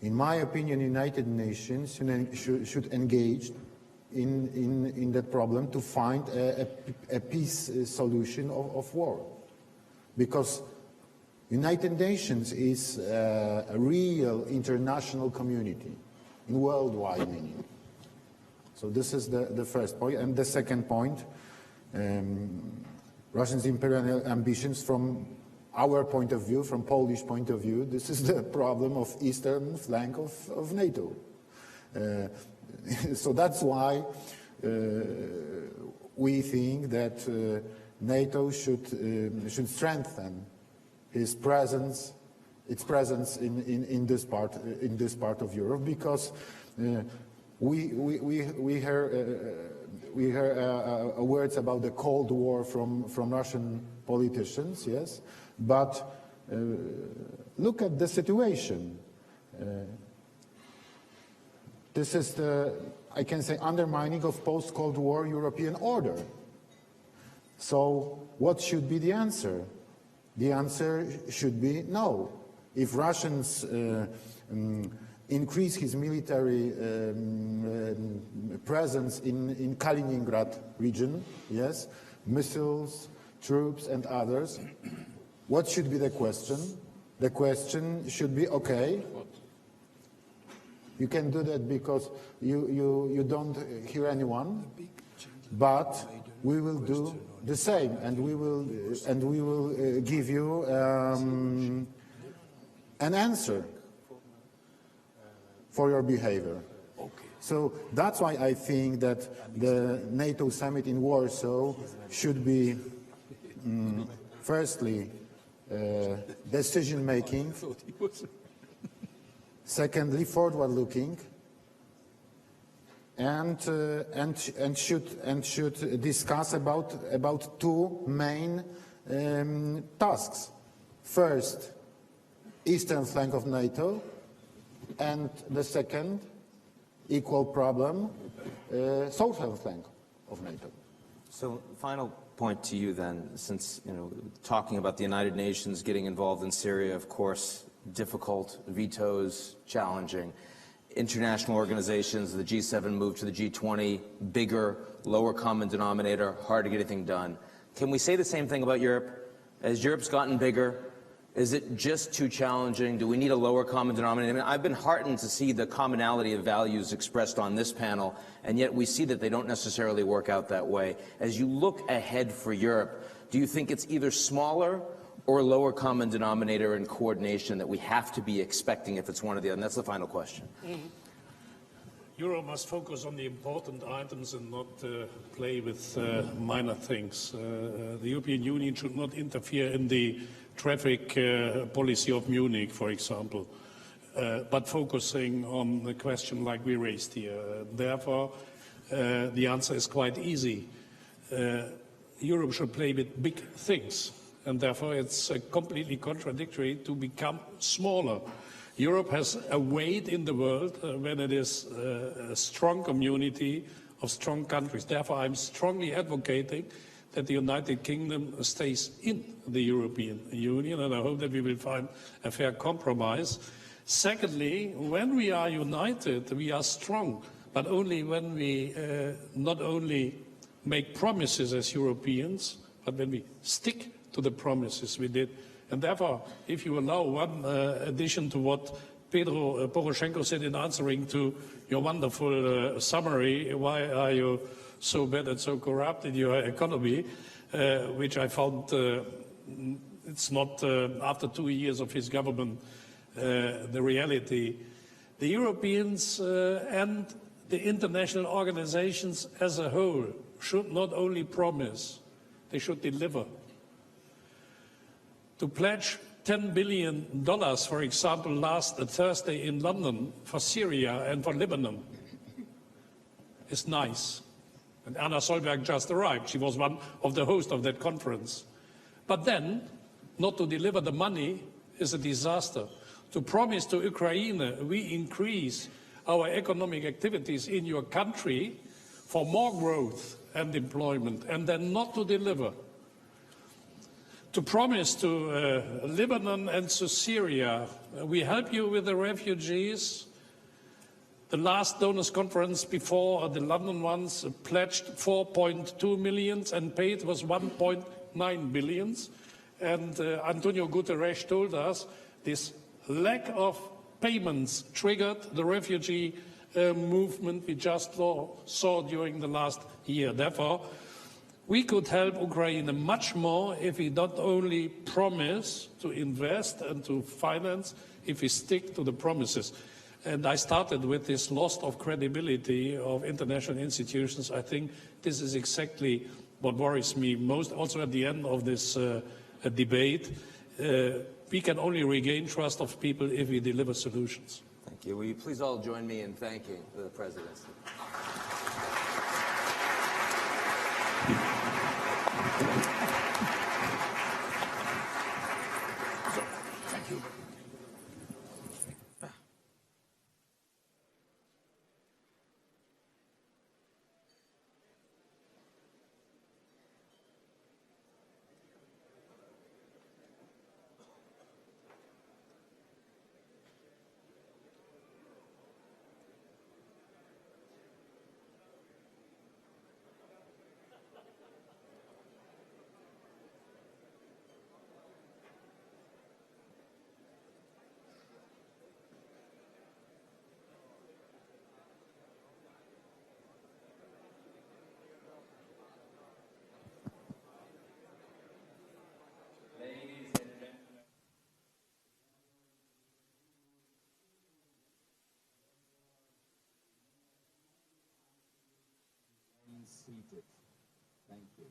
In my opinion, United Nations should engage in that problem to find a peace solution of war. Because United Nations is a real international community, in worldwide meaning. So this is the first point. And the second point, Russia's imperial ambitions from our point of view, from Polish point of view, this is the problem of eastern flank of NATO. So that's why we think that NATO should strengthen its presence in this part of Europe, because we hear words about the Cold War from Russian politicians, yes, but look at the situation. This is the, I can say, undermining of post-Cold War European order. So what should be the answer? The answer should be no. If Russians increase his military presence in Kaliningrad region, yes, missiles, troops and others, what should be the question? The question should be, okay, you can do that because you don't hear anyone, but we will do the same, and we will give you an answer for your behavior. So that's why I think that the NATO summit in Warsaw should be, firstly, decision-making, secondly, forward-looking, and should discuss about two main tasks. First, eastern flank of NATO, and the second, equal problem, southern flank of NATO. So, final point to you then, since talking about the United Nations getting involved in Syria, of course, difficult, vetoes, challenging. International organizations, the G7 moved to the G20, bigger, lower common denominator, hard to get anything done. Can we say the same thing about Europe? As Europe's gotten bigger, is it just too challenging? Do we need a lower common denominator? I mean, I've been heartened to see the commonality of values expressed on this panel, and yet we see that they don't necessarily work out that way. As you look ahead for Europe, do you think it's either smaller or lower common denominator in coordination that we have to be expecting if it's one or the other? And that's the final question. Europe must focus on the important items and not play with minor things. The European Union should not interfere in the traffic policy of Munich, for example, but focusing on the question like we raised here. Therefore, the answer is quite easy. Europe should play with big things, and therefore it's completely contradictory to become smaller. Europe has a weight in the world when it is a strong community of strong countries. Therefore, I'm strongly advocating that the United Kingdom stays in the European Union, and I hope that we will find a fair compromise. Secondly, when we are united, we are strong, but only when we not only make promises as Europeans, but when we stick to the promises we did. And therefore, if you allow one addition to what Pedro Poroshenko said in answering to your wonderful summary, why are you so bad and so corrupt in your economy, which I found it's not, after 2 years of his government, the reality. The Europeans and the international organizations as a whole should not only promise, they should deliver. To pledge $10 billion, for example, last Thursday in London for Syria and for Lebanon is nice. And Anna Solberg just arrived. She was one of the hosts of that conference. But then, not to deliver the money is a disaster. To promise to Ukraine, we increase our economic activities in your country for more growth and employment, and then not to deliver. To promise to Lebanon and to Syria, we help you with the refugees. The last donors conference before the London ones pledged 4.2 million and paid was 1.9 billion. And Antonio Guterres told us this lack of payments triggered the refugee movement we just saw during the last year. Therefore, we could help Ukraine much more if we not only promise to invest and to finance, if we stick to the promises. And I started with this loss of credibility of international institutions. I think this is exactly what worries me most. Also at the end of this debate, we can only regain trust of people if we deliver solutions. Thank you. Will you please all join me in thanking the presidency? Thank you. Seated. Thank you.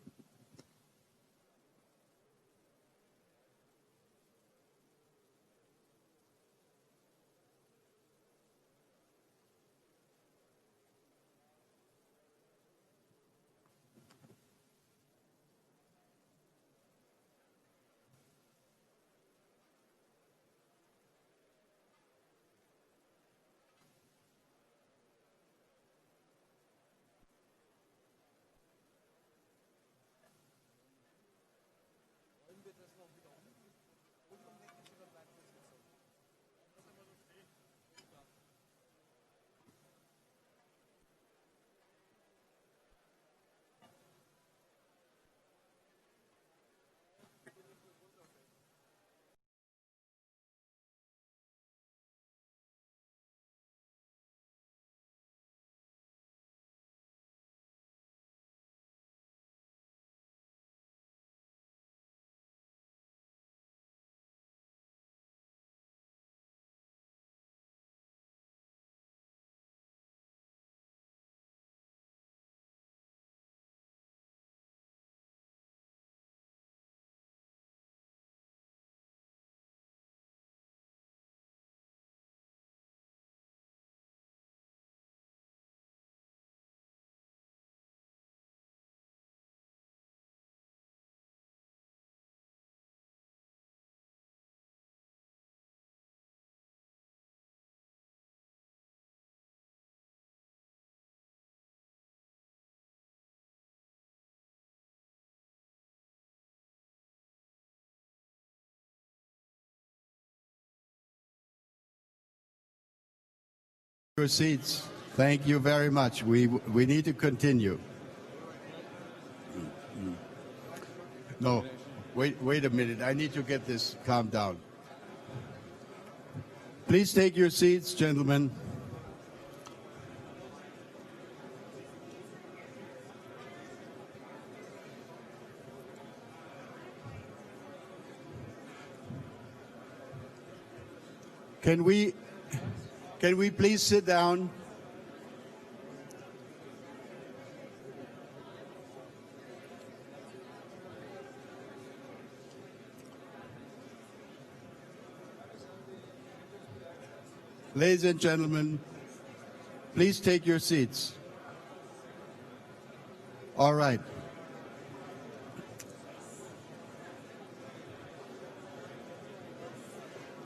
Your seats. Thank you very much. We need to continue. No, wait a minute. I need to get this calmed down. Please take your seats, gentlemen. Can we please sit down? Ladies and gentlemen, please take your seats. All right.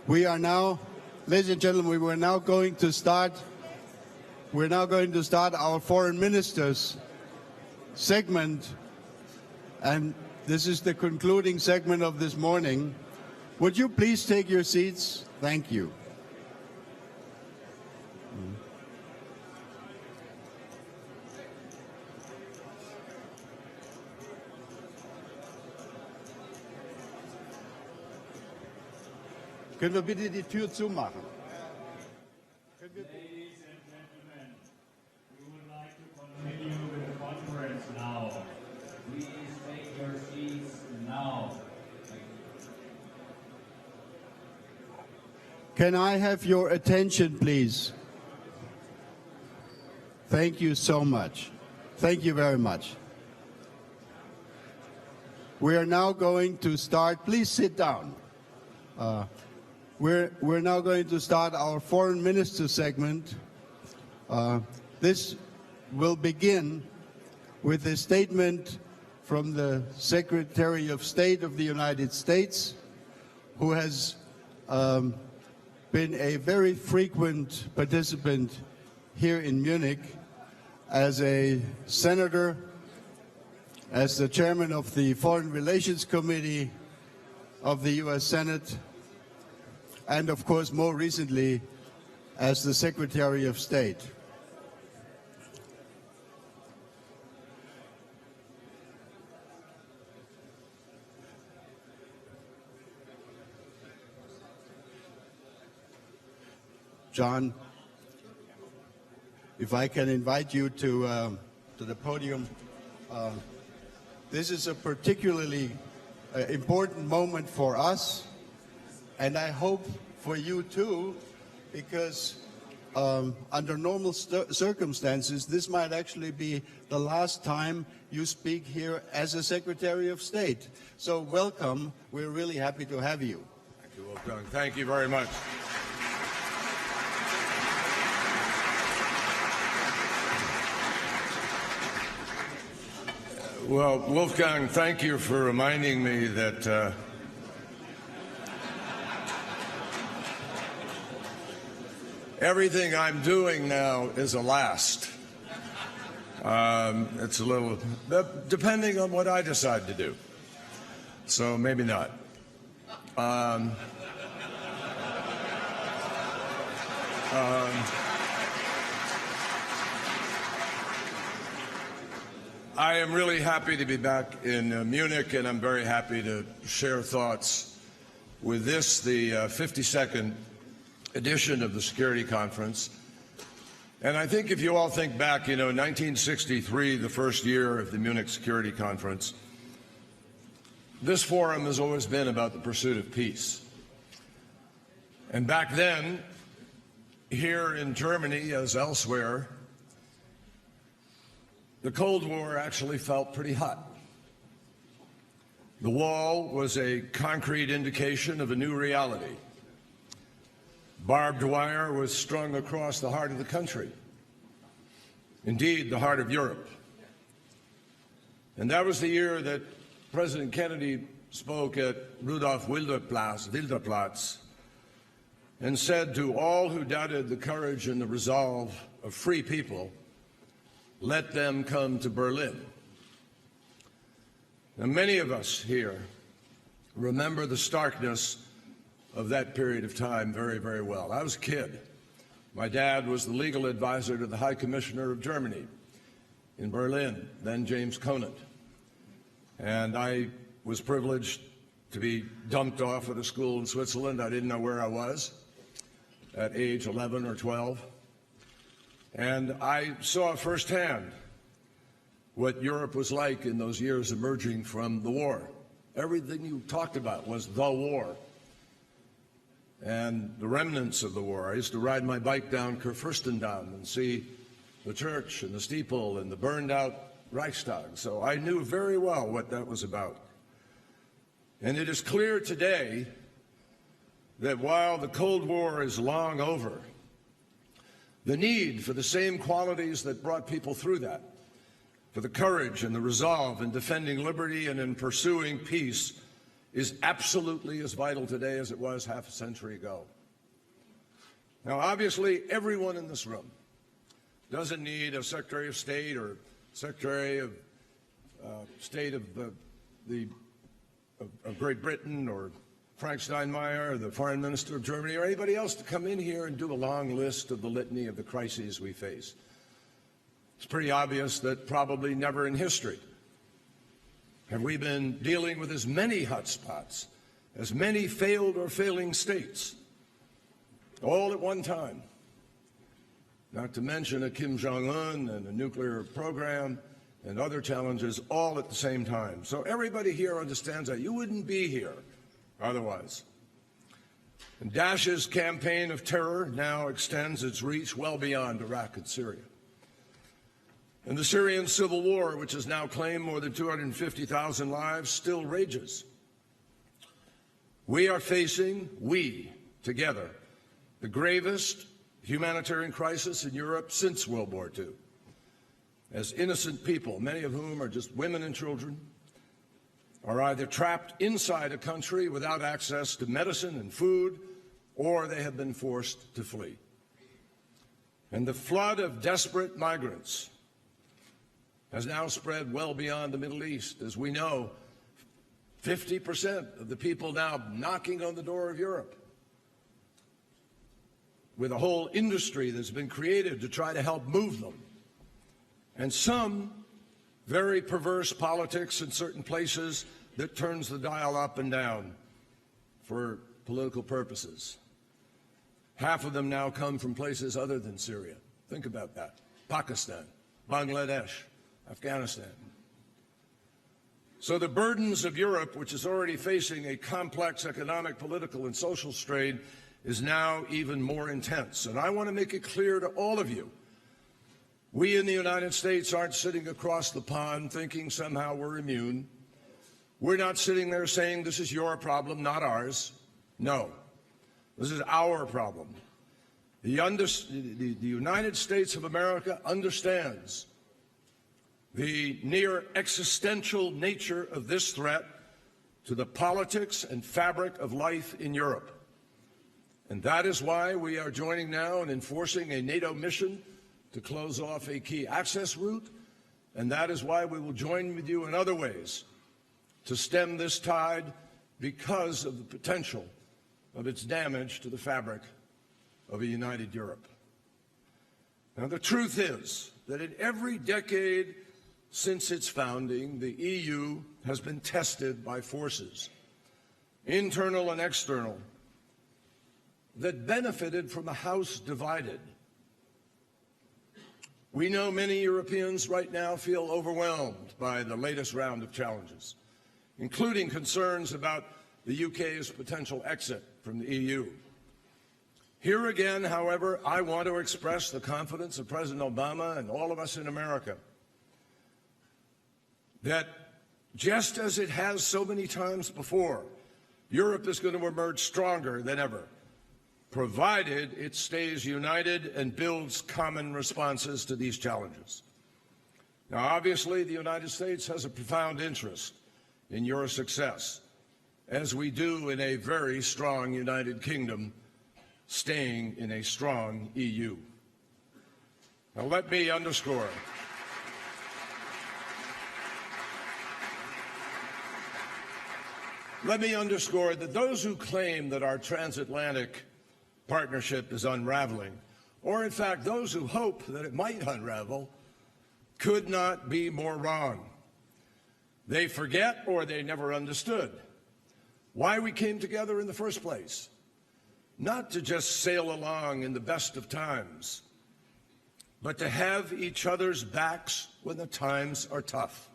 We are now, ladies and gentlemen, we're now going to start our foreign ministers segment, and this is the concluding segment of this morning. Would you please take your seats? Thank you. Können wir bitte die Tür zumachen? Ladies and gentlemen, we would like to continue with the conference now. Please take your seats now. Can I have your attention, please? Thank you so much. Thank you very much. We are now going to start. Please sit down. We're now going to start our foreign minister segment. This will begin with a statement from the Secretary of State of the United States, who has been a very frequent participant here in Munich as a senator, as the chairman of the Foreign Relations Committee of the U.S. Senate, and of course more recently as the Secretary of State. John, if I can invite you to the podium. This is a particularly important moment for us, and I hope for you too, because under normal circumstances, this might actually be the last time you speak here as a Secretary of State. So welcome. We're really happy to have you. Thank you, Wolfgang. Thank you very much. Well, Wolfgang, thank you for reminding me that everything I'm doing now is a last. It's a little, depending on what I decide to do. So maybe not. I am really happy to be back in Munich, and I'm very happy to share thoughts with this, the 52nd edition of the Security Conference. And I think if you all think back, 1963, the first year of the Munich Security Conference, this forum has always been about the pursuit of peace. And back then, here in Germany, as elsewhere, the Cold War actually felt pretty hot. The wall was a concrete indication of a new reality. Barbed wire was strung across the heart of the country, indeed the heart of Europe. And that was the year that President Kennedy spoke at Rudolf Wilderplatz and said to all who doubted the courage and the resolve of free people, let them come to Berlin. Now, many of us here remember the starkness of that period of time very, very well. I was a kid. My dad was the legal advisor to the High Commissioner of Germany in Berlin, then James Conant. And I was privileged to be dumped off at a school in Switzerland. I didn't know where I was at age 11 or 12. And I saw firsthand what Europe was like in those years emerging from the war. Everything you talked about was the war and the remnants of the war. I used to ride my bike down Kurfürstendamm and see the church and the steeple and the burned out Reichstag. So I knew very well what that was about. And it is clear today that while the Cold War is long over, the need for the same qualities that brought people through that, for the courage and the resolve in defending liberty and in pursuing peace, is absolutely as vital today as it was half a century ago. Now, obviously, everyone in this room doesn't need a Secretary of State or Secretary of State of Great Britain or Frank Steinmeier, or the Foreign Minister of Germany, or anybody else to come in here and do a long list of the litany of the crises we face. It's pretty obvious that probably never in history have we been dealing with as many hotspots, as many failed or failing states, all at one time. Not to mention a Kim Jong-un and a nuclear program and other challenges all at the same time. So everybody here understands that. You wouldn't be here otherwise. And Daesh's campaign of terror now extends its reach well beyond Iraq and Syria. And the Syrian civil war, which has now claimed more than 250,000 lives, still rages. We are facing, together, the gravest humanitarian crisis in Europe since World War II. As innocent people, many of whom are just women and children, are either trapped inside a country without access to medicine and food, or they have been forced to flee. And the flood of desperate migrants has now spread well beyond the Middle East. As we know, 50% of the people now knocking on the door of Europe, with a whole industry that's been created to try to help move them. And some very perverse politics in certain places that turns the dial up and down for political purposes. Half of them now come from places other than Syria. Think about that. Pakistan, Bangladesh, Afghanistan. So the burdens of Europe, which is already facing a complex economic, political, and social strain, is now even more intense. And I want to make it clear to all of you, we in the United States aren't sitting across the pond thinking somehow we're immune. We're not sitting there saying this is your problem, not ours. No, this is our problem. The United States of America understands the near existential nature of this threat to the politics and fabric of life in Europe. And that is why we are joining now in enforcing a NATO mission to close off a key access route, and that is why we will join with you in other ways to stem this tide because of the potential of its damage to the fabric of a united Europe. Now, the truth is that in every decade since its founding, the EU has been tested by forces, internal and external, that benefited from a house divided. We know many Europeans right now feel overwhelmed by the latest round of challenges, including concerns about the UK's potential exit from the EU. Here again, however, I want to express the confidence of President Obama and all of us in America that just as it has so many times before, Europe is going to emerge stronger than ever, provided it stays united and builds common responses to these challenges. Now, obviously, the United States has a profound interest in your success, as we do in a very strong United Kingdom, staying in a strong EU. Now, let me underscore that those who claim that our transatlantic partnership is unraveling or in fact those who hope that it might unravel, could not be more wrong. They forget, or they never understood, why we came together in the first place. Not to just sail along in the best of times, but to have each other's backs when the times are tough.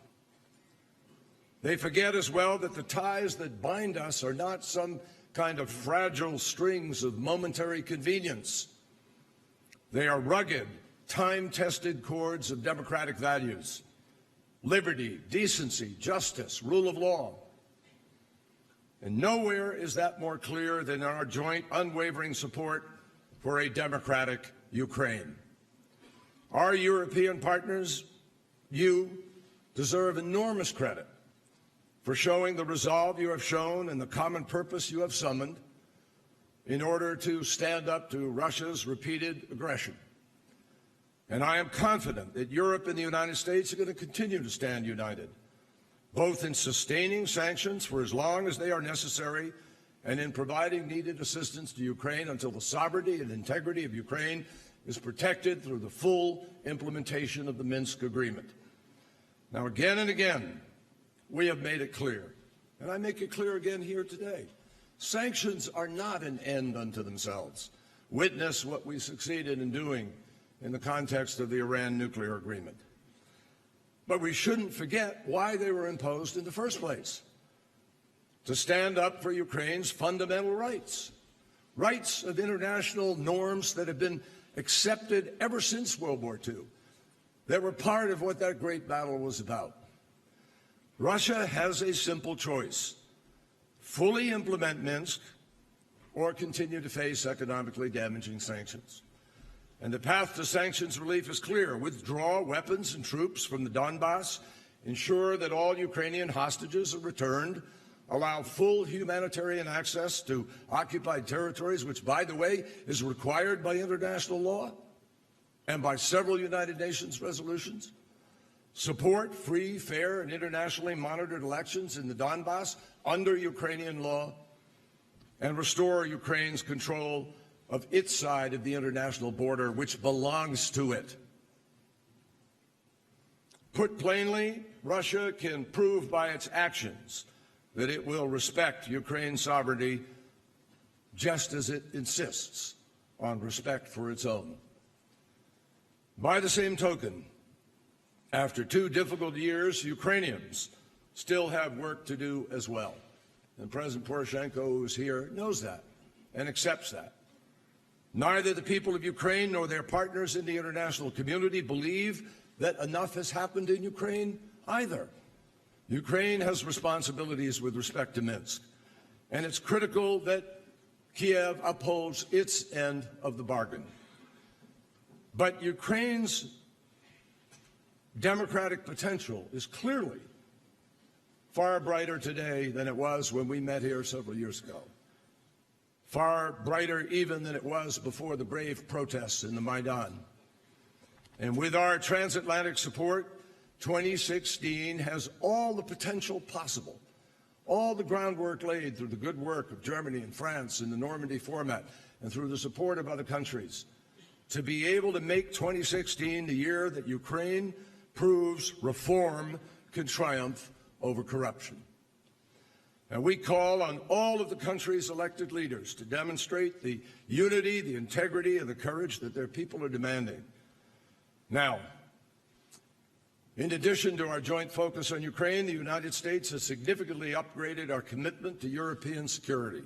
They forget as well that the ties that bind us are not some kind of fragile strings of momentary convenience. They are rugged, time-tested cords of democratic values: liberty, decency, justice, rule of law. And nowhere is that more clear than in our joint, unwavering support for a democratic Ukraine. Our European partners, you, deserve enormous credit for showing the resolve you have shown and the common purpose you have summoned in order to stand up to Russia's repeated aggression. And I am confident that Europe and the United States are going to continue to stand united, both in sustaining sanctions for as long as they are necessary and in providing needed assistance to Ukraine until the sovereignty and integrity of Ukraine is protected through the full implementation of the Minsk Agreement. Now, again and again, we have made it clear, and I make it clear again here today, sanctions are not an end unto themselves. Witness what we succeeded in doing in the context of the Iran nuclear agreement. But we shouldn't forget why they were imposed in the first place: to stand up for Ukraine's fundamental rights, rights of international norms that have been accepted ever since World War II, that were part of what that great battle was about. Russia has a simple choice: fully implement Minsk or continue to face economically damaging sanctions. And the path to sanctions relief is clear: withdraw weapons and troops from the Donbass, ensure that all Ukrainian hostages are returned, allow full humanitarian access to occupied territories, which, by the way, is required by international law and by several United Nations resolutions, support free, fair, and internationally monitored elections in the Donbass under Ukrainian law, and restore Ukraine's control of its side of the international border, which belongs to it. Put plainly, Russia can prove by its actions that it will respect Ukraine's sovereignty just as it insists on respect for its own. By the same token, after 2 difficult years, Ukrainians still have work to do as well. And President Poroshenko, who's here, knows that and accepts that. Neither the people of Ukraine nor their partners in the international community believe that enough has happened in Ukraine either. Ukraine has responsibilities with respect to Minsk, and it's critical that Kiev upholds its end of the bargain. But Ukraine's democratic potential is clearly far brighter today than it was when we met here several years ago. Far brighter even than it was before the brave protests in the Maidan. And with our transatlantic support, 2016 has all the potential possible, all the groundwork laid through the good work of Germany and France in the Normandy format and through the support of other countries, to be able to make 2016 the year that Ukraine proves reform can triumph over corruption. And we call on all of the country's elected leaders to demonstrate the unity, the integrity, and the courage that their people are demanding. Now, in addition to our joint focus on Ukraine, the United States has significantly upgraded our commitment to European security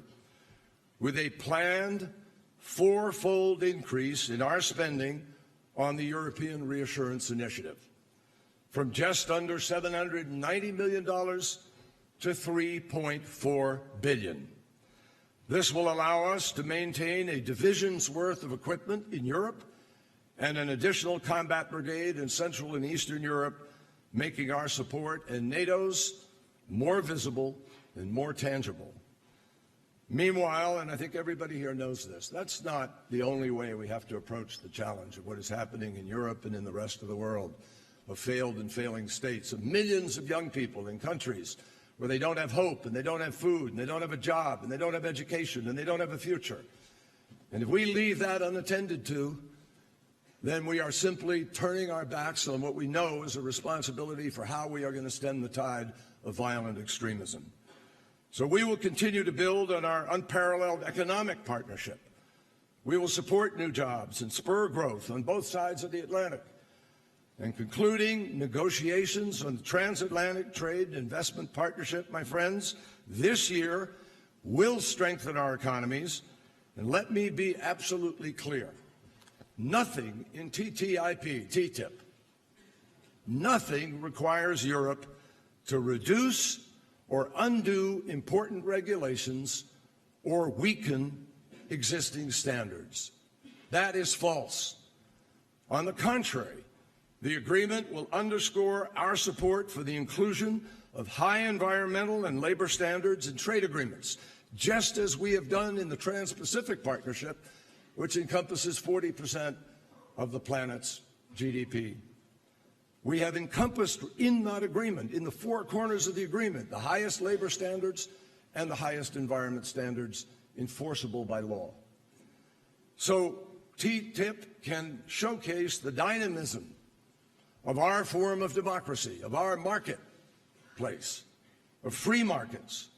with a planned 4-fold increase in our spending on the European Reassurance Initiative, from just under $790 million to $3.4 billion. This will allow us to maintain a division's worth of equipment in Europe and an additional combat brigade in Central and Eastern Europe, making our support and NATO's more visible and more tangible. Meanwhile, and I think everybody here knows this, that's not the only way we have to approach the challenge of what is happening in Europe and in the rest of the world, of failed and failing states, of millions of young people in countries where they don't have hope, and they don't have food, and they don't have a job, and they don't have education, and they don't have a future. And if we leave that unattended to, then we are simply turning our backs on what we know is a responsibility for how we are going to stem the tide of violent extremism. So we will continue to build on our unparalleled economic partnership. We will support new jobs and spur growth on both sides of the Atlantic. And concluding negotiations on the transatlantic trade and investment partnership, my friends, this year will strengthen our economies. And let me be absolutely clear. Nothing in TTIP, nothing requires Europe to reduce or undo important regulations or weaken existing standards. That is false. On the contrary, the agreement will underscore our support for the inclusion of high environmental and labor standards in trade agreements, just as we have done in the Trans-Pacific Partnership, which encompasses 40% of the planet's GDP. We have encompassed in that agreement, in the four corners of the agreement, the highest labor standards and the highest environment standards enforceable by law. So TTIP can showcase the dynamism of our form of democracy, of our marketplace, of free markets,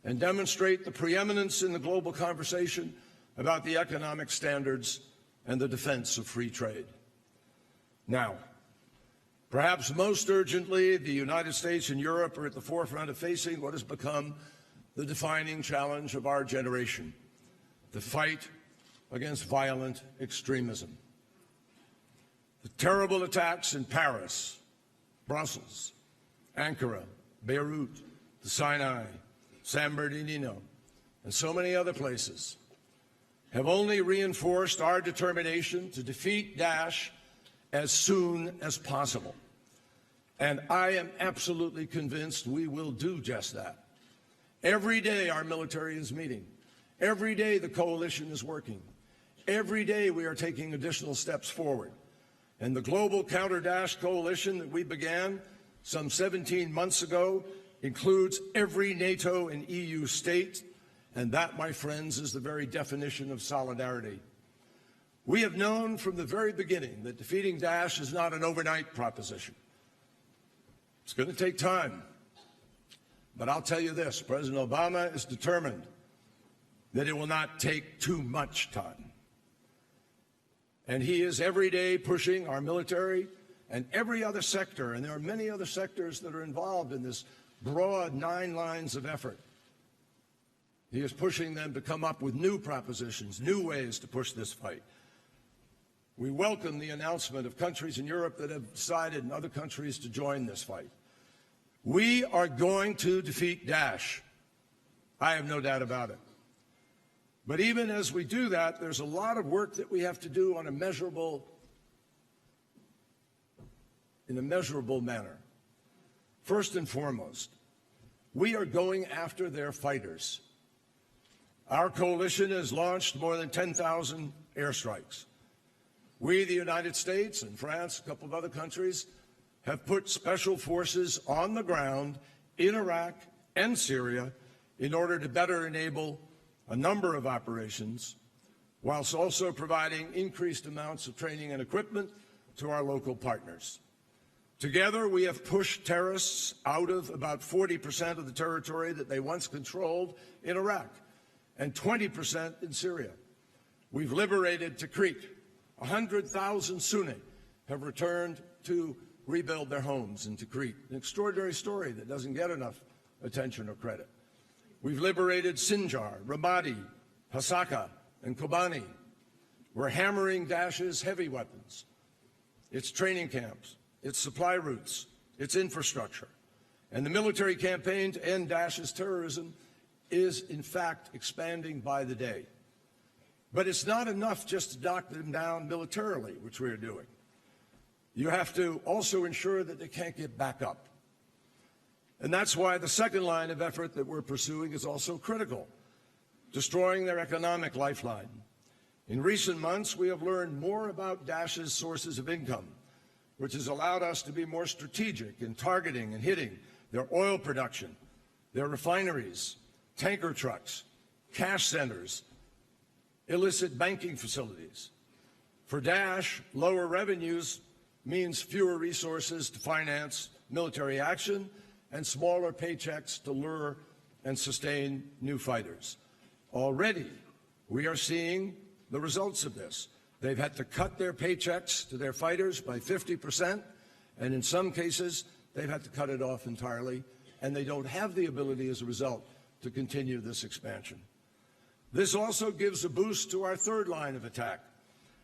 and demonstrate the preeminence in the global conversation about the economic standards and the defense of free trade. Now, perhaps most urgently, the United States and Europe are at the forefront of facing what has become the defining challenge of our generation, the fight against violent extremism. The terrible attacks in Paris, Brussels, Ankara, Beirut, the Sinai, San Bernardino, and so many other places have only reinforced our determination to defeat Daesh as soon as possible. And I am absolutely convinced we will do just that. Every day our military is meeting. Every day the coalition is working. Every day we are taking additional steps forward. And the global counter-Daesh coalition that we began some 17 months ago includes every NATO and EU state, and that, my friends, is the very definition of solidarity. We have known from the very beginning that defeating Daesh is not an overnight proposition. It's going to take time. But I'll tell you this, President Obama is determined that it will not take too much time. And he is every day pushing our military and every other sector, and there are many other sectors that are involved in this broad 9 lines of effort. He is pushing them to come up with new propositions, new ways to push this fight. We welcome the announcement of countries in Europe that have decided and other countries to join this fight. We are going to defeat Daesh. I have no doubt about it. But even as we do that, there's a lot of work that we have to do in a measurable manner. First and foremost, we are going after their fighters. Our coalition has launched more than 10,000 airstrikes. We, the United States and France, a couple of other countries, have put special forces on the ground in Iraq and Syria in order to better enable a number of operations, whilst also providing increased amounts of training and equipment to our local partners. Together, we have pushed terrorists out of about 40% of the territory that they once controlled in Iraq and 20% in Syria. We've liberated Tikrit. 100,000 Sunni have returned to rebuild their homes in Tikrit, an extraordinary story that doesn't get enough attention or credit. We've liberated Sinjar, Ramadi, Hasaka, and Kobani. We're hammering Daesh's heavy weapons, its training camps, its supply routes, its infrastructure. And the military campaign to end Daesh's terrorism is, in fact, expanding by the day. But it's not enough just to knock them down militarily, which we are doing. You have to also ensure that they can't get back up. And that's why the second line of effort that we're pursuing is also critical, destroying their economic lifeline. In recent months, we have learned more about Daesh's sources of income, which has allowed us to be more strategic in targeting and hitting their oil production, their refineries, tanker trucks, cash centers, illicit banking facilities. For Daesh, lower revenues means fewer resources to finance military action and smaller paychecks to lure and sustain new fighters. Already, we are seeing the results of this. They've had to cut their paychecks to their fighters by 50%, and in some cases, they've had to cut it off entirely, and they don't have the ability as a result to continue this expansion. This also gives a boost to our third line of attack,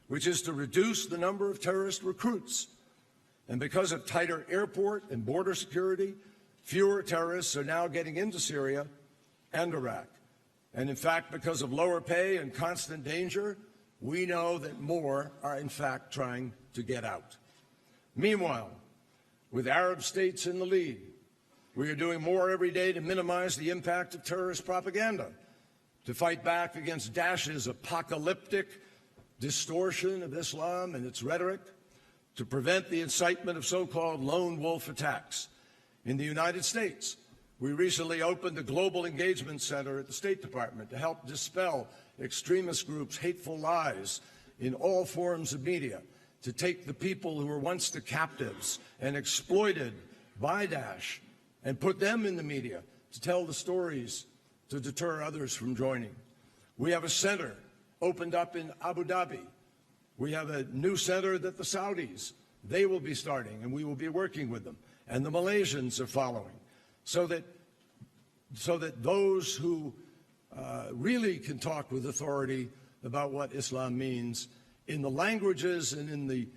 which is to reduce the number of terrorist recruits. And because of tighter airport and border security, fewer terrorists are now getting into Syria and Iraq. And in fact, because of lower pay and constant danger, we know that more are in fact trying to get out. Meanwhile, with Arab states in the lead, we are doing more every day to minimize the impact of terrorist propaganda, to fight back against Daesh's apocalyptic distortion of Islam and its rhetoric, to prevent the incitement of so-called lone wolf attacks. In the United States, we recently opened a global engagement center at the State Department to help dispel extremist groups' hateful lies in all forms of media, to take the people who were once the captives and exploited by Daesh and put them in the media to tell the stories to deter others from joining. We have a center opened up in Abu Dhabi. We have a new center that the Saudis, they will be starting, and we will be working with them. And the Malaysians are following, so that those who really can talk with authority about what Islam means in the languages and in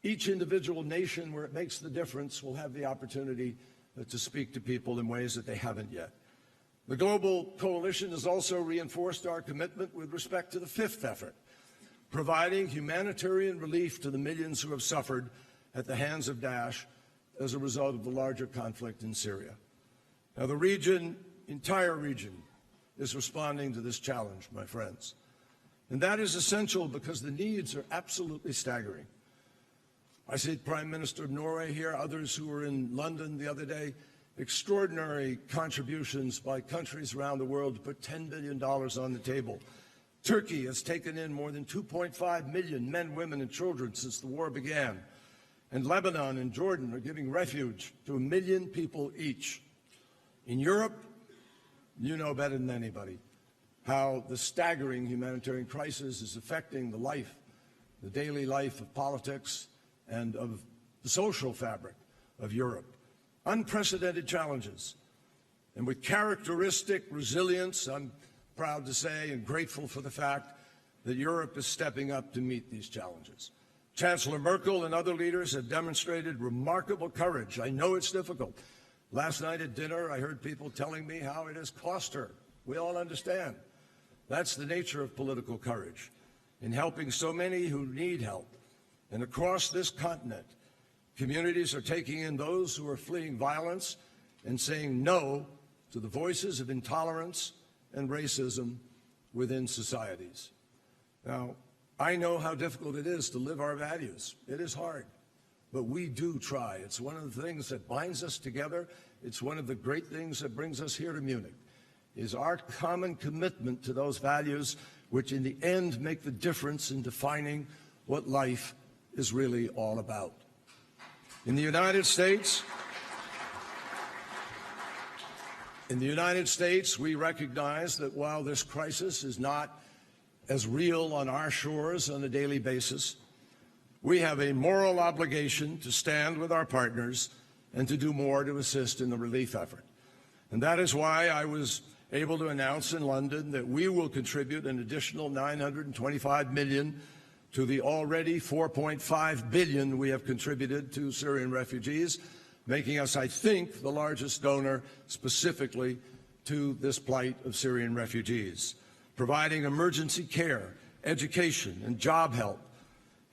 each individual nation where it makes the difference will have the opportunity to speak to people in ways that they haven't yet. The global coalition has also reinforced our commitment with respect to the fifth effort, providing humanitarian relief to the millions who have suffered at the hands of Daesh as a result of the larger conflict in Syria. Now, the entire region, is responding to this challenge, my friends. And that is essential because the needs are absolutely staggering. I see the Prime Minister of Norway here, others who were in London the other day, extraordinary contributions by countries around the world to put $10 billion on the table. Turkey has taken in more than 2.5 million men, women, and children since the war began. And Lebanon and Jordan are giving refuge to 1 million people each. In Europe, you know better than anybody how the staggering humanitarian crisis is affecting the daily life of politics and of the social fabric of Europe. Unprecedented challenges. And with characteristic resilience, I'm proud to say and grateful for the fact that Europe is stepping up to meet these challenges. Chancellor Merkel and other leaders have demonstrated remarkable courage. I know it's difficult. Last night at dinner, I heard people telling me how it has cost her. We all understand. That's the nature of political courage, in helping so many who need help. And across this continent, communities are taking in those who are fleeing violence and saying no to the voices of intolerance and racism within societies. Now, I know how difficult it is to live our values. It is hard, but we do try. It's one of the things that binds us together. It's one of the great things that brings us here to Munich, is our common commitment to those values, which in the end make the difference in defining what life is really all about. In the United States, we recognize that while this crisis is not as real on our shores on a daily basis, we have a moral obligation to stand with our partners and to do more to assist in the relief effort. And that is why I was able to announce in London that we will contribute an additional $925 million to the already $4.5 billion we have contributed to Syrian refugees, making us, I think, the largest donor specifically to this plight of Syrian refugees, providing emergency care, education, and job help.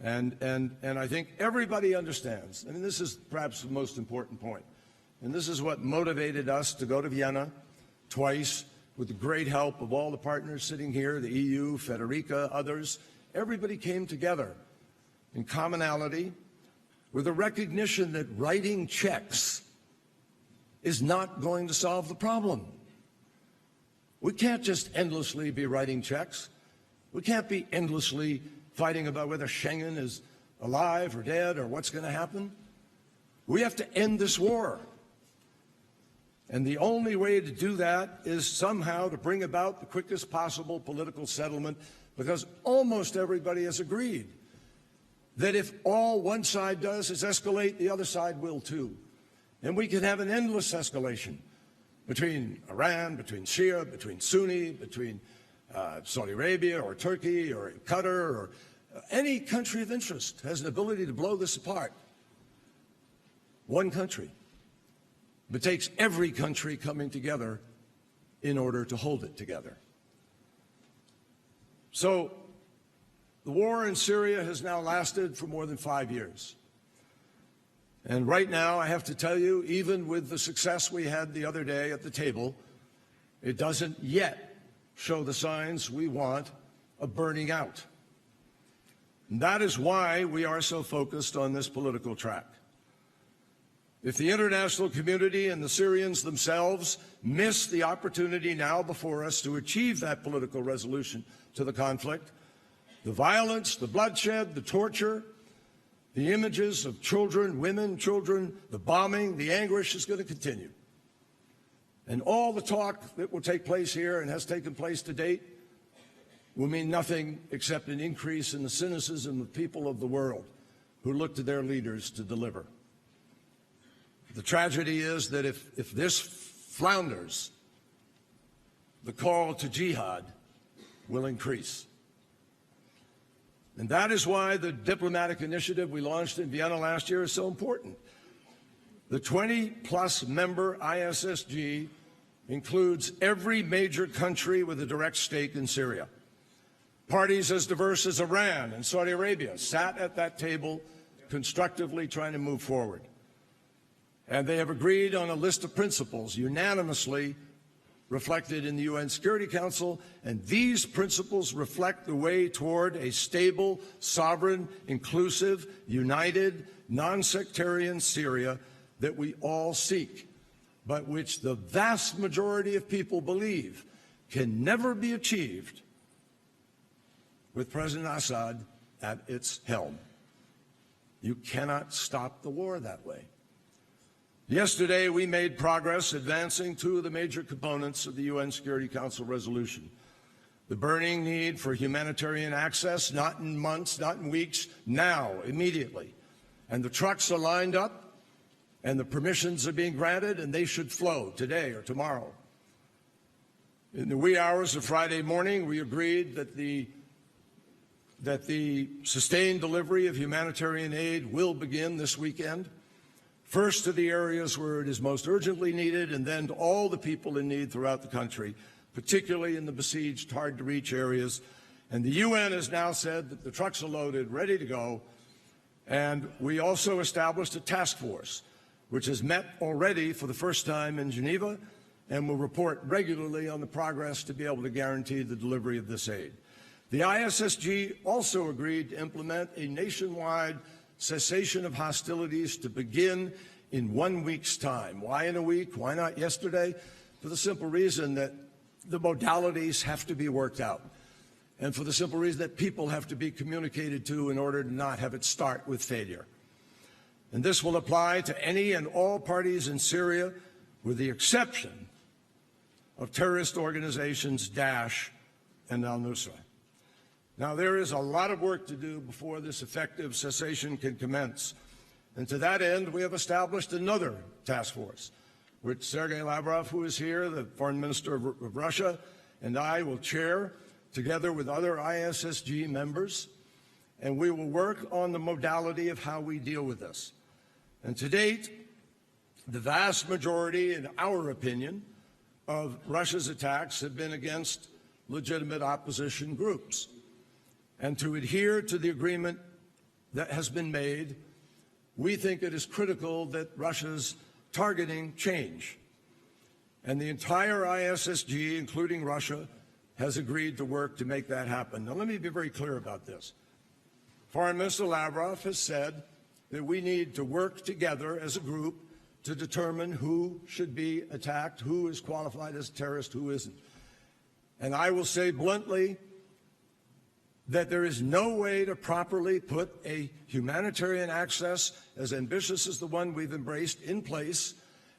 And I think everybody understands, and this is perhaps the most important point, and this is what motivated us to go to Vienna twice with the great help of all the partners sitting here, the EU, Federica, others. Everybody came together in commonality with a recognition that writing checks is not going to solve the problem. We can't just endlessly be writing checks. We can't be endlessly fighting about whether Schengen is alive or dead or what's going to happen. We have to end this war. And the only way to do that is somehow to bring about the quickest possible political settlement, because almost everybody has agreed that if all one side does is escalate, the other side will too. And we can have an endless escalation between Iran, between Shia, between Sunni, between Saudi Arabia or Turkey or Qatar or any country of interest has an ability to blow this apart. One country. But it takes every country coming together in order to hold it together. So the war in Syria has now lasted for more than 5 years. And right now, I have to tell you, even with the success we had the other day at the table, it doesn't yet show the signs we want of burning out. And that is why we are so focused on this political track. If the international community and the Syrians themselves miss the opportunity now before us to achieve that political resolution to the conflict, the violence, the bloodshed, the torture, the images of children, women, children, the bombing, the anguish is going to continue. And all the talk that will take place here and has taken place to date will mean nothing except an increase in the cynicism of people of the world who look to their leaders to deliver. The tragedy is that if this flounders, the call to jihad will increase. And that is why the diplomatic initiative we launched in Vienna last year is so important. The 20-plus member ISSG includes every major country with a direct stake in Syria. Parties as diverse as Iran and Saudi Arabia sat at that table constructively trying to move forward. And they have agreed on a list of principles unanimously reflected in the UN Security Council, and these principles reflect the way toward a stable, sovereign, inclusive, united, non-sectarian Syria that we all seek, but which the vast majority of people believe can never be achieved with President Assad at its helm. You cannot stop the war that way. Yesterday, we made progress advancing two of the major components of the UN Security Council resolution. The burning need for humanitarian access, not in months, not in weeks, now, immediately. And the trucks are lined up, and the permissions are being granted, and they should flow today or tomorrow. In the wee hours of Friday morning, we agreed that the sustained delivery of humanitarian aid will begin this weekend. First to the areas where it is most urgently needed, and then to all the people in need throughout the country, particularly in the besieged, hard-to-reach areas. And the UN has now said that the trucks are loaded, ready to go. And we also established a task force, which has met already for the first time in Geneva, and will report regularly on the progress to be able to guarantee the delivery of this aid. The ISSG also agreed to implement a nationwide cessation of hostilities to begin in 1 week's time. Why in a week? Why not yesterday? For the simple reason that the modalities have to be worked out, and for the simple reason that people have to be communicated to in order to not have it start with failure. And this will apply to any and all parties in Syria, with the exception of terrorist organizations Daesh and al-Nusra. Now, there is a lot of work to do before this effective cessation can commence. And to that end, we have established another task force, which Sergei Lavrov, who is here, the foreign minister of Russia, and I will chair, together with other ISSG members, and we will work on the modality of how we deal with this. And to date, the vast majority, in our opinion, of Russia's attacks have been against legitimate opposition groups. And to adhere to the agreement that has been made, we think it is critical that Russia's targeting change. And the entire ISSG, including Russia, has agreed to work to make that happen. Now, let me be very clear about this. Foreign Minister Lavrov has said that we need to work together as a group to determine who should be attacked, who is qualified as a terrorist, who isn't. And I will say bluntly, that there is no way to properly put a humanitarian access as ambitious as the one we've embraced in place,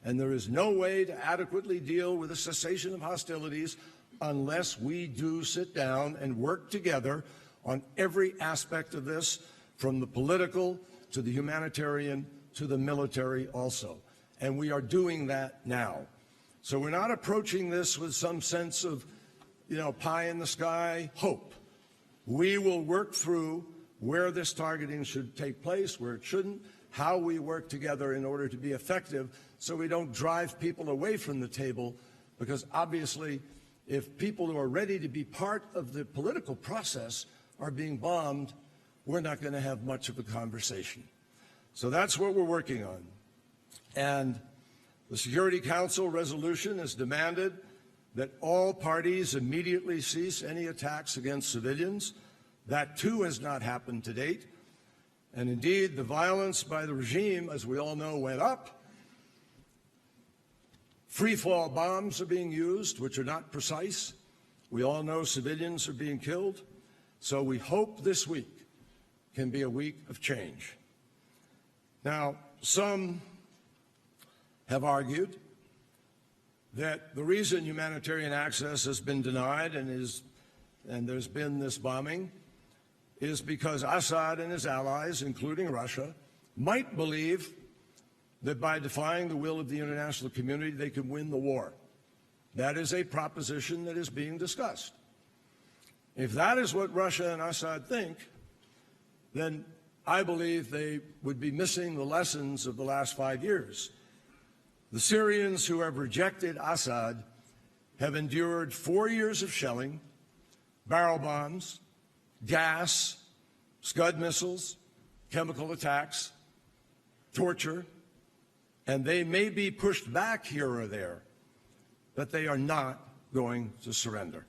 and there is no way to adequately deal with a cessation of hostilities unless we do sit down and work together on every aspect of this, from the political to the humanitarian to the military also. And we are doing that now. So we're not approaching this with some sense of, pie in the sky hope. We will work through where this targeting should take place, where it shouldn't, how we work together in order to be effective so we don't drive people away from the table, because obviously if people who are ready to be part of the political process are being bombed, we're not going to have much of a conversation. So that's what we're working on. And the Security Council resolution has demanded that all parties immediately cease any attacks against civilians. That too has not happened to date. And indeed, the violence by the regime, as we all know, went up. Free-fall bombs are being used, which are not precise. We all know civilians are being killed. So we hope this week can be a week of change. Now, some have argued that the reason humanitarian access has been denied and there's been this bombing is because Assad and his allies, including Russia, might believe that by defying the will of the international community, they can win the war. That is a proposition that is being discussed. If that is what Russia and Assad think, then I believe they would be missing the lessons of the last 5 years. The Syrians who have rejected Assad have endured 4 years of shelling, barrel bombs, gas, Scud missiles, chemical attacks, torture, and they may be pushed back here or there, but they are not going to surrender.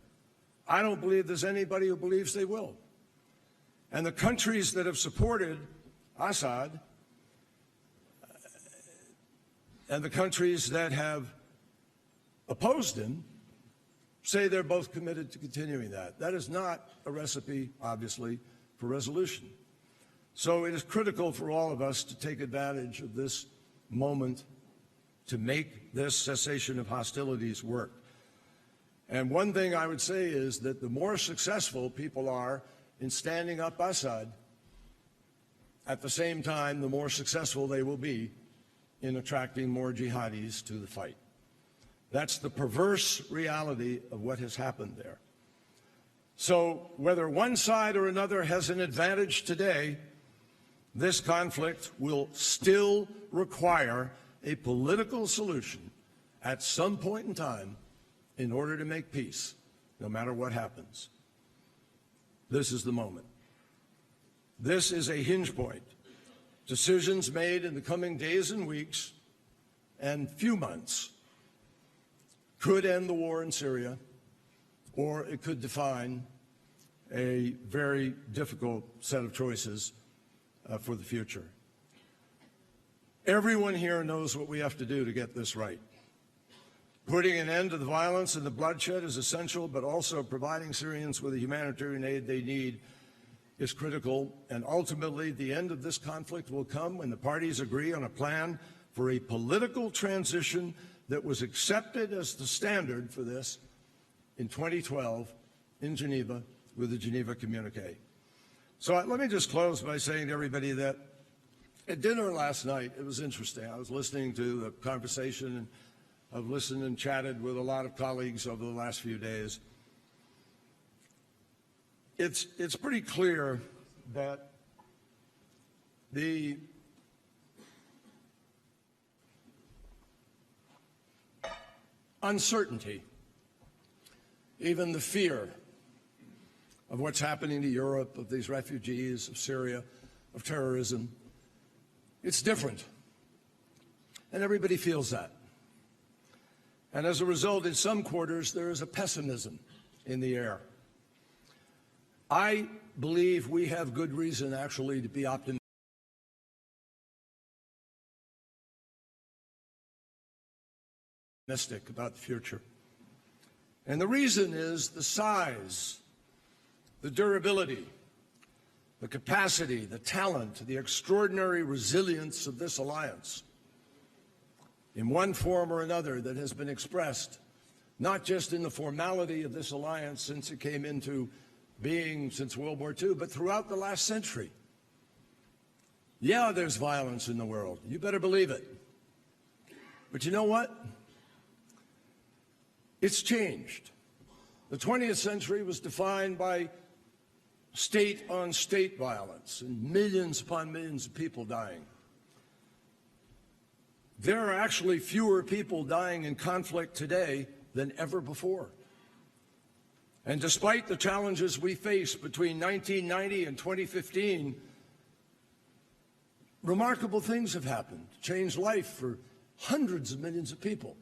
I don't believe there's anybody who believes they will. And the countries that have supported Assad and the countries that have opposed him say they're both committed to continuing that. That is not a recipe, obviously, for resolution. So it is critical for all of us to take advantage of this moment to make this cessation of hostilities work. And one thing I would say is that the more successful people are in standing up Assad, at the same time, the more successful they will be in attracting more jihadis to the fight. That's the perverse reality of what has happened there. So whether one side or another has an advantage today, this conflict will still require a political solution at some point in time in order to make peace, no matter what happens. This is the moment. This is a hinge point. Decisions made in the coming days and weeks and few months could end the war in Syria, or it could define a very difficult set of choices for the future. Everyone here knows what we have to do to get this right. Putting an end to the violence and the bloodshed is essential, but also providing Syrians with the humanitarian aid they need is critical, and ultimately the end of this conflict will come when the parties agree on a plan for a political transition that was accepted as the standard for this in 2012 in Geneva with the Geneva Communique. So let me just close by saying to everybody that at dinner last night, it was interesting. I was listening to the conversation, and I've listened and chatted with a lot of colleagues over the last few days. It's pretty clear that the uncertainty, even the fear of what's happening to Europe, of these refugees, of Syria, of terrorism, it's different. And everybody feels that. And as a result, in some quarters, there is a pessimism in the air. I believe we have good reason, actually, to be optimistic about the future. And the reason is the size the durability, the capacity, the talent, the extraordinary resilience of this alliance in one form or another that has been expressed not just in the formality of this alliance since it came into being since World War II, but throughout the last century. Yeah, there's violence in the world. You better believe it. But you know what? It's changed. The 20th century was defined by state-on-state violence and millions upon millions of people dying. There are actually fewer people dying in conflict today than ever before. And despite the challenges we faced between 1990 and 2015, remarkable things have happened, changed life for hundreds of millions of people.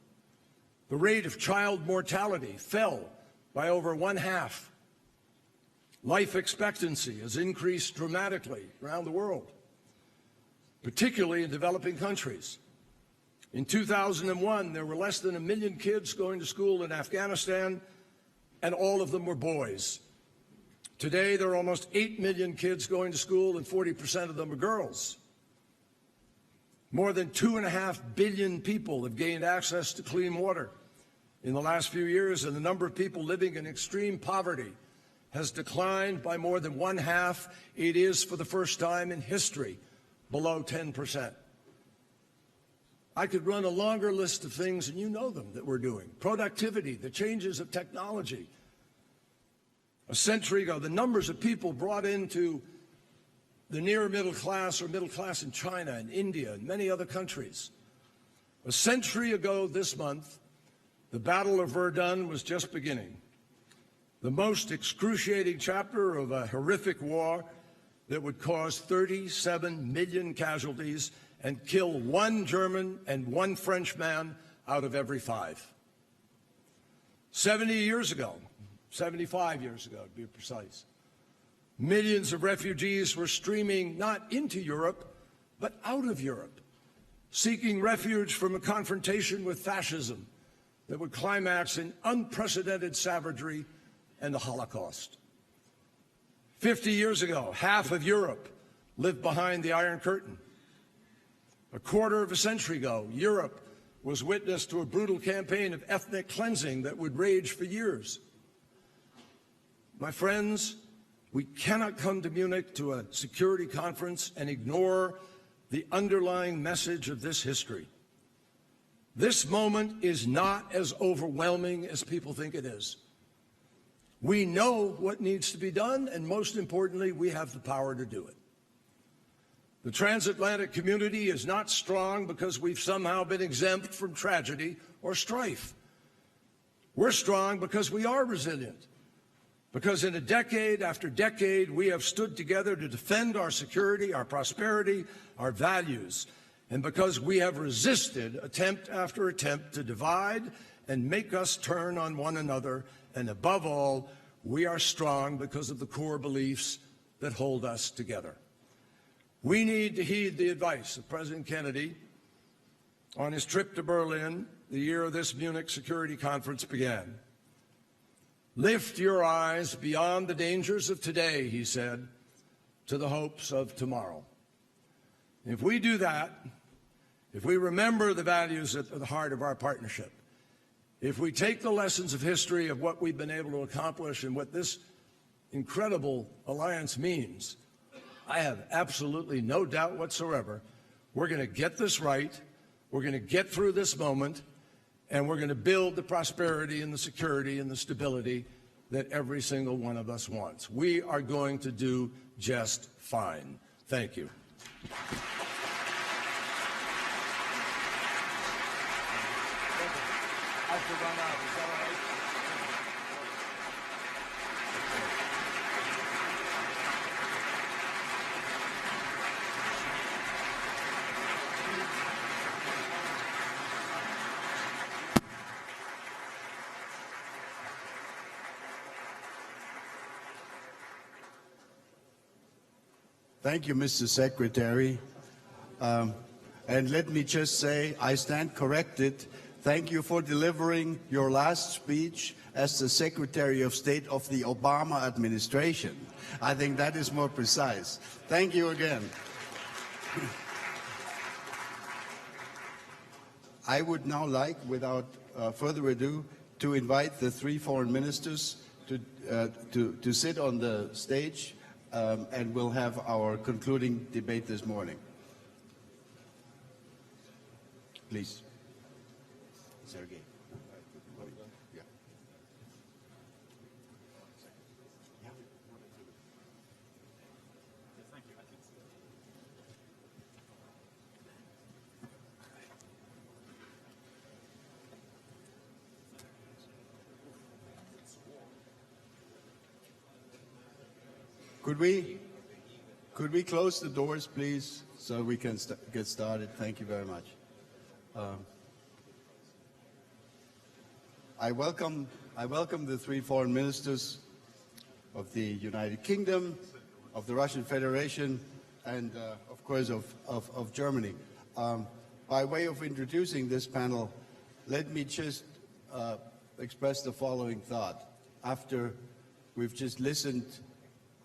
The rate of child mortality fell by over 1/2. Life expectancy has increased dramatically around the world, particularly in developing countries. In 2001, there were less than 1 million kids going to school in Afghanistan, and all of them were boys. Today, there are almost 8 million kids going to school, and 40% of them are girls. More than 2.5 billion people have gained access to clean water in the last few years, and the number of people living in extreme poverty has declined by more than 1/2. It is, for the first time in history, below 10%. I could run a longer list of things, and you know them, that we're doing. Productivity, the changes of technology. A century ago, the numbers of people brought into the near middle class or middle class in China and India and many other countries. A century ago this month, the Battle of Verdun was just beginning. The most excruciating chapter of a horrific war that would cause 37 million casualties and kill 1 German and 1 French man out of every 5. 70 years ago, 75 years ago to be precise, millions of refugees were streaming not into Europe, but out of Europe, seeking refuge from a confrontation with fascism that would climax in unprecedented savagery and the Holocaust. 50 years ago, half of Europe lived behind the Iron Curtain. A quarter of a century ago, Europe was witness to a brutal campaign of ethnic cleansing that would rage for years. My friends, we cannot come to Munich to a security conference and ignore the underlying message of this history. This moment is not as overwhelming as people think it is. We know what needs to be done, and most importantly, we have the power to do it. The transatlantic community is not strong because we've somehow been exempt from tragedy or strife. We're strong because we are resilient, because in a decade after decade, we have stood together to defend our security, our prosperity, our values, and because we have resisted attempt after attempt to divide and make us turn on one another. And above all, we are strong because of the core beliefs that hold us together. We need to heed the advice of President Kennedy on his trip to Berlin the year this Munich Security Conference began. Lift your eyes beyond the dangers of today, he said, to the hopes of tomorrow. If we do that, if we remember the values at the heart of our partnership, if we take the lessons of history of what we've been able to accomplish and what this incredible alliance means, I have absolutely no doubt whatsoever we're going to get this right, we're going to get through this moment, and we're going to build the prosperity and the security and the stability that every single one of us wants. We are going to do just fine. Thank you. Thank you, Mr. Secretary. And let me just say, I stand corrected. Thank you for delivering your last speech as the Secretary of State of the Obama administration. I think that is more precise. Thank you again. I would now like, without further ado, to invite the three foreign ministers to sit on the stage, and we'll have our concluding debate this morning. Please. Sergey. Yeah. Could we close the doors, please, so we can get started? Thank you very much. I welcome the three foreign ministers of the United Kingdom, of the Russian Federation, and of course of Germany. By way of introducing this panel, let me just express the following thought. After we've just listened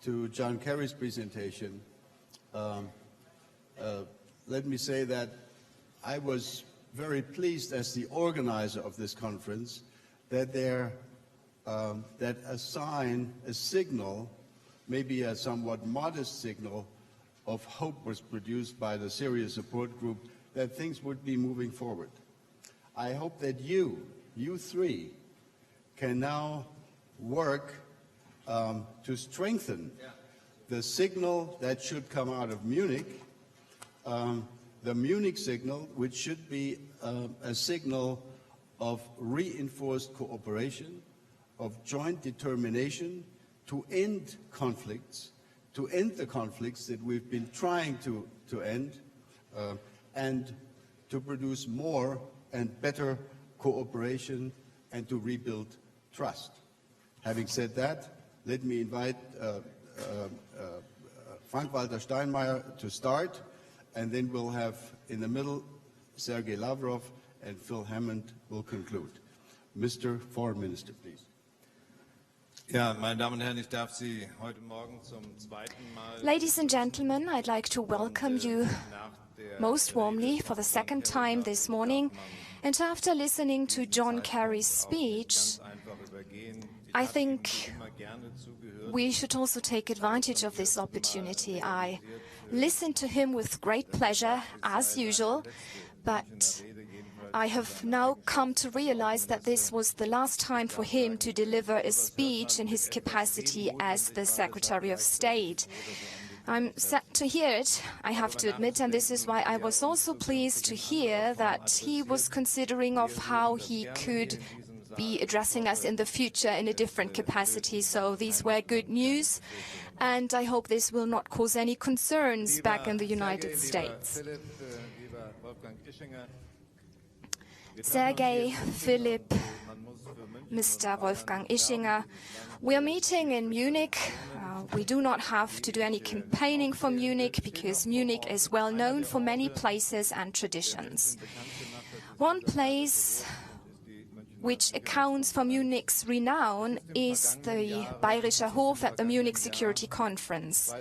to John Kerry's presentation, let me say that I was very pleased as the organizer of this conference that that a signal, maybe a somewhat modest signal of hope was produced by the Syria Support Group that things would be moving forward. I hope that you three, can now work to strengthen the signal that should come out of Munich, the Munich signal, which should be a signal of reinforced cooperation, of joint determination to end conflicts, to end the conflicts that we've been trying to end, and to produce more and better cooperation and to rebuild trust. Having said that, let me invite Frank-Walter Steinmeier to start, and then we'll have in the middle Sergei Lavrov, and Phil Hammond will conclude. Mr. Foreign Minister, please. Ja, meine Damen und Herren, ich darf Sie heute Morgen zum zweiten Mal. Ladies and gentlemen, I'd like to welcome you most warmly for the second time this morning. And after listening to John Kerry's speech, I think we should also take advantage of this opportunity. I listened to him with great pleasure, as usual, but I have now come to realize that this was the last time for him to deliver a speech in his capacity as the Secretary of State. I'm sad to hear it, I have to admit, and this is why I was also pleased to hear that he was considering of how he could be addressing us in the future in a different capacity. So these were good news, and I hope this will not cause any concerns back in the United States. Sergei, Philip, Mr. Wolfgang Ischinger, we are meeting in Munich. We do not have to do any campaigning for Munich because Munich is well known for many places and traditions. One place which accounts for Munich's renown is the Bayerischer Hof at the Munich Security Conference.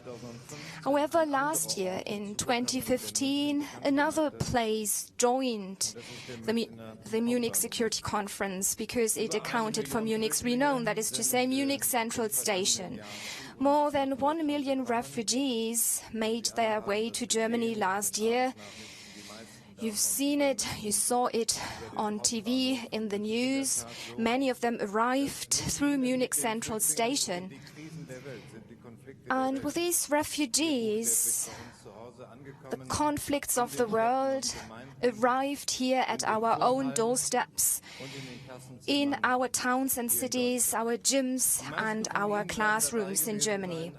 However, last year, in 2015, another place joined the Munich Security Conference because it accounted for Munich's renown, that is to say, Munich Central Station. More than 1 million refugees made their way to Germany last year. You've seen it, you saw it on TV, in the news. Many of them arrived through Munich Central Station. And with these refugees, the conflicts of the world arrived here at our own doorsteps, in our towns and cities, our gyms and our classrooms in Germany.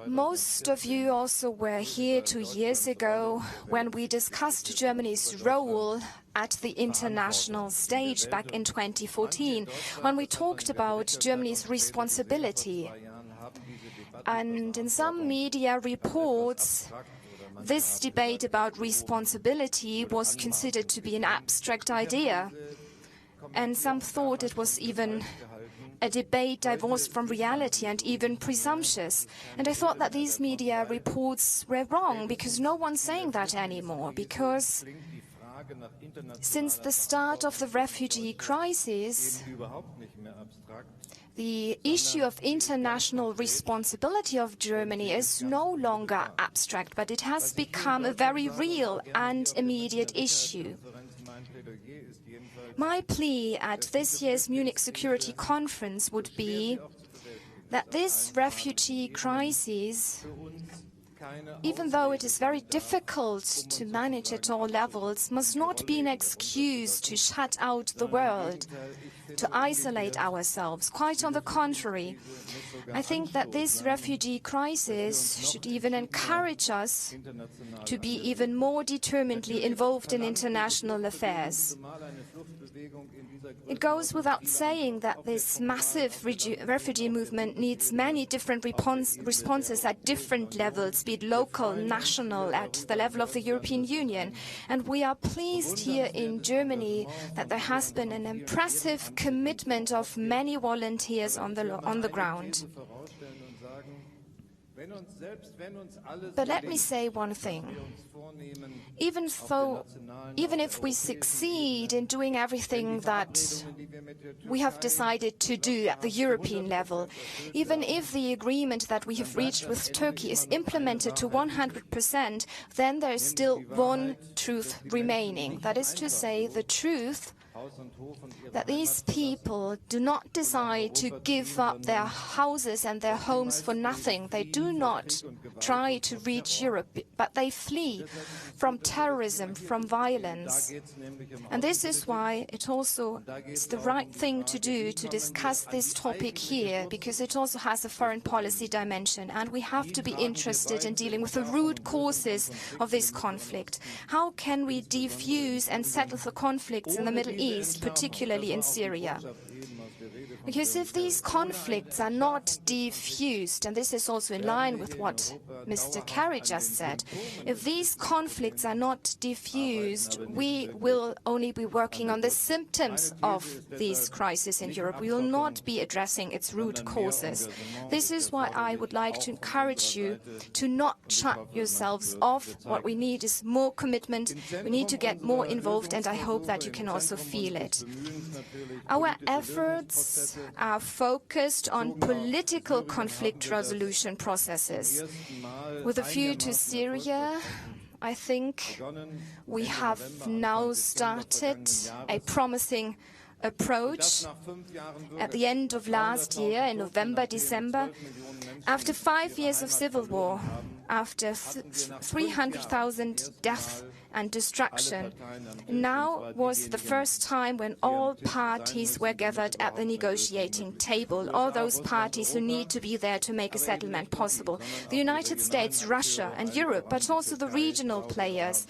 Most of you also were here 2 years ago when we discussed Germany's role at the international stage back in 2014, when we talked about Germany's responsibility. And in some media reports, this debate about responsibility was considered to be an abstract idea, and some thought it was even a debate divorced from reality and even presumptuous. And I thought that these media reports were wrong, because no one's saying that anymore, because since the start of the refugee crisis, the issue of international responsibility of Germany is no longer abstract, but it has become a very real and immediate issue. My plea at this year's Munich Security Conference would be that this refugee crisis, even though it is very difficult to manage at all levels, must not be an excuse to shut out the world, to isolate ourselves. Quite on the contrary, I think that this refugee crisis should even encourage us to be even more determinedly involved in international affairs. It goes without saying that this massive refugee movement needs many different responses at different levels, be it local, national, at the level of the European Union. And we are pleased here in Germany that there has been an impressive commitment of many volunteers on the ground. But let me say one thing. Even if we succeed in doing everything that we have decided to do at the European level, even if the agreement that we have reached with Turkey is implemented to 100%, then there is still one truth remaining. That is to say, the truth that these people do not decide to give up their houses and their homes for nothing. They do not try to reach Europe, but they flee from terrorism, from violence. And this is why it also is the right thing to do to discuss this topic here, because it also has a foreign policy dimension, and we have to be interested in dealing with the root causes of this conflict. How can we defuse and settle the conflicts in the Middle East, particularly in Syria? Because if these conflicts are not defused, and this is also in line with what Mr. Kerry just said, if these conflicts are not defused, we will only be working on the symptoms of these crises in Europe. We will not be addressing its root causes. This is why I would like to encourage you to not shut yourselves off. What we need is more commitment. We need to get more involved, and I hope that you can also feel it. Our efforts are focused on political conflict resolution processes. With a view to Syria, I think we have now started a promising approach. At the end of last year, in November, December, after 5 years of civil war, after 300,000 deaths and destruction, now was the first time when all parties were gathered at the negotiating table, all those parties who need to be there to make a settlement possible. The United States, Russia and Europe, but also the regional players,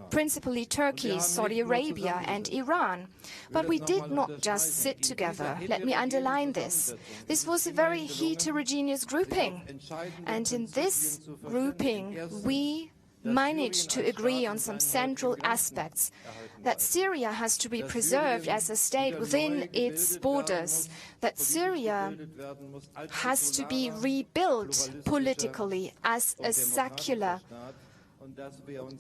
principally Turkey, Saudi Arabia and Iran. But we did not just sit together. Let me underline this. This was a very heterogeneous grouping. And in this grouping, we managed to agree on some central aspects, that Syria has to be preserved as a state within its borders, that Syria has to be rebuilt politically as a secular,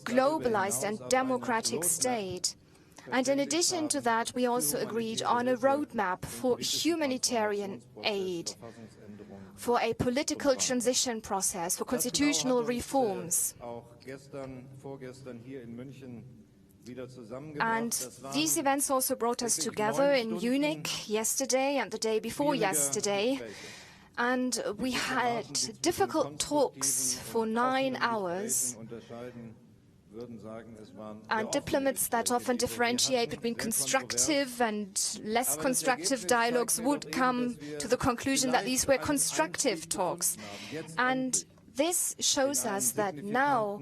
globalized and democratic state. And in addition to that, we also agreed on a roadmap for humanitarian aid, for a political transition process, for constitutional reforms. And these events also brought us together in Munich yesterday and the day before yesterday. And we had difficult talks for 9 hours. And diplomats that often differentiate between constructive and less constructive dialogues would come to the conclusion that these were constructive talks. And This shows us that now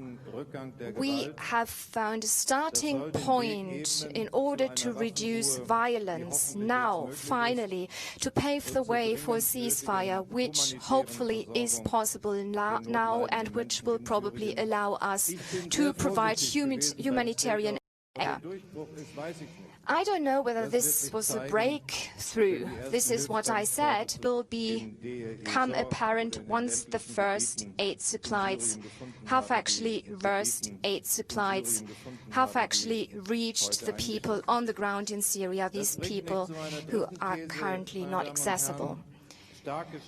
we have found a starting point in order to reduce violence, now, finally, to pave the way for a ceasefire, which hopefully is possible now and which will probably allow us to provide humanitarian aid. I don't know whether this was a breakthrough. This is what I said will become apparent once the first aid supplies have actually reversed aid supplies, have actually reached the people on the ground in Syria, these people who are currently not accessible.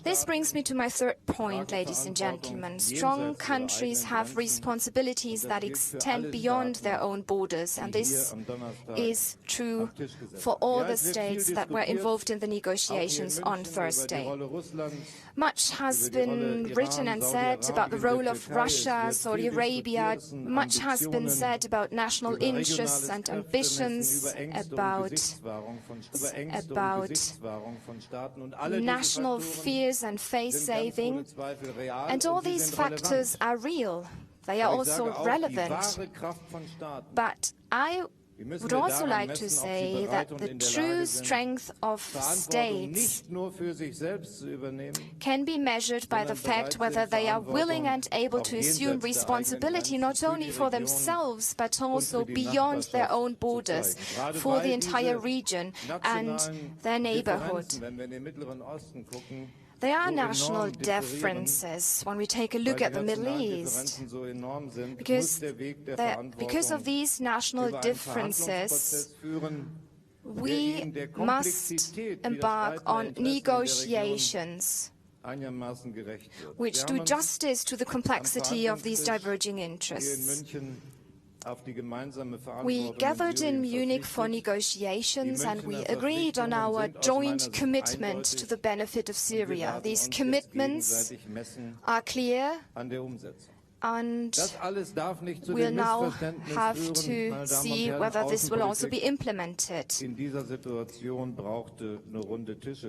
This brings me to my third point, ladies and gentlemen. Strong countries have responsibilities that extend beyond their own borders, and this is true for all the states that were involved in the negotiations on Thursday. Much has been written and said about the role of Russia, Saudi Arabia. Much has been said about national interests and ambitions, about national fears and face-saving, and all these factors are real. They are also relevant. But I would also like to say that the true strength of states can be measured by the fact whether they are willing and able to assume responsibility not only for themselves but also beyond their own borders, for the entire region and their neighborhood. There are national differences when we take a look at the Middle East. Because of these national differences, we must embark on negotiations which do justice to the complexity of these diverging interests. We gathered in Munich for negotiations and we agreed on our joint commitment to the benefit of Syria. These commitments are clear and we'll now have to see whether this will also be implemented.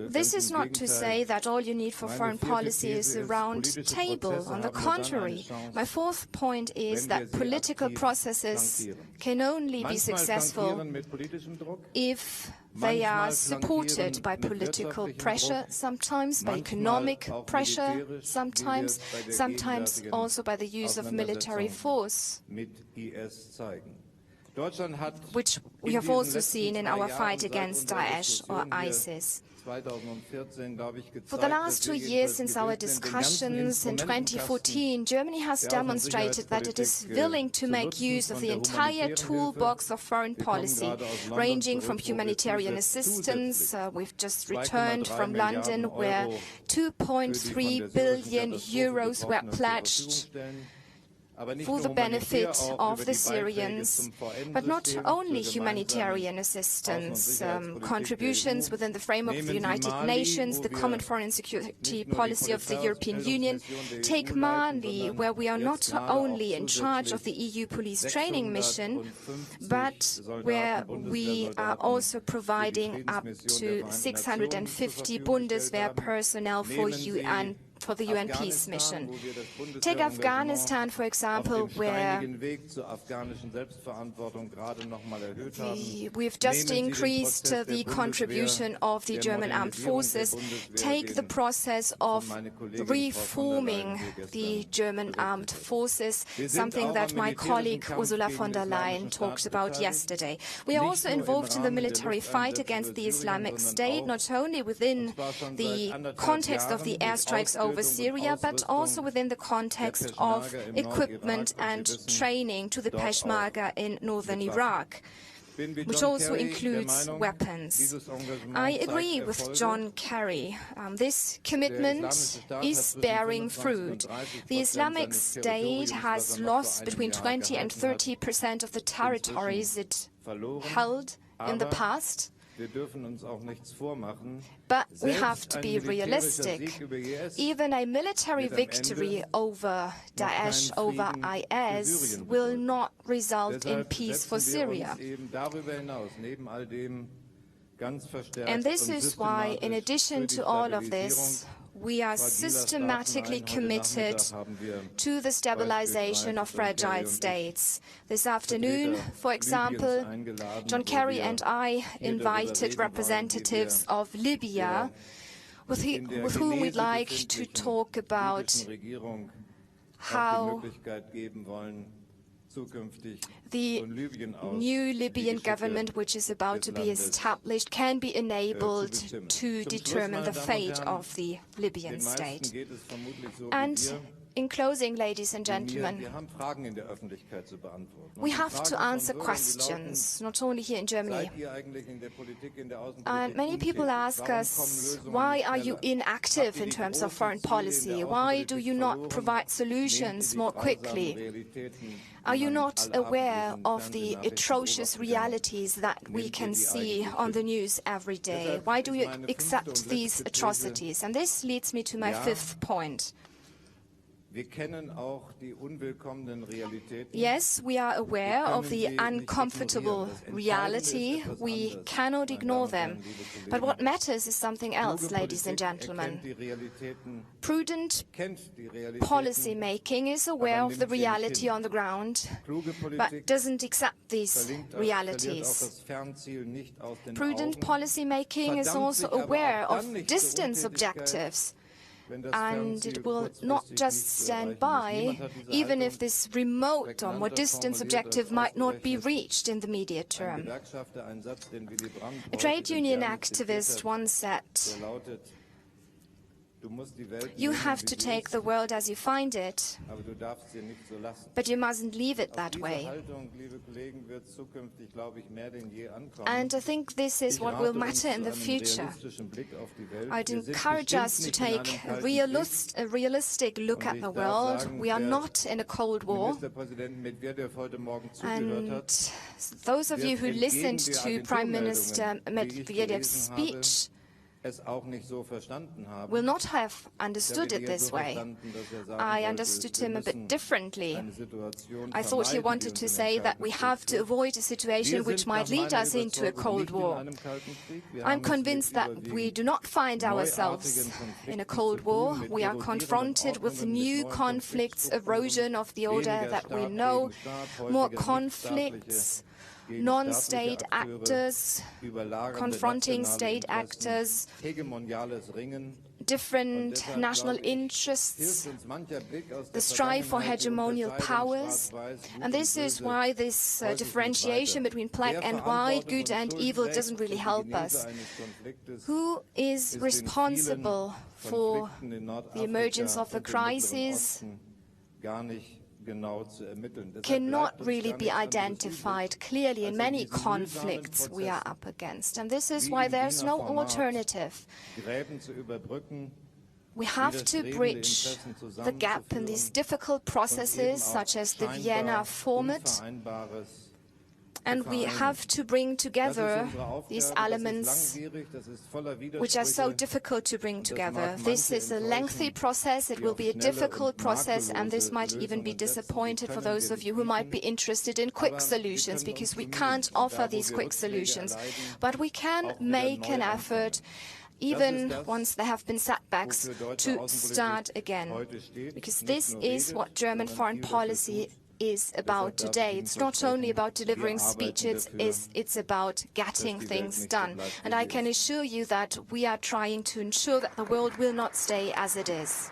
This is not to say that all you need for foreign policy is a round table. On the contrary, my fourth point is that political processes can only be successful if they are supported by political pressure, sometimes by economic pressure, sometimes also by the use of military force, which we have also seen in our fight against Daesh or ISIS. For the last 2 years since our discussions in 2014, Germany has demonstrated that it is willing to make use of the entire toolbox of foreign policy, ranging from humanitarian assistance. We've just returned from London, where 2.3 billion euros were pledged for the benefit of the Syrians, but not only humanitarian assistance, contributions within the framework of the United Nations, the common foreign and security policy of the European Union. Take Mali, where we are not only in charge of the EU police training mission, but where we are also providing up to 650 Bundeswehr personnel for the UN peace mission. Take Afghanistan, for example, where we've just increased the contribution of the German armed forces. Take the process of reforming the German armed forces, something that my colleague Ursula von der Leyen talked about yesterday. We are also involved in the military fight against the Islamic State, not only within the context of the airstrikes over Syria, but also within the context of equipment and training to the Peshmerga in northern Iraq, which also includes weapons. I agree with John Kerry. This commitment is bearing fruit. The Islamic State has lost between 20 and 30% of the territories it held in the past. But we have to be realistic. Even a military victory over Daesh, over IS, will not result in peace for Syria. And this is why, in addition to all of this, We are systematically committed to the stabilization of fragile states. This afternoon, for example, John Kerry and I invited representatives of Libya with whom we'd like to talk about how the new Libyan government, which is about to be established, can be enabled to determine the fate of the Libyan state. And in closing, ladies and gentlemen, we have to answer questions, not only here in Germany. And many people ask us, why are you inactive in terms of foreign policy? Why do you not provide solutions more quickly? Are you not aware of the atrocious realities that we can see on the news every day? Why do you accept these atrocities? And this leads me to my fifth point. Yes, we are aware of the uncomfortable reality. We cannot ignore them. But what matters is something else, ladies and gentlemen. Prudent policy making is aware of the reality on the ground, but doesn't accept these realities. Prudent policy making is also aware of distance objectives, and it will not just stand by, even if this remote or more distant objective might not be reached in the immediate term. A trade union activist once said, "You have to take the world as you find it, but you mustn't leave it that way." And I think this is what will matter in the future. I'd encourage us to take a realistic look at the world. We are not in a Cold War. And those of you who listened to Prime Minister Medvedev's speech will not have understood it this way. I understood him a bit differently. I thought he wanted to say that we have to avoid a situation which might lead us into a Cold War. I'm convinced that we do not find ourselves in a Cold War. We are confronted with new conflicts, erosion of the order that we know, more conflicts, non-state actors confronting state actors, different national interests, the strive for hegemonial powers. And this is why this differentiation between black and white, good and evil, doesn't really help us. Who is responsible for the emergence of the crisis cannot really be identified clearly in many conflicts we are up against. And this is why there's no alternative. We have to bridge the gap in these difficult processes, such as the Vienna format, and we have to bring together these elements which are so difficult to bring together. This is a lengthy process, it will be a difficult process, and this might even be disappointed for those of you who might be interested in quick solutions, because we can't offer these quick solutions. But we can make an effort, even once there have been setbacks, to start again. Because this is what German foreign policy is about today. It's not only about delivering speeches, it's about getting things done. And I can assure you that we are trying to ensure that the world will not stay as it is.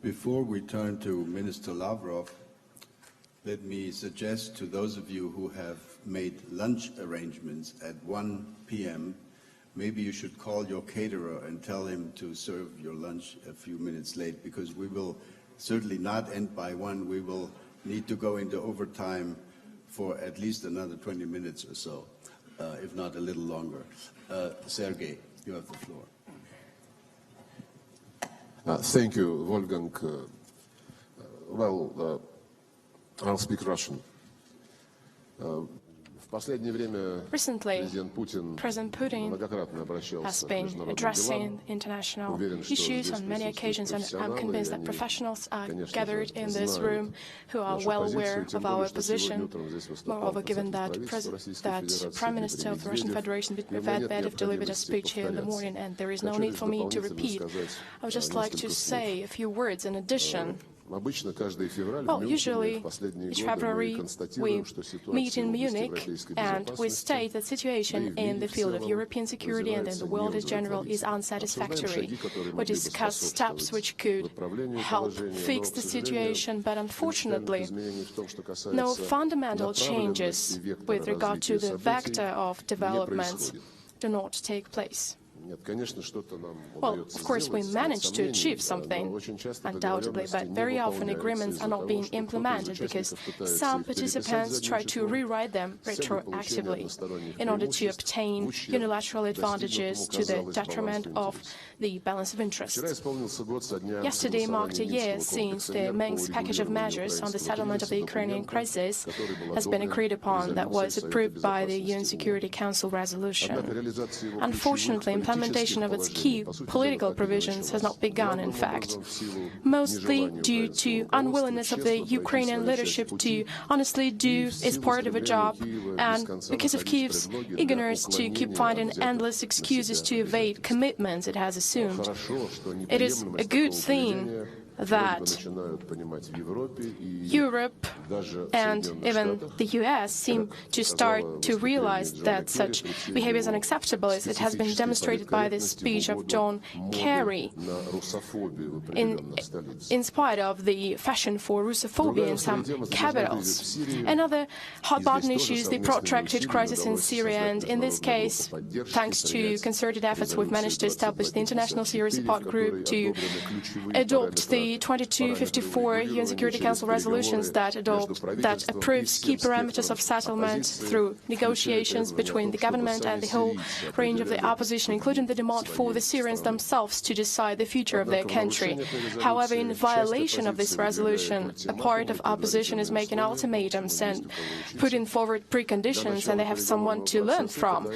Before we turn to Minister Lavrov, let me suggest to those of you who have made lunch arrangements at 1 p.m., maybe you should call your caterer and tell him to serve your lunch a few minutes late, because we will certainly not end by 1. We will need to go into overtime for at least another 20 minutes or so, if not a little longer. Sergei, you have the floor. Thank you, Wolfgang. I'll speak Russian. Recently, President Putin has been addressing international issues on many occasions, and I'm convinced that professionals are gathered in this room who are well aware of our position. Moreover, given that Prime Minister of the Russian Federation, Medvedev, delivered a speech here in the morning, and there is no need for me to repeat, I would just like to say a few words in addition. Well, usually each February we meet in Munich and we state that the situation in the field of European security and in the world in general is unsatisfactory. We discuss steps which could help fix the situation, but unfortunately no fundamental changes with regard to the vector of developments do not take place. Well, of course, we managed to achieve something, undoubtedly, but very often agreements are not being implemented because some participants try to rewrite them retroactively in order to obtain unilateral advantages to the detriment of the balance of interests. Yesterday marked a year since the Minsk package of measures on the settlement of the Ukrainian crisis has been agreed upon that was approved by the UN Security Council resolution. Unfortunately, implementation of its key political provisions has not begun, in fact, mostly due to unwillingness of the Ukrainian leadership to honestly do its part of a job, and because of Kyiv's eagerness to keep finding endless excuses to evade commitments it has assumed. It is a good thing that Europe and even the US seem to start to realize that such behavior is unacceptable, as it has been demonstrated by the speech of John Kerry, in spite of the fashion for Russophobia in some capitals. Another hot-button issue is the protracted crisis in Syria, and in this case, thanks to concerted efforts, we've managed to establish the International Syria Support Group to adopt the 2254 UN Security Council resolutions that approves key parameters of settlement through negotiations between the government and the whole range of the opposition, including the demand for the Syrians themselves to decide the future of their country. However, in violation of this resolution, a part of opposition is making ultimatums and putting forward preconditions, and they have someone to learn from.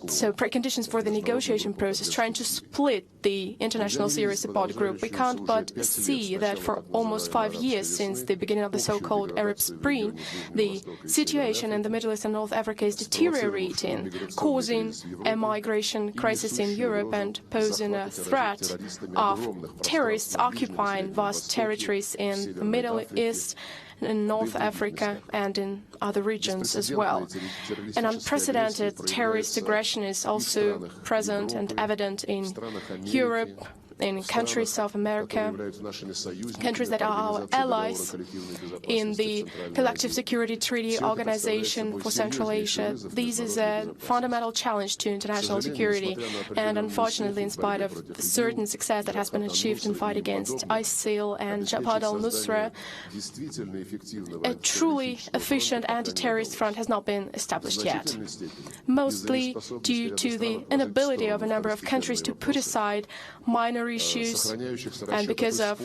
So preconditions for the negotiation process, trying to split the International Syria Support Group. We can't but see that for almost 5 years since the beginning of the so-called Arab Spring, the situation in the Middle East and North Africa is deteriorating, causing a migration crisis in Europe and posing a threat of terrorists occupying vast territories in the Middle East, in North Africa and in other regions as well. An unprecedented terrorist aggression is also present and evident in Europe, in countries of America, countries that are our allies in the Collective Security Treaty Organization for Central Asia. This is a fundamental challenge to international security, and unfortunately, in spite of certain success that has been achieved in the fight against ISIL and Jabhat al-Nusra, a truly efficient anti-terrorist front has not been established yet, mostly due to the inability of a number of countries to put aside minor issues, and because of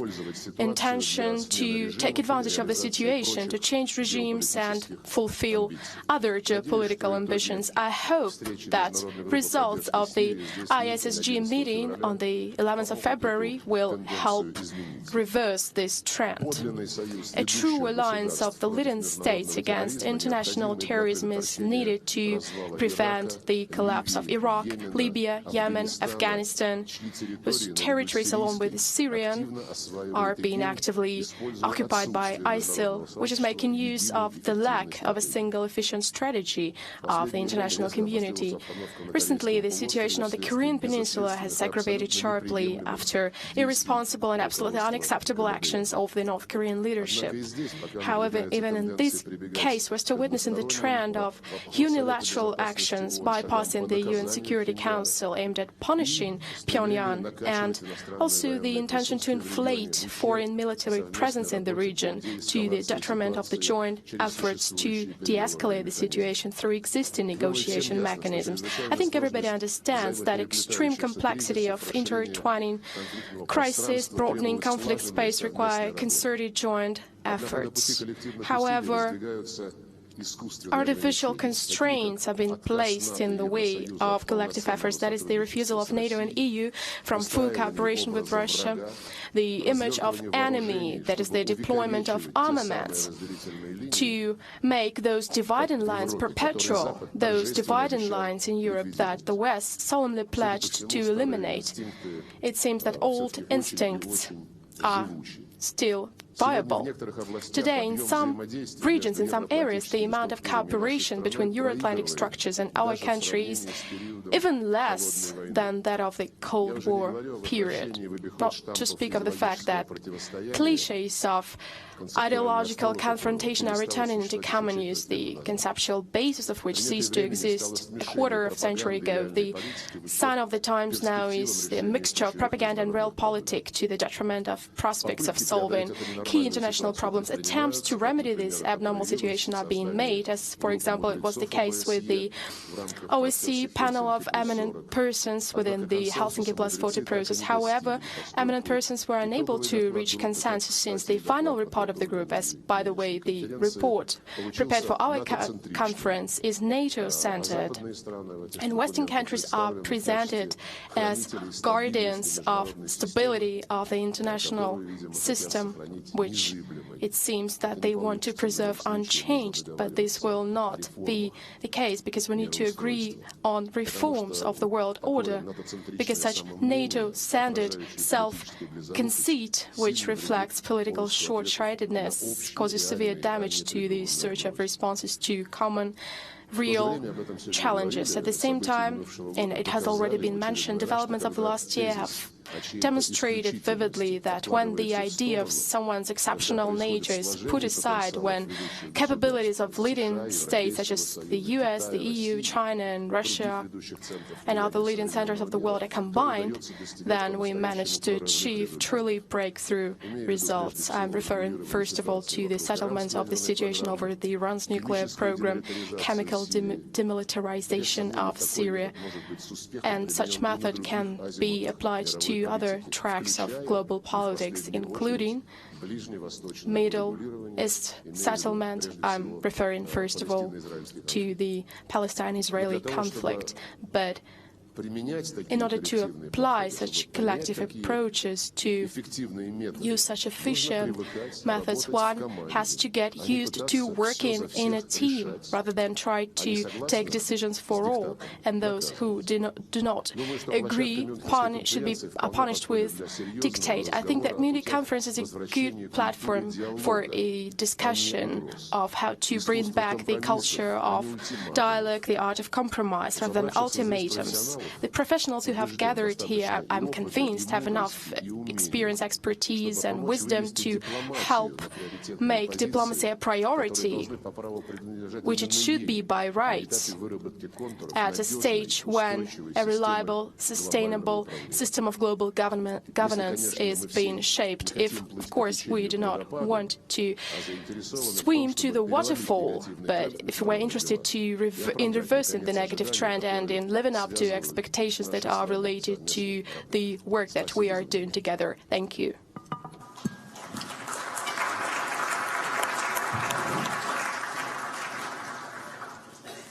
intention to take advantage of the situation, to change regimes and fulfill other geopolitical ambitions. I hope that results of the ISSG meeting on the 11th of February will help reverse this trend. A true alliance of the leading states against international terrorism is needed to prevent the collapse of Iraq, Libya, Yemen, Afghanistan, whose territories, along with Syria, are being actively occupied by ISIL, which is making use of the lack of a single efficient strategy of the international community. Recently, the situation on the Korean Peninsula has aggravated sharply after irresponsible and absolutely unacceptable actions of the North Korean leadership. However, even in this case, we're still witnessing the trend of unilateral actions bypassing the UN Security Council aimed at punishing Pyongyang, and also the intention to inflate foreign military presence in the region to the detriment of the joint efforts to de-escalate the situation through existing negotiation mechanisms. I think everybody understands that extreme complexity of intertwining crisis, broadening conflict space require concerted joint efforts. However, artificial constraints have been placed in the way of collective efforts. That is the refusal of NATO and EU from full cooperation with Russia, the image of enemy, that is the deployment of armaments, to make those dividing lines perpetual, those dividing lines in Europe that the West solemnly pledged to eliminate. It seems that old instincts are still viable. Today, in some regions, in some areas, the amount of cooperation between Euro-Atlantic structures and our country is even less than that of the Cold War period. Not to speak of the fact that cliches of ideological confrontation are returning into common use, the conceptual basis of which ceased to exist a quarter of a century ago. The sign of the times now is the mixture of propaganda and realpolitik to the detriment of prospects of solving key international problems. Attempts to remedy this abnormal situation are being made, as, for example, it was the case with the OSCE panel of eminent persons within the Helsinki Plus 40 process. However, eminent persons were unable to reach consensus since the final report of the group, as, by the way, the report prepared for our conference is NATO-centered, and Western countries are presented as guardians of stability of the international system, which it seems that they want to preserve unchanged. But this will not be the case, because we need to agree on reforms of the world order, because such NATO-centered self-conceit, which reflects political short-sightedness, causes severe damage to the search of responses to common real challenges. At the same time, and it has already been mentioned, developments of the last year have demonstrated vividly that when the idea of someone's exceptional nature is put aside, when capabilities of leading states such as the US, the EU, China and Russia and other leading centers of the world are combined, then we manage to achieve truly breakthrough results. I'm referring first of all to the settlement of the situation over the Iran's nuclear program, chemical demilitarization of Syria, and such method can be applied to other tracks of global politics, including Middle East settlement. I'm referring first of all to the Palestine-Israeli conflict. But in order to apply such collective approaches, to use such efficient methods, one has to get used to working in a team rather than try to take decisions for all. And those who do not agree should be punished with dictate. I think that Munich conference is a good platform for a discussion of how to bring back the culture of dialogue, the art of compromise, rather than ultimatums. The professionals who have gathered here, I'm convinced, have enough experience, expertise and wisdom to help make diplomacy a priority, which it should be by rights, at a stage when a reliable, sustainable system of global governance is being shaped. If, of course, we do not want to swim to the waterfall, but if we're interested in reversing the negative trend and in living up to expectations that are related to the work that we are doing together. Thank you.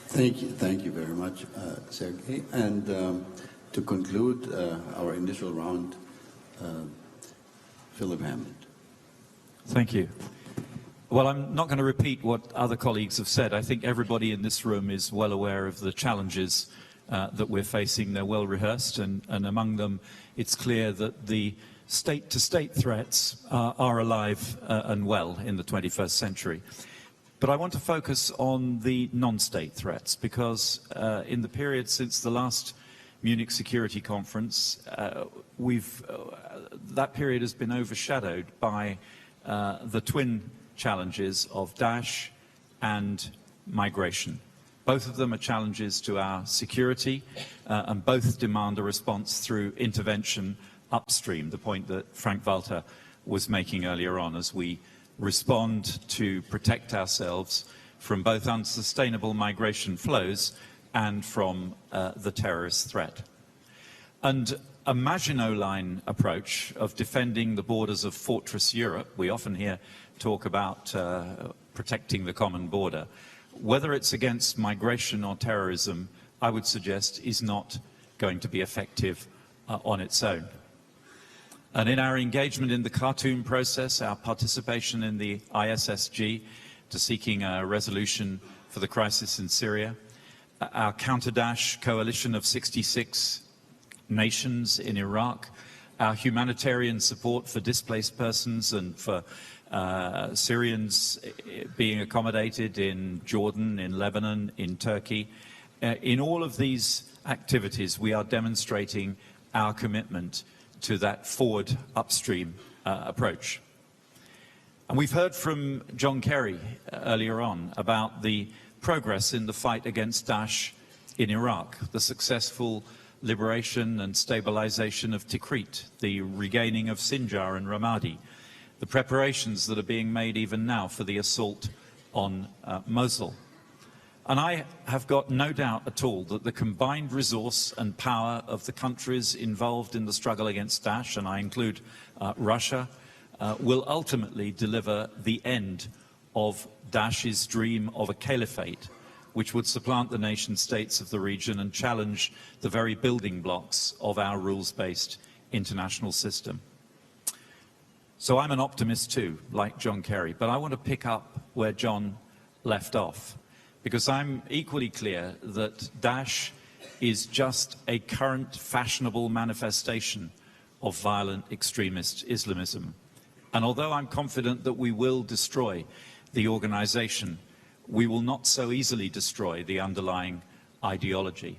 Thank you very much, Sergei. And to conclude our initial round, Philip Hammond. Thank you. Well, I'm not going to repeat what other colleagues have said. I think everybody in this room is well aware of the challenges that we're facing. They're well rehearsed, and among them it's clear that the state-to-state threats are alive and well in the 21st century. But I want to focus on the non-state threats, because in the period since the last Munich Security Conference, that period has been overshadowed by the twin challenges of Daesh and migration. Both of them are challenges to our security, and both demand a response through intervention upstream, the point that Frank Walter was making earlier on, as we respond to protect ourselves from both unsustainable migration flows and from the terrorist threat. And a Maginot Line approach of defending the borders of Fortress Europe, we often hear talk about protecting the common border, whether it's against migration or terrorism, I would suggest is not going to be effective on its own. And in our engagement in the Khartoum process, our participation in the ISSG to seeking a resolution for the crisis in Syria, our counter-Daesh coalition of 66 nations in Iraq, our humanitarian support for displaced persons and for Syrians being accommodated in Jordan, in Lebanon, in Turkey. In all of these activities, we are demonstrating our commitment to that forward upstream approach. And we've heard from John Kerry earlier on about the progress in the fight against Daesh in Iraq, the successful liberation and stabilization of Tikrit, the regaining of Sinjar and Ramadi, the preparations that are being made even now for the assault on Mosul. And I have got no doubt at all that the combined resource and power of the countries involved in the struggle against Daesh, and I include Russia, will ultimately deliver the end of Daesh's dream of a caliphate, which would supplant the nation states of the region and challenge the very building blocks of our rules-based international system. So I'm an optimist too, like John Kerry, but I want to pick up where John left off, because I'm equally clear that Daesh is just a current fashionable manifestation of violent extremist Islamism. And although I'm confident that we will destroy the organization, we will not so easily destroy the underlying ideology.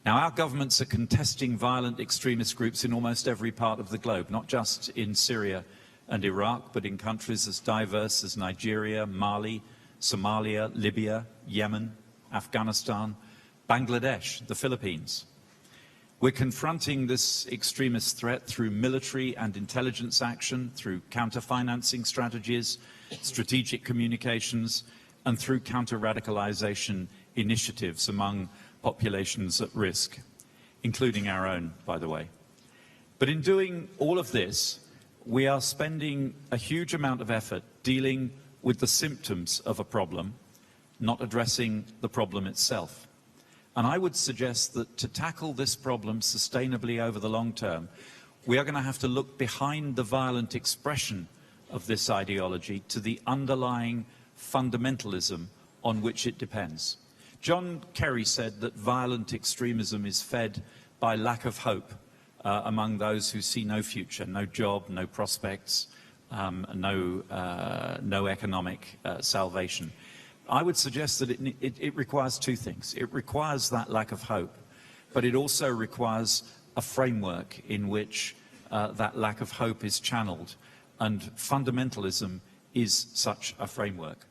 Now, our governments are contesting violent extremist groups in almost every part of the globe, not just in Syria and Iraq, but in countries as diverse as Nigeria, Mali, Somalia, Libya, Yemen, Afghanistan, Bangladesh, the Philippines. We're confronting this extremist threat through military and intelligence action, through counter-financing strategies, strategic communications, and through counter-radicalization initiatives among populations at risk, including our own, by the way. But in doing all of this, we are spending a huge amount of effort dealing with the symptoms of a problem, not addressing the problem itself. And I would suggest that to tackle this problem sustainably over the long term, we are going to have to look behind the violent expression of this ideology to the underlying fundamentalism on which it depends. John Kerry said that violent extremism is fed by lack of hope among those who see no future, no job, no prospects, no economic salvation. I would suggest that it requires two things. It requires that lack of hope, but it also requires a framework in which that lack of hope is channeled, and fundamentalism is such a framework.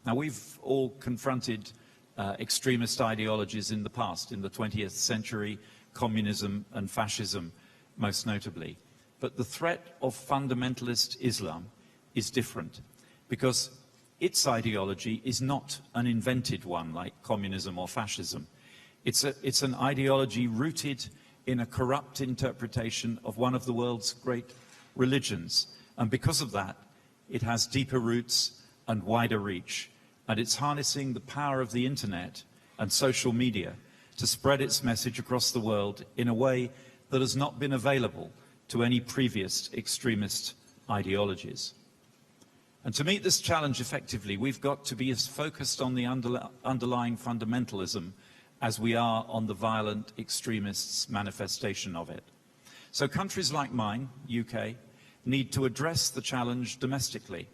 Now, we've all confronted extremist ideologies in the past, in the 20th century, communism and fascism most notably. But the threat of fundamentalist Islam is different, because its ideology is not an invented one like communism or fascism. It's an ideology rooted in a corrupt interpretation of one of the world's great religions. And because of that, it has deeper roots and wider reach. And it's harnessing the power of the internet and social media to spread its message across the world in a way that has not been available to any previous extremist ideologies. And to meet this challenge effectively, we've got to be as focused on the underlying fundamentalism as we are on the violent extremists' manifestation of it. So countries like mine, UK, need to address the challenge domestically.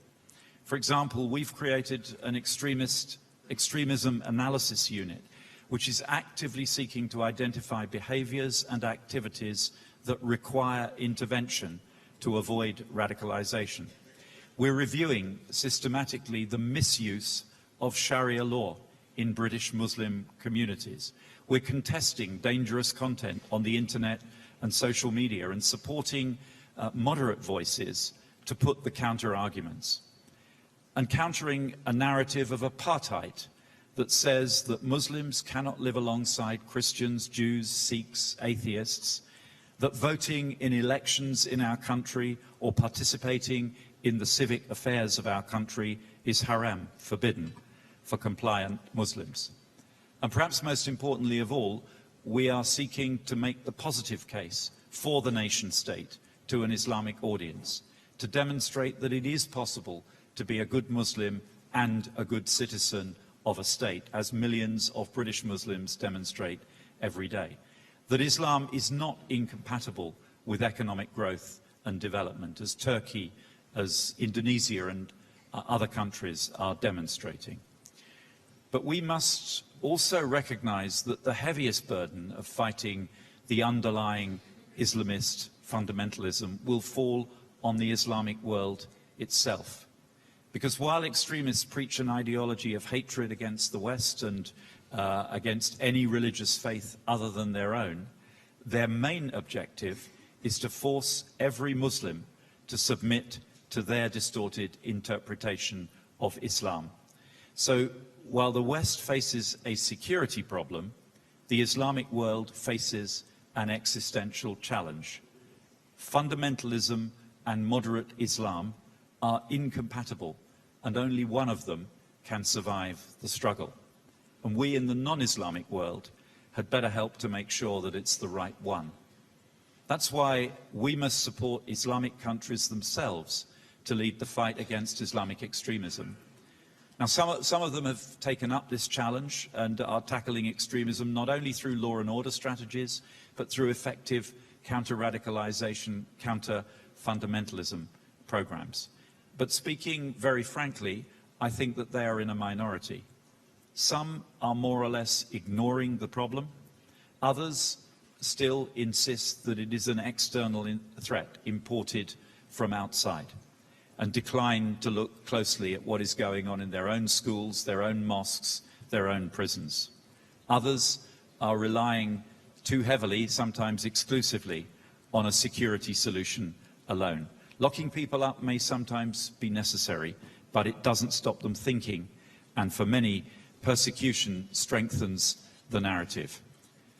For example, we've created an extremism analysis unit, which is actively seeking to identify behaviors and activities that require intervention to avoid radicalization. We're reviewing systematically the misuse of Sharia law in British Muslim communities. We're contesting dangerous content on the internet and social media and supporting moderate voices to put the counter-arguments. And countering a narrative of apartheid that says that Muslims cannot live alongside Christians, Jews, Sikhs, atheists, that voting in elections in our country or participating in the civic affairs of our country is haram, forbidden. for compliant Muslims. And perhaps most importantly of all, we are seeking to make the positive case for the nation state to an Islamic audience, to demonstrate that it is possible to be a good Muslim and a good citizen of a state, as millions of British Muslims demonstrate every day. That Islam is not incompatible with economic growth and development, as Turkey, as Indonesia and other countries are demonstrating. But we must also recognize that the heaviest burden of fighting the underlying Islamist fundamentalism will fall on the Islamic world itself. Because while extremists preach an ideology of hatred against the West and against any religious faith other than their own, their main objective is to force every Muslim to submit to their distorted interpretation of Islam. So while the West faces a security problem, the Islamic world faces an existential challenge. Fundamentalism and moderate Islam are incompatible, and only one of them can survive the struggle. And we in the non-Islamic world had better help to make sure that it's the right one. That's why we must support Islamic countries themselves to lead the fight against Islamic extremism. Now, some of them have taken up this challenge and are tackling extremism not only through law and order strategies, but through effective counter-radicalization, counter-fundamentalism programs. But speaking very frankly, I think that they are in a minority. Some are more or less ignoring the problem. Others still insist that it is an external threat imported from outside, and decline to look closely at what is going on in their own schools, their own mosques, their own prisons. Others are relying too heavily, sometimes exclusively, on a security solution alone. Locking people up may sometimes be necessary, but it doesn't stop them thinking, and for many, persecution strengthens the narrative.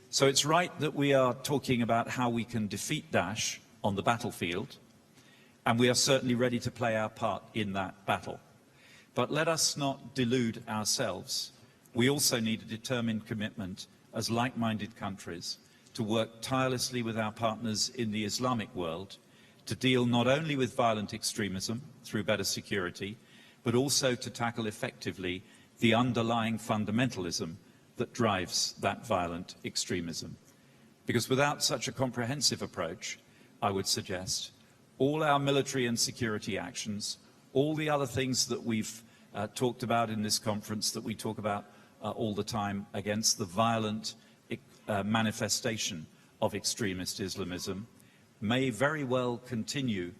So it's right that we are talking about how we can defeat Daesh on the battlefield, and we are certainly ready to play our part in that battle. But let us not delude ourselves. We also need a determined commitment as like-minded countries to work tirelessly with our partners in the Islamic world to deal not only with violent extremism through better security, but also to tackle effectively the underlying fundamentalism that drives that violent extremism. Because without such a comprehensive approach, I would suggest, all our military and security actions, all the other things that we've talked about in this conference, that we talk about all the time against the violent manifestation of extremist Islamism, may very well continue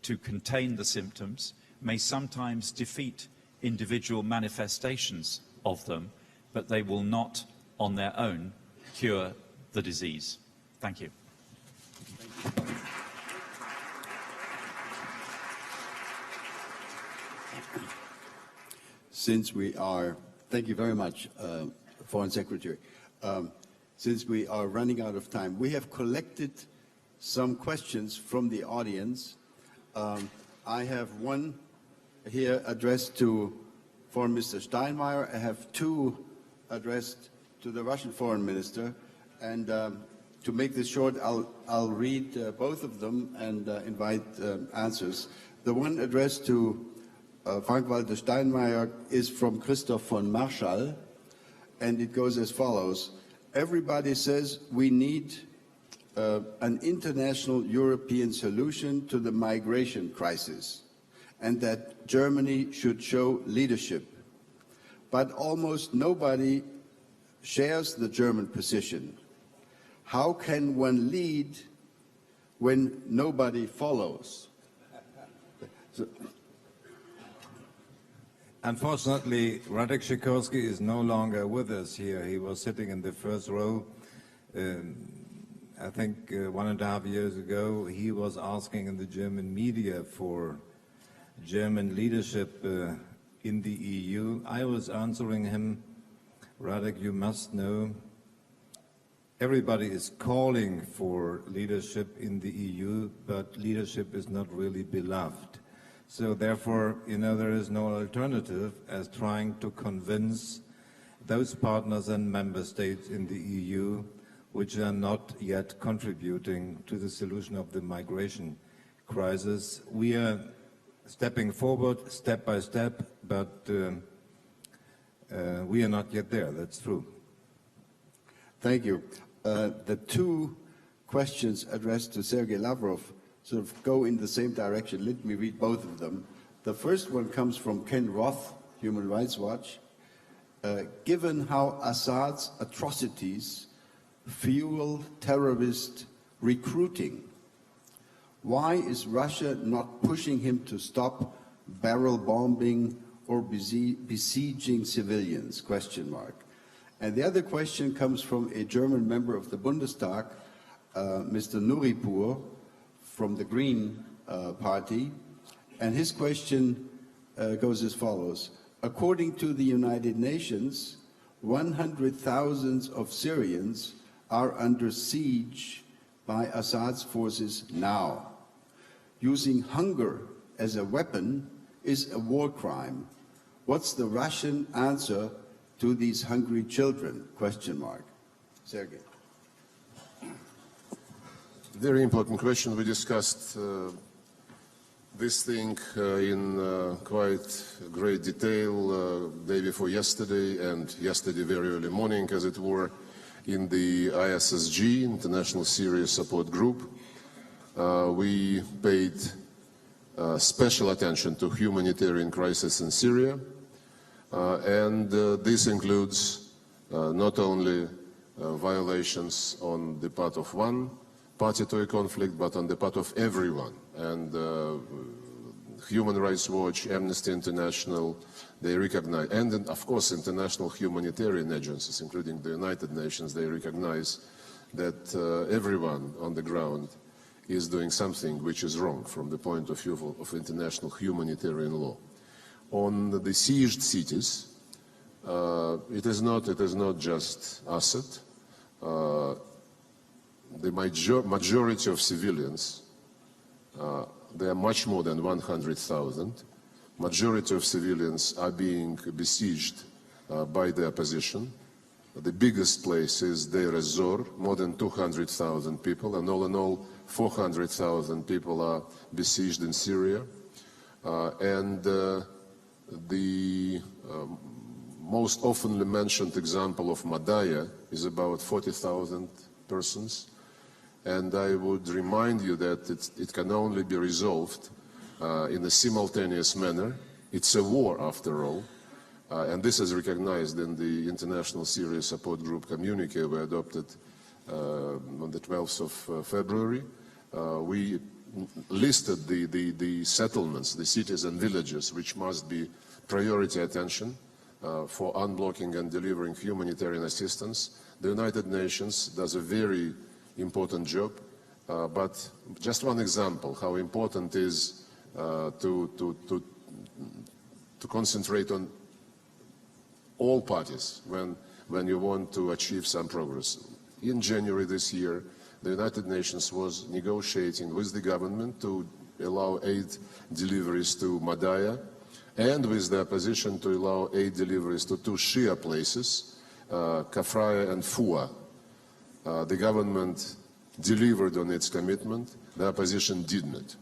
to contain the symptoms, may sometimes defeat individual manifestations of them, but they will not, on their own, cure the disease. Thank you. Thank you very much, Foreign Secretary. Since we are running out of time, we have collected some questions from the audience. I have one here addressed to Foreign Minister Steinmeier. I have two addressed to the Russian Foreign Minister. And to make this short, I'll read both of them and invite answers. The one addressed to Frank-Walter Steinmeier is from Christoph von Marschall, and it goes as follows. Everybody says we need an international European solution to the migration crisis, and that Germany should show leadership. But almost nobody shares the German position. How can one lead when nobody follows? Unfortunately, Radek Sikorski is no longer with us here. He was sitting in the first row. I think 1.5 years ago, he was asking in the German media for German leadership in the EU. I was answering him, Radek, you must know, everybody is calling for leadership in the EU, but leadership is not really beloved. So therefore, there is no alternative as trying to convince those partners and member states in the EU which are not yet contributing to the solution of the migration crisis. We are stepping forward step by step, but we are not yet there, that's true. Thank you. The two questions addressed to Sergei Lavrov sort of go in the same direction. Let me read both of them. The first one comes from Ken Roth, Human Rights Watch. Given how Assad's atrocities fuel terrorist recruiting, why is Russia not pushing him to stop barrel bombing or besieging civilians? ? And the other question comes from a German member of the Bundestag, Mr. Nuripur, from the Green Party, and his question goes as follows. According to the United Nations, 100,000 of Syrians are under siege by Assad's forces now. Using hunger as a weapon is a war crime. What's the Russian answer to these hungry children? ? Sergei. Very important question. We discussed this thing in quite great detail day before yesterday and yesterday very early morning, as it were, in the ISSG, International Syria Support Group. We paid special attention to humanitarian crisis in Syria, and this includes not only violations on the part of one party to a conflict, but on the part of everyone. And Human Rights Watch, Amnesty International, they recognize, and of course international humanitarian agencies, including the United Nations, they recognize that everyone on the ground is doing something which is wrong from the point of view of international humanitarian law. On the sieged cities, it is not just Assad. The majority of civilians, there are much more than 100,000. Majority of civilians are being besieged by the opposition. The biggest place is Deir ez-Zor, more than 200,000 people, and all in all, 400,000 people are besieged in Syria. And the most often mentioned example of Madaya is about 40,000 persons. And I would remind you that it can only be resolved in a simultaneous manner. It's a war, after all. And this is recognized in the International Syria Support Group communique we adopted on the 12th of February. We listed the settlements, the cities and villages, which must be priority attention for unblocking and delivering humanitarian assistance. The United Nations does a very important job, but just one example how important it is to concentrate on all parties when you want to achieve some progress. In January this year, the United Nations was negotiating with the government to allow aid deliveries to Madaya, and with the opposition to allow aid deliveries to two Shia places, Kafraya and Fua. The government delivered on its commitment, the opposition did not.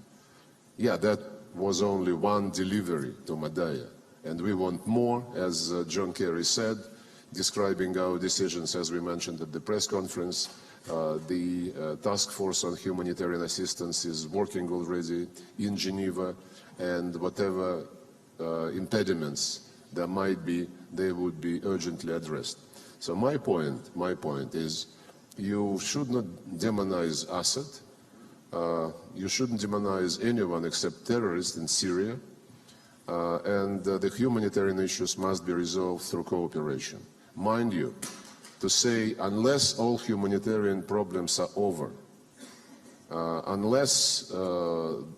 Yeah, that was only one delivery to Madaya, and we want more, as John Kerry said, describing our decisions as we mentioned at the press conference. The task force on humanitarian assistance is working already in Geneva, and whatever impediments there might be, they would be urgently addressed. So my point is, you should not demonize Assad. You shouldn't demonize anyone except terrorists in Syria. And the humanitarian issues must be resolved through cooperation. Mind you, to say unless all humanitarian problems are over, unless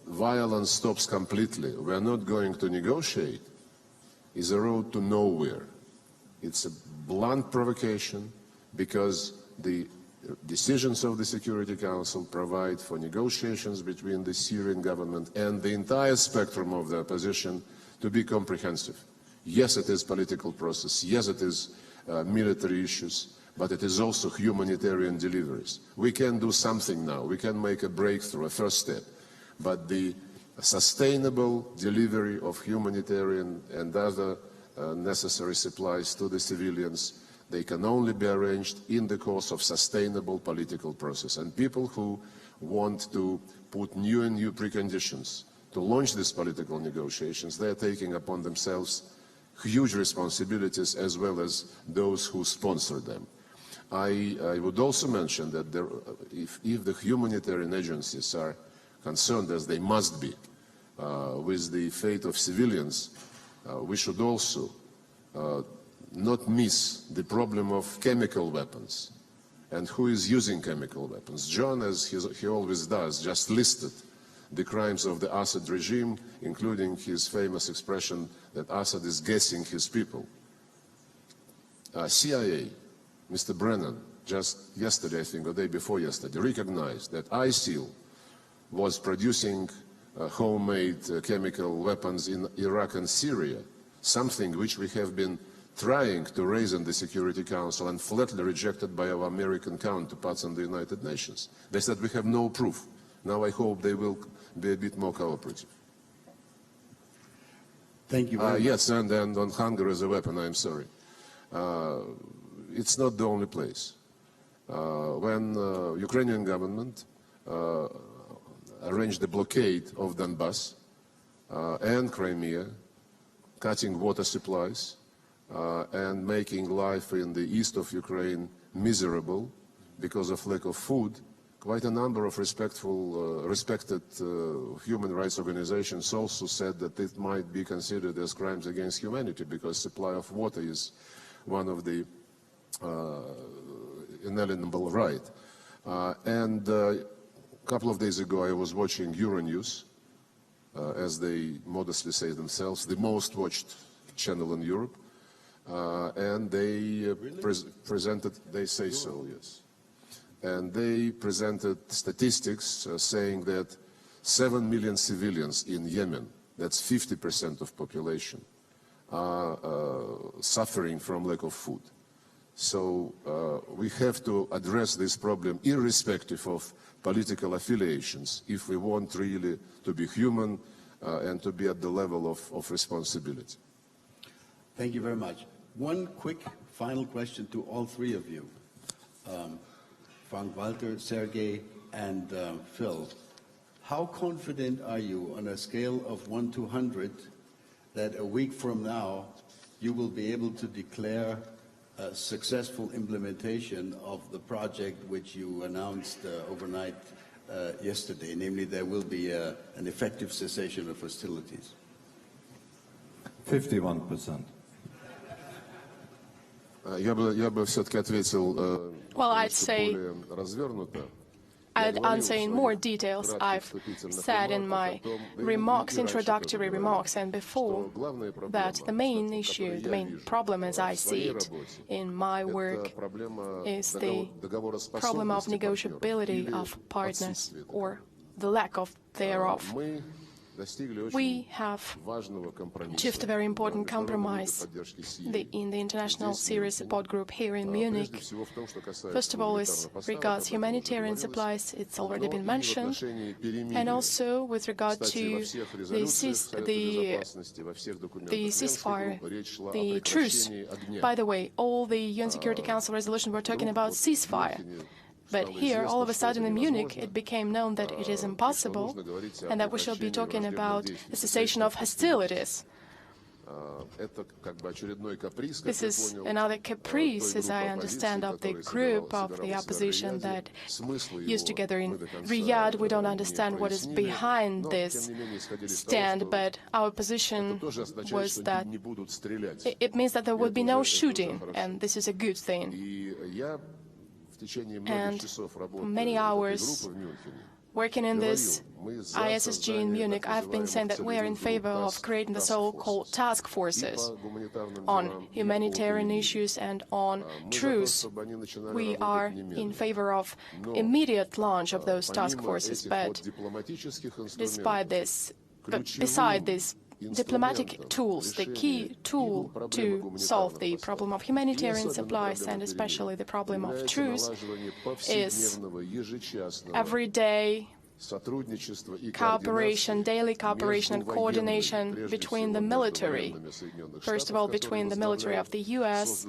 violence stops completely, we are not going to negotiate, is a road to nowhere. It's a blunt provocation because the decisions of the Security Council provide for negotiations between the Syrian government and the entire spectrum of the opposition to be comprehensive. Yes, it is political process. Yes, it is military issues, but it is also humanitarian deliveries. We can do something now. We can make a breakthrough, a first step. But the sustainable delivery of humanitarian and other necessary supplies to the civilians, they can only be arranged in the course of sustainable political process. And people who want to put new and new preconditions to launch these political negotiations, they are taking upon themselves huge responsibilities as well as those who sponsor them. I would also mention that if the humanitarian agencies are concerned, as they must be, with the fate of civilians, we should also not miss the problem of chemical weapons and who is using chemical weapons. John, as he always does, just listed the crimes of the Assad regime, including his famous expression that Assad is gassing his people. CIA, Mr. Brennan, just yesterday, I think, or the day before yesterday, recognized that ISIL was producing homemade chemical weapons in Iraq and Syria, something which we have been trying to raise in the Security Council and flatly rejected by our American counterparts in the United Nations. They said we have no proof. Now I hope they will be a bit more cooperative. Thank you very much. Yes, and on hunger as a weapon, I'm sorry. It's not the only place. When Ukrainian government arranged the blockade of Donbass and Crimea, cutting water supplies and making life in the east of Ukraine miserable because of lack of food, quite a number of respected human rights organizations also said that it might be considered as crimes against humanity because supply of water is one of the inalienable right. And a couple of days ago I was watching Euronews, as they modestly say themselves, the most watched channel in Europe, and they presented, they say so, yes. And they presented statistics saying that 7 million civilians in Yemen, that's 50% of population, are suffering from lack of food. So we have to address this problem irrespective of political affiliations if we want really to be human and to be at the level of responsibility. Thank you very much. One quick final question to all three of you. Frank, Walter, Sergei, and Phil. How confident are you on a scale of 1 to 100 that a week from now you will be able to declare a successful implementation of the project which you announced overnight yesterday, namely there will be an effective cessation of hostilities? 51%. Я бы все-таки ответил более развернуто. I'd answer in more details. I've said in my remarks, introductory remarks, and before that the main issue, the main problem as I see it in my work is the problem of negotiability of partners or the lack of thereof. We have achieved a very important compromise in the International Syria Support Group here in Munich. First of all, as regards humanitarian supplies, it's already been mentioned, and also with regard to the ceasefire, the truce. By the way, all the UN Security Council resolutions were talking about ceasefire. But here, all of a sudden in Munich, it became known that it is impossible and that we shall be talking about the cessation of hostilities. This is another caprice, as I understand, of the group of the opposition that used together in Riyadh. We don't understand what is behind this stand, but our position was that it means that there will be no shooting, and this is a good thing. And for many hours, working in this ISSG in Munich, I've been saying that we are in favor of creating the so-called task forces on humanitarian issues and on truce. We are in favor of immediate launch of those task forces, but beside this, diplomatic tools, the key tool to solve the problem of humanitarian supplies and especially the problem of truce is everyday cooperation, daily cooperation and coordination between the military. First of all, between the military of the US,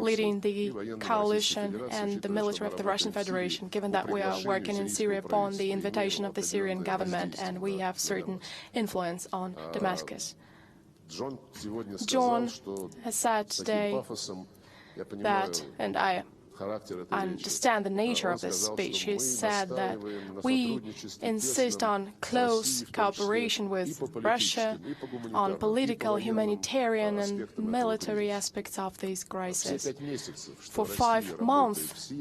leading the coalition, and the military of the Russian Federation, given that we are working in Syria upon the invitation of the Syrian government and we have certain influence on Damascus. John has said today that, and I understand the nature of this speech. He said that we insist on close cooperation with Russia on political, humanitarian and military aspects of this crisis. For 5 months,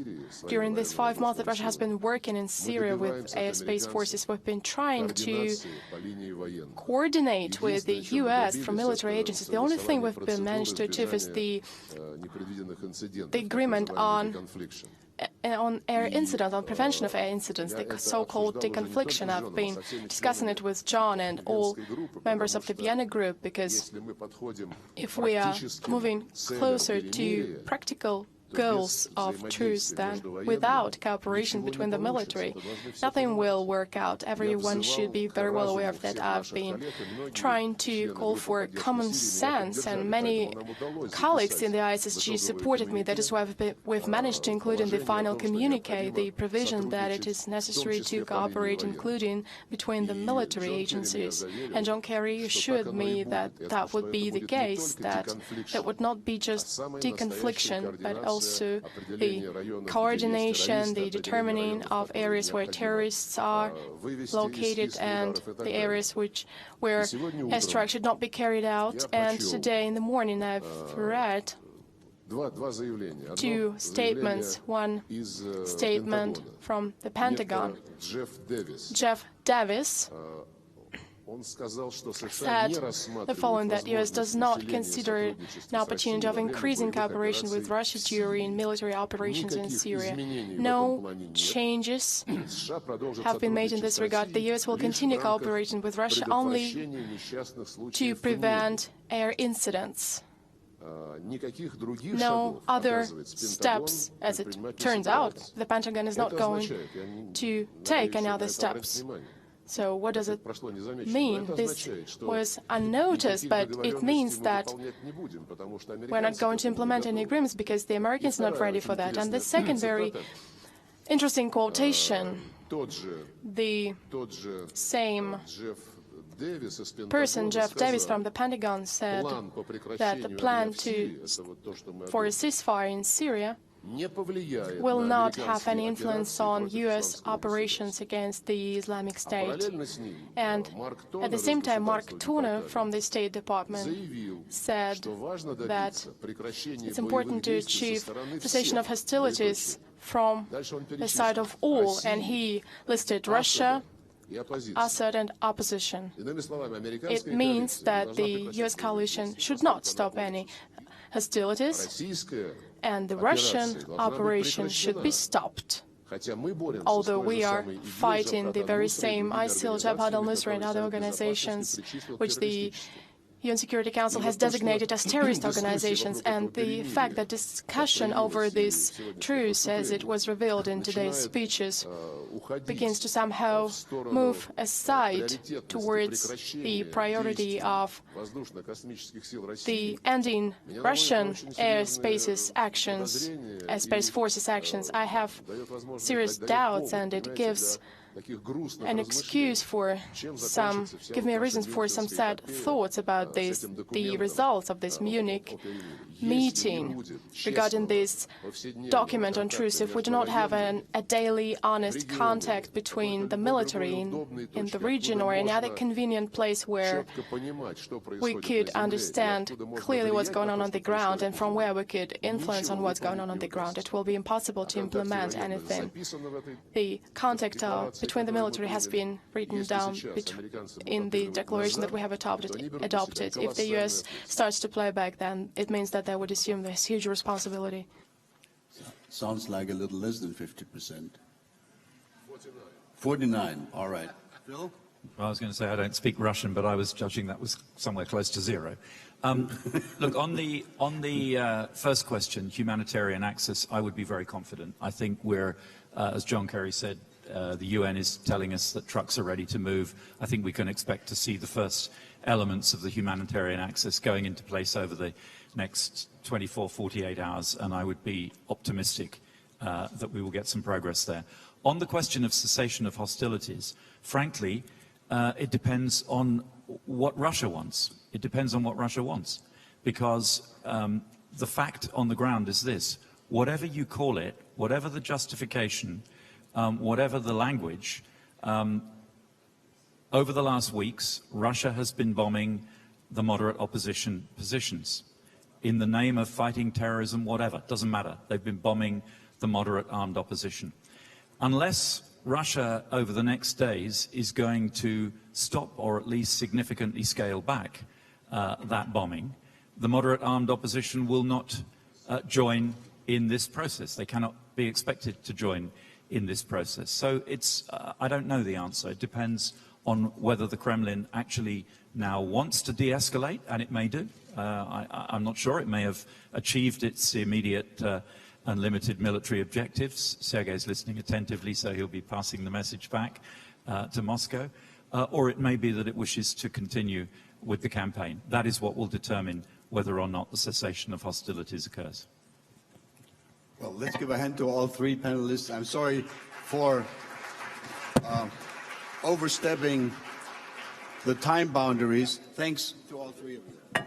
during these 5 months that Russia has been working in Syria with air space forces, we've been trying to coordinate with the US from military agencies. The only thing we've been managed to achieve is the agreement on air incidents, on prevention of air incidents, the so-called deconfliction. I've been discussing it with John and all members of the Vienna group, because if we are moving closer to practical goals of truce, then without cooperation between the military, nothing will work out. Everyone should be very well aware of that. I've been trying to call for common sense, and many colleagues in the ISSG supported me. That is why we've managed to include in the final communique the provision that it is necessary to cooperate, including between the military agencies. And John Kerry assured me that that would be the case, that would not be just deconfliction, but also the coordination, the determining of areas where terrorists are located and the areas where airstrikes should not be carried out. And today in the morning I've read 2 statements. One statement from the Pentagon. Jeff Davis said the following, that the US does not consider an opportunity of increasing cooperation with Russia during military operations in Syria. No changes have been made in this regard. The US will continue cooperating with Russia only to prevent air incidents. No other steps, as it turns out. The Pentagon is not going to take any other steps. So what does it mean? This was unnoticed, but it means that we're not going to implement any agreements because the Americans are not ready for that. And the second very interesting quotation, the same person, Jeff Davis from the Pentagon, said that the plan for a ceasefire in Syria will not have any influence on US operations against the Islamic State. And at the same time, Mark Turner from the State Department said that it's important to achieve cessation of hostilities from the side of all, and he listed Russia, Assad and opposition. It means that the US coalition should not stop any hostilities, and the Russian operation should be stopped. Although we are fighting the very same ISIL, Jabhat al-Nusra and other organizations which the UN Security Council has designated as terrorist organizations, and the fact that discussion over this truce, as it was revealed in today's speeches, begins to somehow move aside towards the priority of the ending Russian airspace forces actions. I have serious doubts, and it gives an excuse for give me a reason for some sad thoughts about this, the results of this Munich meeting regarding this document on truce. If we do not have a daily, honest contact between the military in the region or any other convenient place where we could understand clearly what's going on the ground and from where we could influence on what's going on the ground, it will be impossible to implement anything. The contact between the military has been written down in the declaration that we have adopted. If the US starts to play back, then it means that they would assume this huge responsibility. Sounds like a little less than 50%. 49, all right. Phil? Well, I was going to say I don't speak Russian, but I was judging that was somewhere close to zero. Look, on the first question, humanitarian access, I would be very confident. I think we're, as John Kerry said, the UN is telling us that trucks are ready to move. I think we can expect to see the first elements of the humanitarian access going into place over the next 24, 48 hours, and I would be optimistic that we will get some progress there. On the question of cessation of hostilities, frankly, it depends on what Russia wants. It depends on what Russia wants, because the fact on the ground is this: whatever you call it, whatever the justification, whatever the language, over the last weeks, Russia has been bombing the moderate opposition positions in the name of fighting terrorism, whatever, doesn't matter. They've been bombing the moderate armed opposition. Unless Russia, over the next days, is going to stop or at least significantly scale back that bombing, the moderate armed opposition will not join in this process. They cannot be expected to join in this process. So it's, I don't know the answer. It depends on whether the Kremlin actually now wants to de-escalate, and it may do. I'm not sure. It may have achieved its immediate and limited military objectives. Sergei's listening attentively, so he'll be passing the message back to Moscow. Or it may be that it wishes to continue with the campaign. That is what will determine whether or not the cessation of hostilities occurs. Well, let's give a hand to all three panelists. I'm sorry for overstepping the time boundaries. Thanks to all three of you.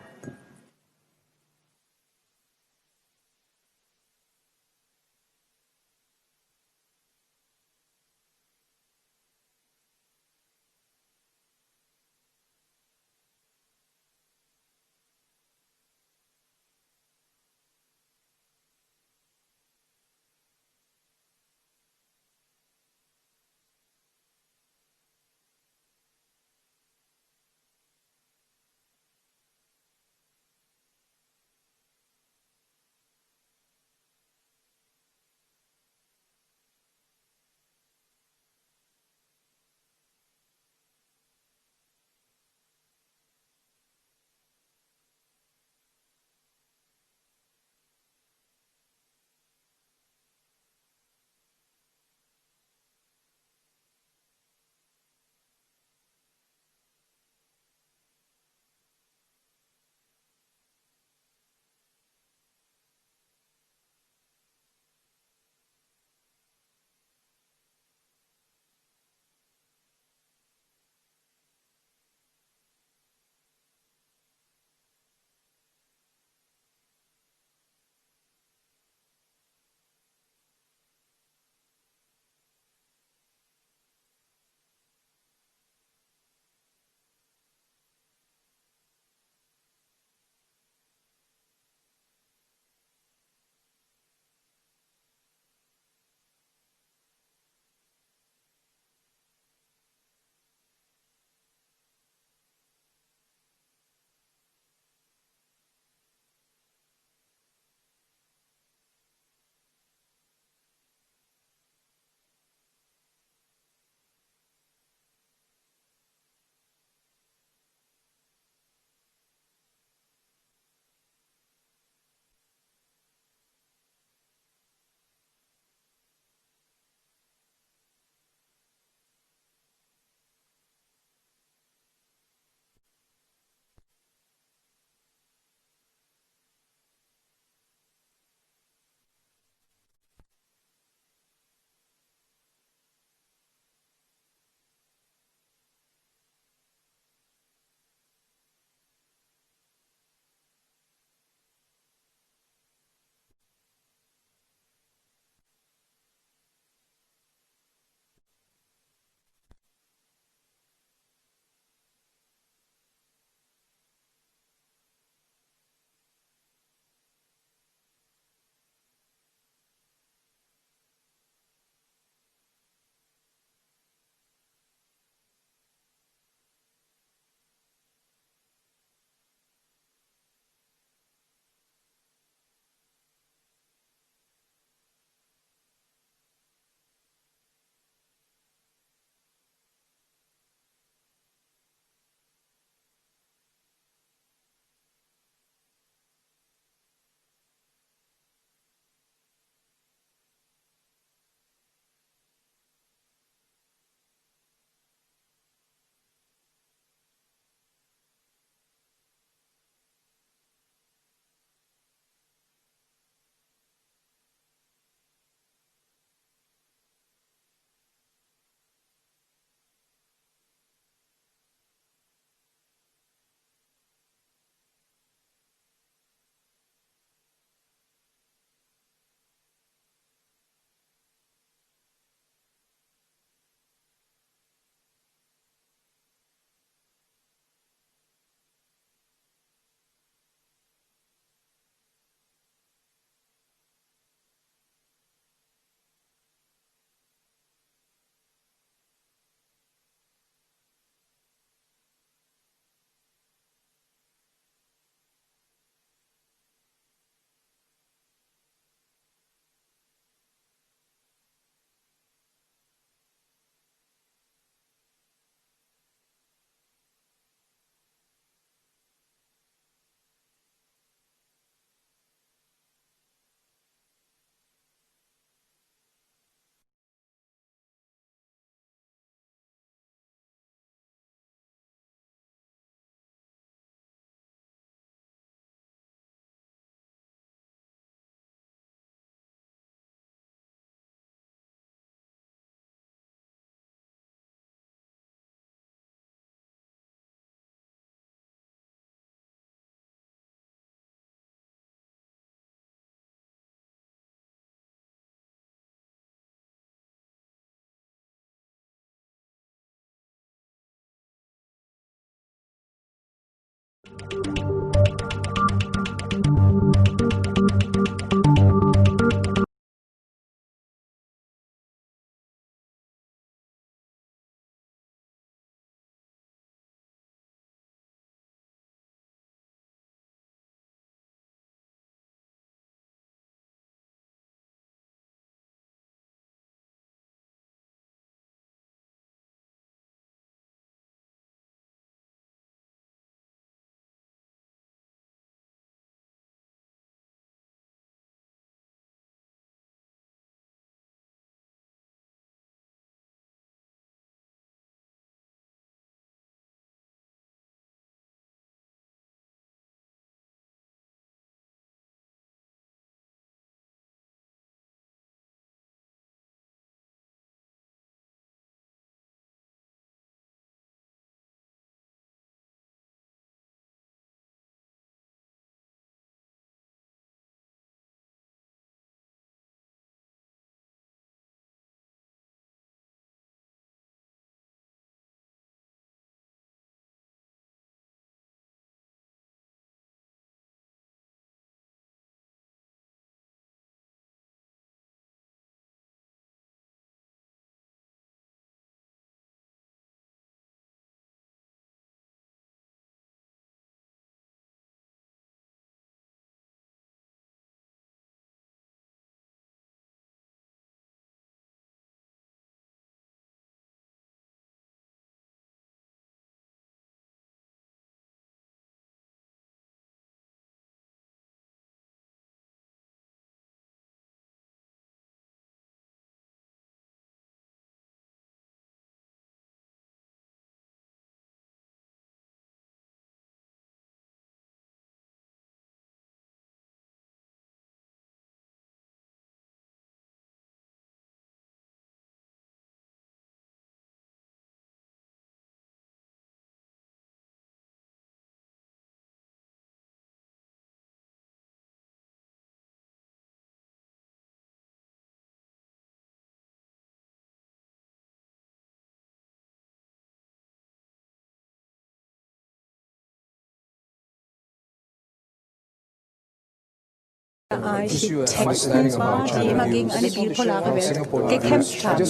Architekten war, die immer gegen eine bipolare Welt gekämpft haben.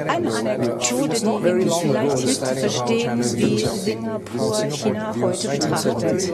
Eine Anekdote, die Ihnen vielleicht hilft zu verstehen, wie Singapur China heute betrachtet.